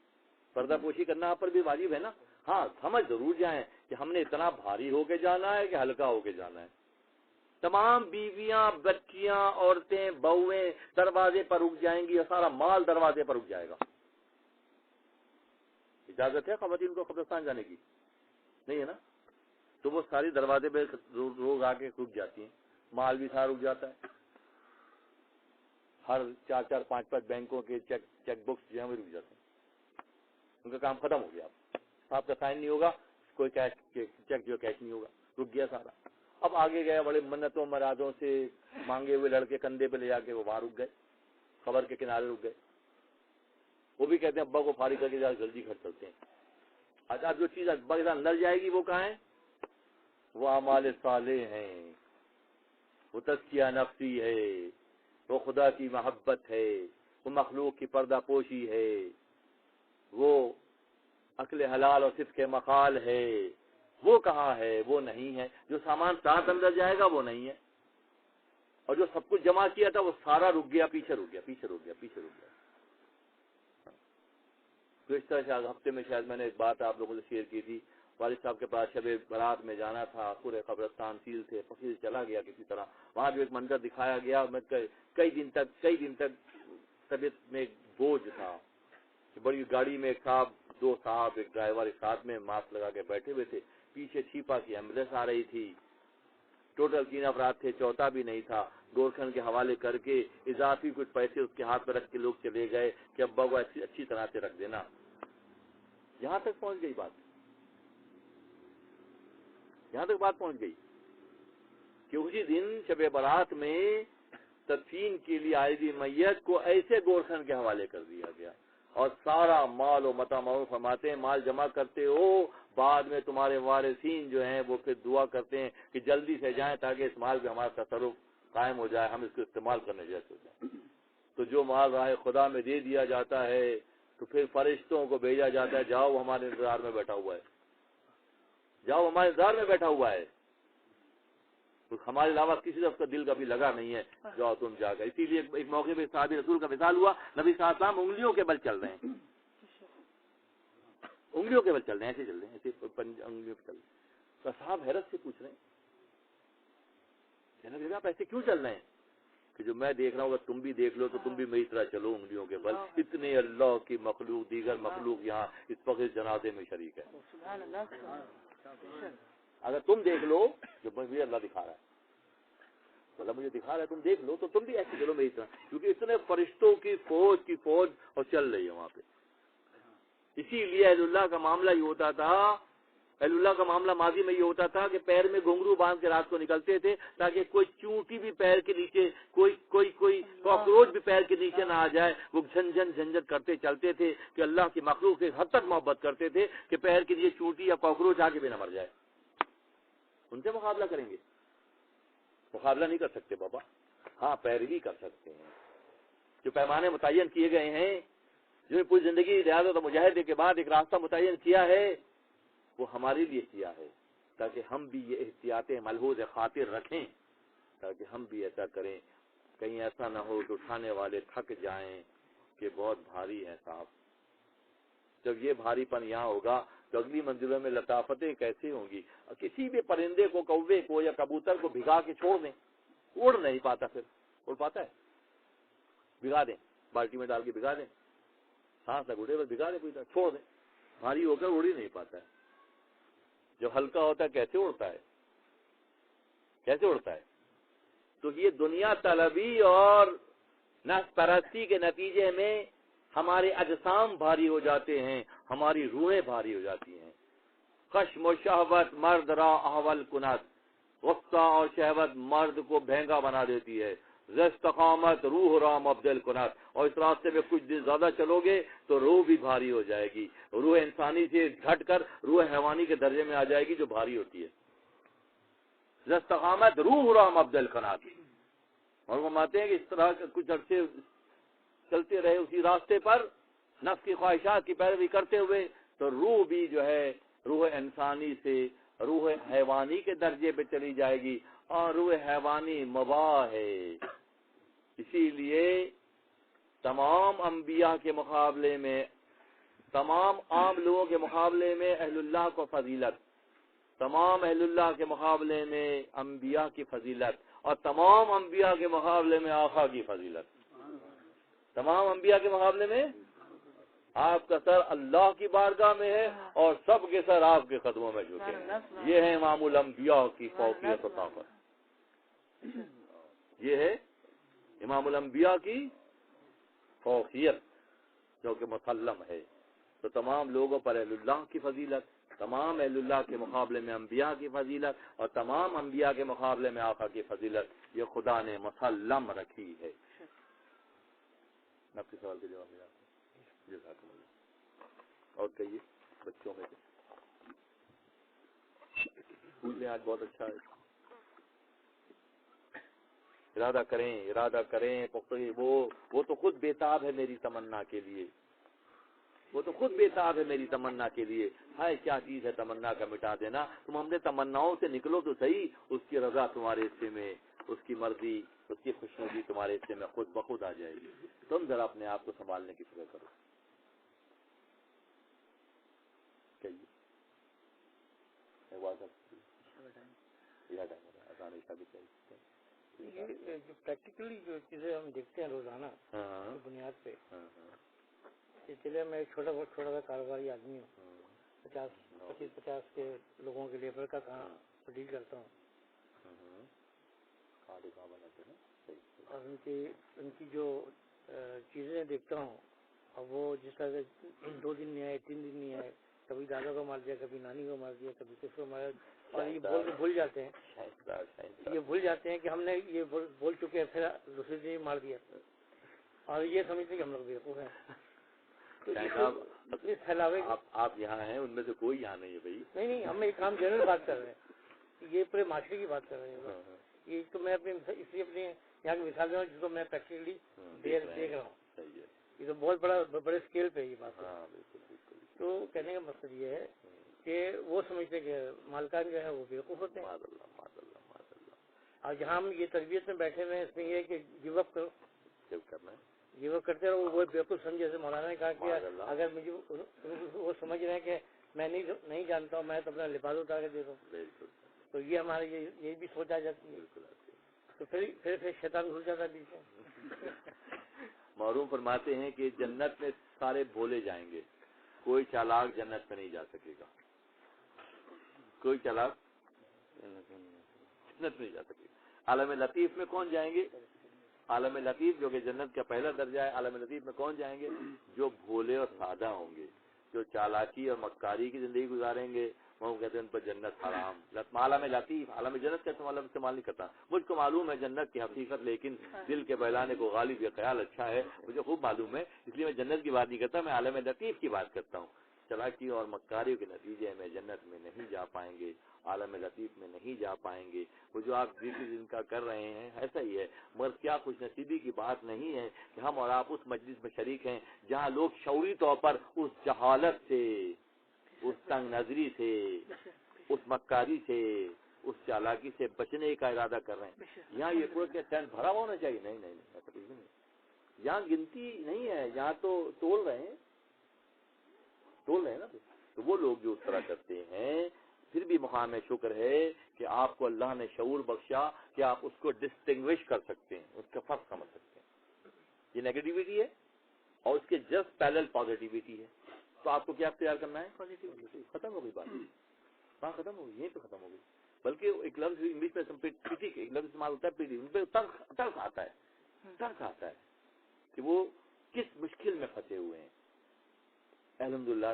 پردہ پوشی کرنا آپ پر بھی واجب ہے نا۔ ہاں سمجھ ضرور جائیں کہ ہم نے اتنا بھاری ہو کے جانا ہے کہ ہلکا ہو کے جانا ہے۔ تمام بیویاں، بچیاں، عورتیں، بہویں دروازے پر رک جائیں گی اور سارا مال دروازے پر رک جائے گا۔ اجازت ہے خواتین کو قبرستان جانے کی؟ نہیں ہے نا، تو وہ ساری دروازے پہ لوگ آ کے رک جاتی ہیں، مال بھی سارا رک جاتا ہے، ہر 4-4 5-5 بینکوں کے چیک بکس جو ہیں وہ رک جاتے ہیں، ان کا کام ختم ہو گیا۔ آپ کا سائن نہیں ہوگا، کوئی چیک جو کیش نہیں ہوگا، رک گیا سارا۔ اب آگے گئے بڑے منتوں مرادوں سے مانگے ہوئے لڑکے کندھے پہ لے جا کے وہ وہاں رک گئے، قبر کے کنارے رک گئے۔ وہ بھی کہتے ہیں ابا کو فارغ کر کے جا جلدی گھر چلتے ہیں، اچھا جو چیز بغیر اندر جائے گی وہ کہاں ہے؟ وہ اعمال صالح ہیں، وہ تزکیہ نفسی ہے، وہ خدا کی محبت ہے، وہ مخلوق کی پردہ پوشی ہے، وہ عقل حلال اور صدق مقال ہے، وہ کہاں ہے؟ وہ نہیں ہے۔ جو سامان ساتھ اندر جائے گا وہ نہیں ہے، اور جو سب کچھ جمع کیا تھا وہ سارا رک گیا، پیچھے رک گیا، پیچھے رک گیا، پیچھے رک گیا۔ تو اس طرح سے ہفتے میں شاید میں نے ایک بات آپ لوگوں سے شیئر کی تھی، والد صاحب کے پاس شب برات میں جانا تھا، پورے قبرستان سیل تھے، فقیر چلا گیا کسی طرح، وہاں جو ایک منظر دکھایا گیا، میں کئی دن تک طبیعت میں ایک بوجھ تھا۔ بڑی گاڑی میں ایک صاحب، دو صاحب، ایک ڈرائیور ایک ساتھ میں ماسک لگا کے بیٹھے ہوئے تھے، پیچھے چھیپا کی ایمبولینس آ رہی تھی، ٹوٹل 3 افراد تھے، چوتھا بھی نہیں تھا۔ گورکھن کے حوالے کر کے اضافی کچھ پیسے اس کے ہاتھ میں رکھ کے لوگ چلے گئے کہ ابا کو اچھی طرح سے رکھ دینا۔ یہاں تک پہنچ گئی بات، یہاں تک بات پہنچ گئی کہ اسی دن شب برات میں تدفین کے لیے آئی ہوئی میت کو ایسے گورکھن کے حوالے کر دیا گیا، اور سارا مال و متاع معروف فرماتے ہیں، مال جمع کرتے ہو، بعد میں تمہارے وارثین جو ہیں وہ پھر دعا کرتے ہیں کہ جلدی سے جائیں تاکہ اس مال پہ ہمارا تصرف قائم ہو جائے، ہم اس کو استعمال کرنے جیسے ہو جائے۔ تو جو مال راہ خدا میں دے دیا جاتا ہے تو پھر فرشتوں کو بھیجا جاتا ہے، جاؤ وہ ہمارے انتظار میں بیٹھا ہوا ہے، جاؤ ہمارے انتظار میں بیٹھا ہوا ہے، ہمارے علاوہ کسی طرف کا دل کبھی لگا نہیں ہے، جاؤ تم جا کر۔ اسی لیے ایک موقع پہ صحابی رسول کا مثال ہوا، نبی صلی اللہ علیہ وسلم انگلیوں کے بل چل رہے ہیں، انگلیوں کے بل چل رہے ہیں، ایسے چل رہے ہیں، ایسے انگلیوں پہ چل رہے ہیں۔ تو صاحب حیرت سے پوچھ رہے ہیں کہ نبی آپ ایسے کیوں چل رہے ہیں؟ کہ جو میں دیکھ رہا ہوں اگر تم بھی دیکھ لو تو تم بھی میری طرح چلو انگلیوں کے بل۔ اتنے اللہ کی مخلوق، دیگر مخلوق یہاں اس وقت جنازے میں شریک ہے۔ اگر تم دیکھ لو جو مجھے اللہ دکھا رہا ہے، اللہ مجھے دکھا رہا ہے، تم دیکھ لو تو تم بھی ایسے چلو میری طرح، کیونکہ اتنے فرشتوں کی فوج اور چل رہی ہے وہاں پہ۔ اسی لیے اہل اللہ کا معاملہ یہ ہوتا تھا، اہل اللہ کا معاملہ ماضی میں یہ ہوتا تھا کہ پیر میں گھنگرو باندھ کے رات کو نکلتے تھے تاکہ کوئی چونٹی بھی پیر کے نیچے، کوئی کاکروچ بھی پیر کے نیچے نہ آ جائے۔ وہ جھنجھٹ کرتے چلتے تھے کہ اللہ کی مخلوق سے حد تک محبت کرتے تھے کہ پیر کے نیچے چونٹی یا کاکروچ آ کے بھی نہ مر جائے۔ ان سے مقابلہ کریں گے؟ مقابلہ نہیں کر سکتے بابا، ہاں پیروی کر سکتے ہیں۔ جو پیمانے متعین کیے گئے ہیں، جو پوری زندگی ریاضت و مجاہدے کے بعد ایک راستہ متعین کیا ہے، وہ ہمارے لیے کیا ہے تاکہ ہم بھی یہ احتیاطیں ملحوظ خاطر رکھیں، تاکہ ہم بھی ایسا کریں۔ کہیں ایسا نہ ہو کہ اٹھانے والے تھک جائیں کہ بہت بھاری ہے صاحب۔ جب یہ بھاری پن یہاں ہوگا تو اگلی منزلوں میں لطافتیں کیسے ہوں گی؟ کسی بھی پرندے کو، کوے کو یا کبوتر کو بھگا کے چھوڑ دیں، اڑ نہیں پاتا، پھر اڑ پاتا ہے؟ بھگا دیں، بالٹی میں ڈال کے بھگا دیں، سانس نہ اڑے بس بھگا دیں، پوری چھوڑ دیں، بھاری ہو کر اڑ ہی نہیں پاتا ہے۔ جب ہلکا ہوتا ہے کیسے اڑتا ہے؟ کیسے اڑتا ہے؟ تو یہ دنیا طلبی اور نفس پرستی کے نتیجے میں ہمارے اجسام بھاری ہو جاتے ہیں، ہماری روحیں بھاری ہو جاتی ہیں۔ خشم و شہوت مرد را احول کنت، غصہ اور شہوت مرد کو بھینگا بنا دیتی ہے۔ استقامت روح را مبدل کنت، اور اس راستے میں کچھ دن زیادہ چلو گے تو روح بھی بھاری ہو جائے گی، روح انسانی سے گھٹ کر روح حیوانی کے درجے میں آ جائے گی جو بھاری ہوتی ہے۔ استقامت روح را مبدل کنت، اور وہ مانتے ہیں کہ اس طرح کچھ عرصے چلتے رہے اسی راستے پر نفس کی خواہشات کی پیروی کرتے ہوئے تو روح بھی جو ہے روح انسانی سے روح حیوانی کے درجے پہ چلی جائے گی، اور روح حیوانی مباح ہے۔ اسی لیے تمام انبیاء کے مقابلے میں، تمام عام لوگوں کے مقابلے میں اہل اللہ کو فضیلت، تمام اہل اللہ کے مقابلے میں انبیاء کی فضیلت، اور تمام انبیاء کے مقابلے میں آقا کی فضیلت۔ تمام انبیاء کے مقابلے میں آپ کا سر اللہ کی بارگاہ میں ہے اور سب کے سر آپ کے قدموں میں جھکے ہیں۔ یہ ہے امام الانبیاء کی فوقیت و طاقت، یہ ہے امام الانبیاء کی فوقیت جو کہ مسلم ہے۔ تو تمام لوگوں پر اہل اللہ کی فضیلت، تمام اہل اللہ کے مقابلے میں انبیاء کی فضیلت، اور تمام انبیاء کے مقابلے میں آقا کی فضیلت، یہ خدا نے مسلم رکھی ہے۔ آپ کے سوال کے جواب میں آپ کو اور کہیے بچوں میں سے پوچھ لیں آج بہت اچھا ہے. ارادہ کریں وہ تو خود بےتاب ہے میری تمنا کے لیے. وہ تو خود بےتاب ہے میری تمنا کے لیے. ہائے کیا چیز ہے تمنا کا مٹا دینا. تم ہم نے تمناؤں سے نکلو تو صحیح. اس کی رضا تمہارے حصے میں, اس کی مرضی, اس کی خوشنودی تمہارے حصے میں خود بخود آ جائے گی. تم ذرا اپنے آپ کو سنبھالنے کی فکر کرو. یہ جو پریکٹیکلی جو چیزیں ہم دیکھتے ہیں روزانہ بنیاد پہ, چلے میں ایک چھوٹا سا کاروباری آدمی ہوں, 50 کے لوگوں کے لیبر کا کام ڈیل کرتا ہوں, اور ان کی جو چیزیں دیکھتا ہوں, اور وہ جس طرح سے 2 دن نہیں آئے, 3 دن نہیں آئے, کبھی دادا کو مار دیا, کبھی نانی کو مار دیا, کبھی کس کو مارا, اور یہ بھول جاتے ہیں کہ ہم نے یہ بول چکے ہیں, پھر دوسرے دن مار دیا, اور یہ سمجھتے ہیں کہ ہم لوگ بیوقوف ہیں. آپ یہاں ہیں, ان میں سے کوئی یہاں نہیں ہے بھائی. نہیں, ہم ایک کام جنرل بات کر رہے ہیں, یہ پورے معاشرے کی بات کر رہے ہیں. یہ تو میں اپنی اس لیے اپنے یہاں کی مثال دے رہا ہوں جس کو میں پریکٹیکلی دیکھ رہا ہوں. یہ تو بہت بڑے اسکیل پہ یہ بات ہے. تو کہنے کا مقصد یہ ہے کہ وہ سمجھتے کہ مالکان جو ہے وہ بیوقوف ہوتے ہیں, اور جہاں ہم یہ تربیت میں بیٹھے ہوئے ہیں اس میں یہ ہے کہ گیو اپ کرو, گیو اپ کرتے رہو. وہ بیوقوف سمجھے, جیسے مولانا نے کہا کہ اگر مجھے وہ سمجھ رہے ہیں کہ میں نہیں جانتا ہوں, میں تو اپنا لباس اتار کے دے دوں, تو یہ ہمارے یہ بھی سوچ آ جاتی ہے. تو پھر شیطان گھس جاتا ہے پیچھے. معروف فرماتے ہیں کہ جنت میں سارے بھولے جائیں گے, کوئی چالاک جنت میں نہیں جا سکے گا. کوئی چالاک جنت میں نہیں جا سکے گا. عالم لطیف میں کون جائیں گے؟ عالم لطیف جو کہ جنت کا پہلا درجہ ہے, عالم لطیف میں کون جائیں گے؟ جو بھولے اور سادہ ہوں گے, جو چالاکی اور مکاری کی زندگی گزاریں گے, وہ کہتے ہیں ان پر جنت حرام. عالم لطیف, عالم جنت کا استعمال نہیں کرتا. مجھ کو معلوم ہے جنت کی حقیقت, لیکن دل کے بہلانے کو غالب یہ خیال اچھا ہے, مجھے خوب معلوم ہے, اس لیے میں جنت کی بات نہیں کرتا, میں عالم لطیف کی بات کرتا ہوں. چالاکی اور مکاری کے نتیجے میں جنت میں نہیں جا پائیں گے, عالم لطیف میں نہیں جا پائیں گے. وہ جو آپ جن کا کر رہے ہیں ایسا ہی ہے, مگر کیا خوش نصیبی کی بات نہیں ہے کہ ہم اور آپ اس مجلس میں شریک ہیں جہاں لوگ شعوری طور پر اس جہالت سے, اس تنگ نظری سے, اس مکاری سے, اس چالاکی سے بچنے کا ارادہ کر رہے ہیں. یہاں یہ کوئی کہ ٹینٹ بھرا ہونا چاہیے, نہیں, ایسا کچھ نہیں. یہاں گنتی نہیں ہے, یہاں تو تول رہے ہیں نا. تو وہ لوگ جو اس طرح کرتے ہیں, پھر بھی مقام شکر ہے کہ آپ کو اللہ نے شعور بخشا کہ آپ اس کو ڈسٹنگوش کر سکتے ہیں, اس کا فرق سمجھ سکتے ہیں. یہ نیگیٹیوٹی ہے اور اس کے جسٹ پیرلل پازیٹیوٹی ہے. تو آپ کو کیا اختیار کرنا ہے؟ ختم ہو گئی بات, ہاں ختم ہو گئی, یہیں پہ ختم ہو گئی. بلکہ ایک لفظ انگلش میں پیٹی, ایک لفظ استعمال ہوتا ہے پیٹی, ان پہ ترس آتا ہے کہ وہ کس مشکل میں پھنسے ہوئے ہیں. الحمدللہ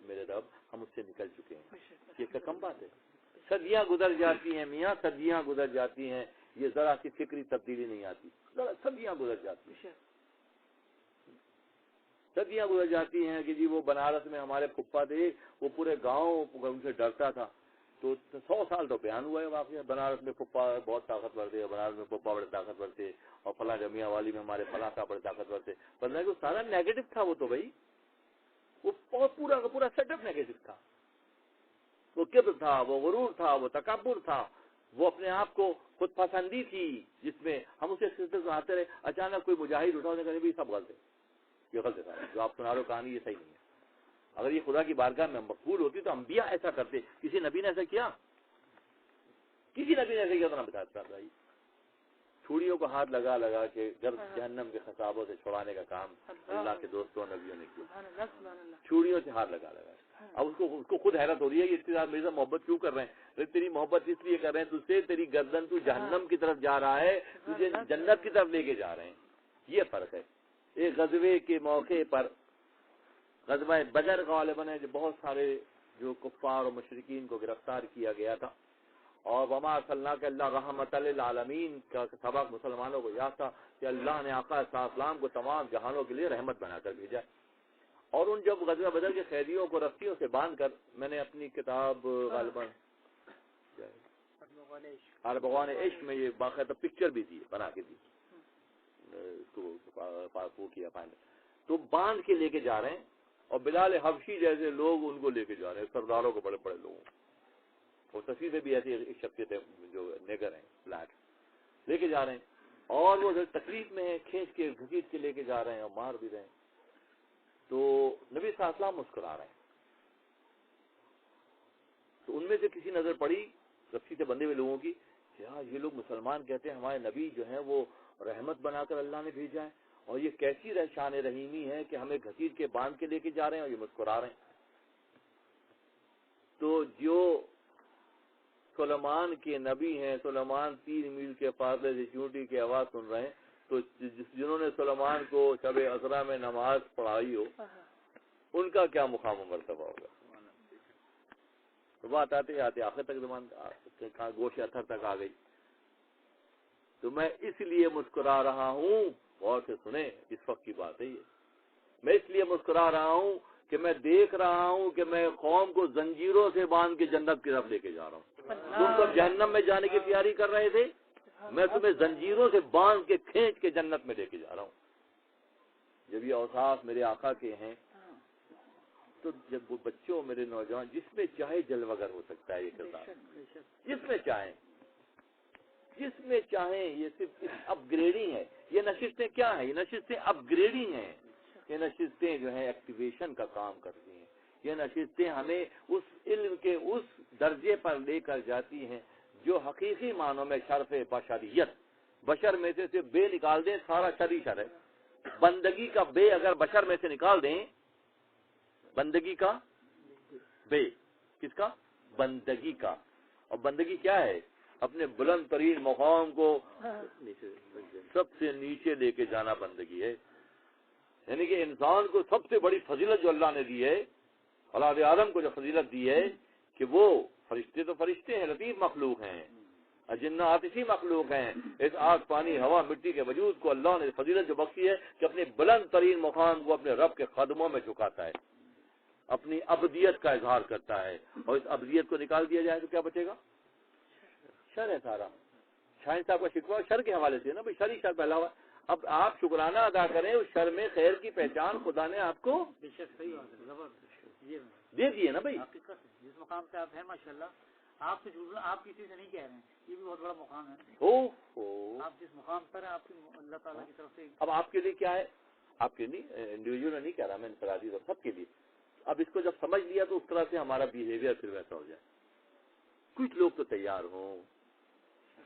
میرے رب ہم اس سے نکل چکے ہیں. یہ کم بات ہے. صدیاں گزر جاتی ہیں میاں, صدیاں گزر جاتی ہیں, یہ ذرا سی فکری تبدیلی نہیں آتی. صدیاں گزر جاتی ہیں, صدیاں گزر جاتی ہیں کہ جی وہ بنارس میں ہمارے پھپھا تھے, وہ پورے گاؤں ان سے ڈرتا تھا. تو 100 سال تو بیان ہوا ہے واقعہ, بنارس میں پھپھا بہت طاقتور تھے, بنارس میں پھپھا بڑے طاقتور تھے, اور فلاں جمعیہ والی میں ہمارے فلاں صاحب بڑے طاقتور تھے. پتہ ہے کہ سارا نیگیٹو تھا. وہ تو بھائی وہ پورا کا پورا سیٹ اپ نیگیٹو تھا. وہ کبر تھا, وہ غرور تھا, وہ تکبر تھا, وہ اپنے آپ کو خود پسندی تھی, جس میں ہم اسے سناتے رہے. اچانک کوئی مجاہد اٹھا نے بھی سب غلط ہے, یہ غلط ہے, جو آپ سنا رہے ہو کہانی یہ صحیح نہیں ہے. اگر یہ خدا کی بارگاہ میں مقبول ہوتی تو انبیاء ایسا کرتے. کسی نبی نے ایسا کیا؟ کسی نبی نے ایسا کیا تو نہ بتاتا بھائی. چھڑیوں کو ہاتھ لگا لگا کے جہنم کے خطابوں سے چھڑانے کا کام اللہ کے دوستوں نبیوں نے کیا. چھڑیوں سے ہاتھ لگا لگا. اب اس کو خود حیرت ہو رہی ہے کہ اتنی زیادہ میرے سے محبت کیوں کر رہے ہیں. تیری محبت اس لیے کر رہے ہیں تجھ سے, تیری گردن تو جہنم کی طرف جا رہا ہے, تجھے جنت کی طرف لے کے جا رہے ہیں. یہ فرق ہے. ایک غزوے کے موقع پر, غزوہ بدر غالباً ہے, جو بہت سارے جو کفار اور مشرکین کو گرفتار کیا گیا تھا, اور وما ارسلناک الا رحمۃ للعالمین کا سبق مسلمانوں کو یاد تھا کہ اللہ نے آقا صلی اللہ علیہ وسلم کو تمام جہانوں کے لیے رحمت بنا کر بھیجا. اور ان جب غزوہ بدر کے قیدیوں کو رسیوں سے باندھ کر, میں نے اپنی کتاب غالباً اربغان عشق میں یہ باقاعدہ پکچر بھی دی بنا کے دی اس کو وہ کیا فائنل. تو باندھ کے لے کے جا رہے ہیں اور بلال حبشی جیسے لوگ ان کو لے کے جا رہے ہیں, سرداروں کو, بڑے بڑے لوگوں اور سفیر سے بھی ایسی شخصیتیں جو نیگر ہیں فلیٹ لے کے جا رہے ہیں اور وہ تکلیف میں ہیں, کھینچ کے گھسیٹ کے لے کے جا رہے ہیں اور مار بھی رہے ہیں. تو نبی صلی اللہ علیہ وسلم مسکرا رہے ہیں. تو ان میں سے کسی نظر پڑی رسی سے بندھے ہوئے لوگوں کی, یار یہ لوگ مسلمان کہتے ہیں ہمارے نبی جو ہیں وہ رحمت بنا کر اللہ نے بھیجا ہے, اور یہ کیسی شان رحیمی ہے کہ ہمیں گھسیٹ کے باندھ کے لے کے جا رہے ہیں اور یہ مسکرا رہے ہیں. تو جو سلیمان کے نبی ہیں, سلیمان 3 میل کے فاصلے سے چونٹی کی آواز سن رہے ہیں, تو جنہوں نے سلیمان کو شب اسرا میں نماز پڑھائی ہو ان کا کیا مقام و مرتبہ ہوگا. تو بات آتے آتے آخر تک زمان گوشے اتھر تک آ گئی. تو میں اس لیے مسکرا رہا ہوں, غور سے سنیں, اس وقت کی بات ہے یہ, میں اس لیے مسکرا رہا ہوں کہ میں دیکھ رہا ہوں کہ میں قوم کو زنجیروں سے باندھ کے جنت کی طرف لے کے جا رہا ہوں. تم تو جہنم میں جانے کی تیاری کر رہے تھے, میں تمہیں زنجیروں سے باندھ کے کھینچ کے جنت میں لے کے جا رہا ہوں. جب یہ اوصاف میرے آقا کے ہیں تو جب وہ بچوں میرے نوجوان جس میں چاہے جلوگر ہو سکتا ہے یہ کردار, جس میں چاہیں, یہ صرف اپ گریڈنگ ہے. یہ نشستیں کیا ہیں؟ یہ نشستیں اپ گریڈنگ ہیں. یہ نشستیں جو ہیں ایکٹیویشن کا کام کرتی ہیں. یہ نشستیں ہمیں اس علم کے اس درجے پر لے کر جاتی ہیں جو حقیقی معنوں میں شرف بشریت, بشر میں سے صرف بے نکال دیں سارا شر ہی شر ہے. بندگی کا بے اگر بشر میں سے نکال دیں, بندگی کا بے, کس کا؟ بندگی کا. اور بندگی کیا ہے؟ اپنے بلند ترین مقام کو سب سے نیچے لے کے جانا بندگی ہے. یعنی کہ انسان کو سب سے بڑی فضیلت جو اللہ نے دی ہے, اولاد آدم کو جو فضیلت دی ہے کہ وہ فرشتے تو فرشتے ہیں, لطیف مخلوق ہیں, جن آتشی مخلوق ہیں, اس آگ پانی ہوا مٹی کے وجود کو اللہ نے فضیلت جو بخشی ہے کہ اپنے بلند ترین مقام کو اپنے رب کے قدموں میں جھکاتا ہے, اپنی ابدیت کا اظہار کرتا ہے. اور اس ابدیت کو نکال دیا جائے تو کیا بچے گا؟ شر ہے سارا. شاہین صاحب کا شکوہ شر کے حوالے سے نا بھائی, شر ہی شر پھیلا ہوا. اب آپ شکرانہ ادا کریں, اس شر میں خیر کی پہچان خدا نے آپ کو دے دی ہے نا بھائی. جس مقام سے آپ ہیں ماشاءاللہ, آپ سے جھوٹ, آپ کسی سے نہیں کہہ رہے ہیں, یہ بھی بہت بڑا مقام ہے. آپ جس مقام پر ہیں آپ کی اللہ تعالیٰ کی طرف سے. اب آپ کے لیے کیا ہے, آپ کے لیے انڈیویجول نہیں کہہ رہا میں, انفرادی طور سب کے لیے. اب اس کو جب سمجھ لیا تو اس طرح سے ہمارا بیہیویئر پھر ویسا ہو جائے. کچھ لوگ تو تیار ہوں,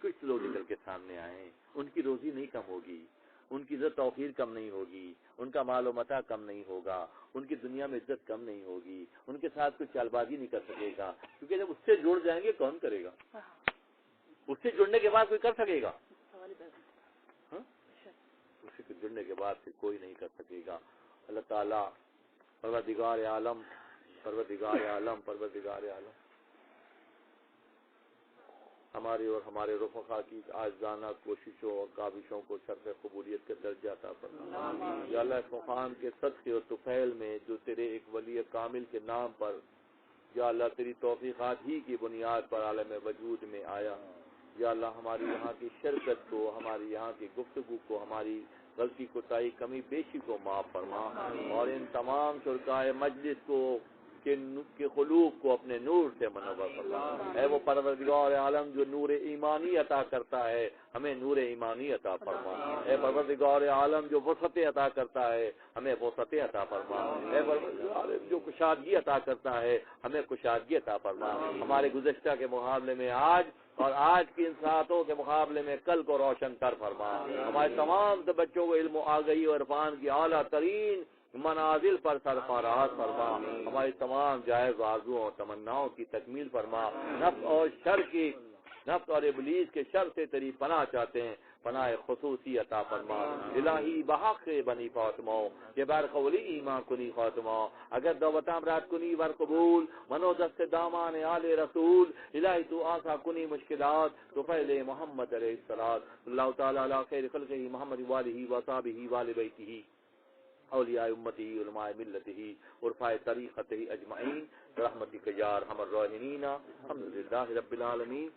کچھ لوگ نکل کے سامنے آئیں, ان کی روزی نہیں کم ہوگی, ان کی عزت توقیر کم نہیں ہوگی, ان کا مال و متاع کم نہیں ہوگا, ان کی دنیا میں عزت کم نہیں ہوگی, ان کے ساتھ کوئی چال بازی نہیں کر سکے گا, کیونکہ جب اس سے جڑ جائیں گے کون کرے گا؟ اس سے جڑنے کے بعد کوئی کر سکے گا؟ اس سے جڑنے کے بعد پھر کوئی نہیں کر سکے گا. اللہ تعالیٰ پروردگار عالم, پروردگار عالم, پروردگار عالم ہمارے اور ہمارے رفقا کی عاجزانہ کوششوں اور کاوشوں کو شرف قبولیت کا درجہ عطا فرما. یا اللہ اس مقام کے صدقے اور طفیل میں جو تیرے ایک ولی کامل کے نام پر یا اللہ تیری توفیقات ہی کی بنیاد پر عالم وجود میں آیا, یا اللہ ہماری یہاں کی شرکت کو, ہماری یہاں کی گفتگو کو, ہماری غلطی کوتاہی کمی بیشی کو معاف فرما, اور ان تمام شرکائے مجلس کو کے خلوق کو اپنے نور سے منور فرما. اے وہ پروردگار عالم جو نور ایمانی عطا کرتا ہے, ہمیں نور ایمانی عطا فرما. اے پروردگار عالم جو وسعت عطا کرتا ہے, ہمیں وسعت عطا فرما. اے پروردگار عالم جو کشادگی عطا کرتا ہے, ہمیں کشادگی عطا فرما. ہمارے گزشتہ کے مقابلے میں آج اور آج کی ان ساعتوں کے مقابلے میں کل کو روشن کر فرما. ہمارے تمام بچوں کو علم و آگہی اور عرفان کی اعلیٰ ترین منازل پر سرفراز فرما. ہماری تمام جائز آرزوؤں اور تمناؤں کی تکمیل فرما. نفس اور شر کی, نفس اور ابلیس کے شر سے تیری پناہ چاہتے ہیں, پناہ خصوصی عطا فرما. الہی بحق بنی فاطمہ یہ بار قولی ایمان کنی فاطمہ, اگر دوتام رات کنی ور قبول منو دست دامان آل رسول, الہی تو آسا کنی مشکلات تو پہلے محمد علیہ الصلوۃ. اللہ تعالی علی خیر خلقہ محمد والہ وصحبہ وآل بیتہ اولیاء امتی علماء ملتہ عرفاء طریقتہ اجمعین. برحمتک یا ارحم الراحمین الحمد للہ رب العالمین.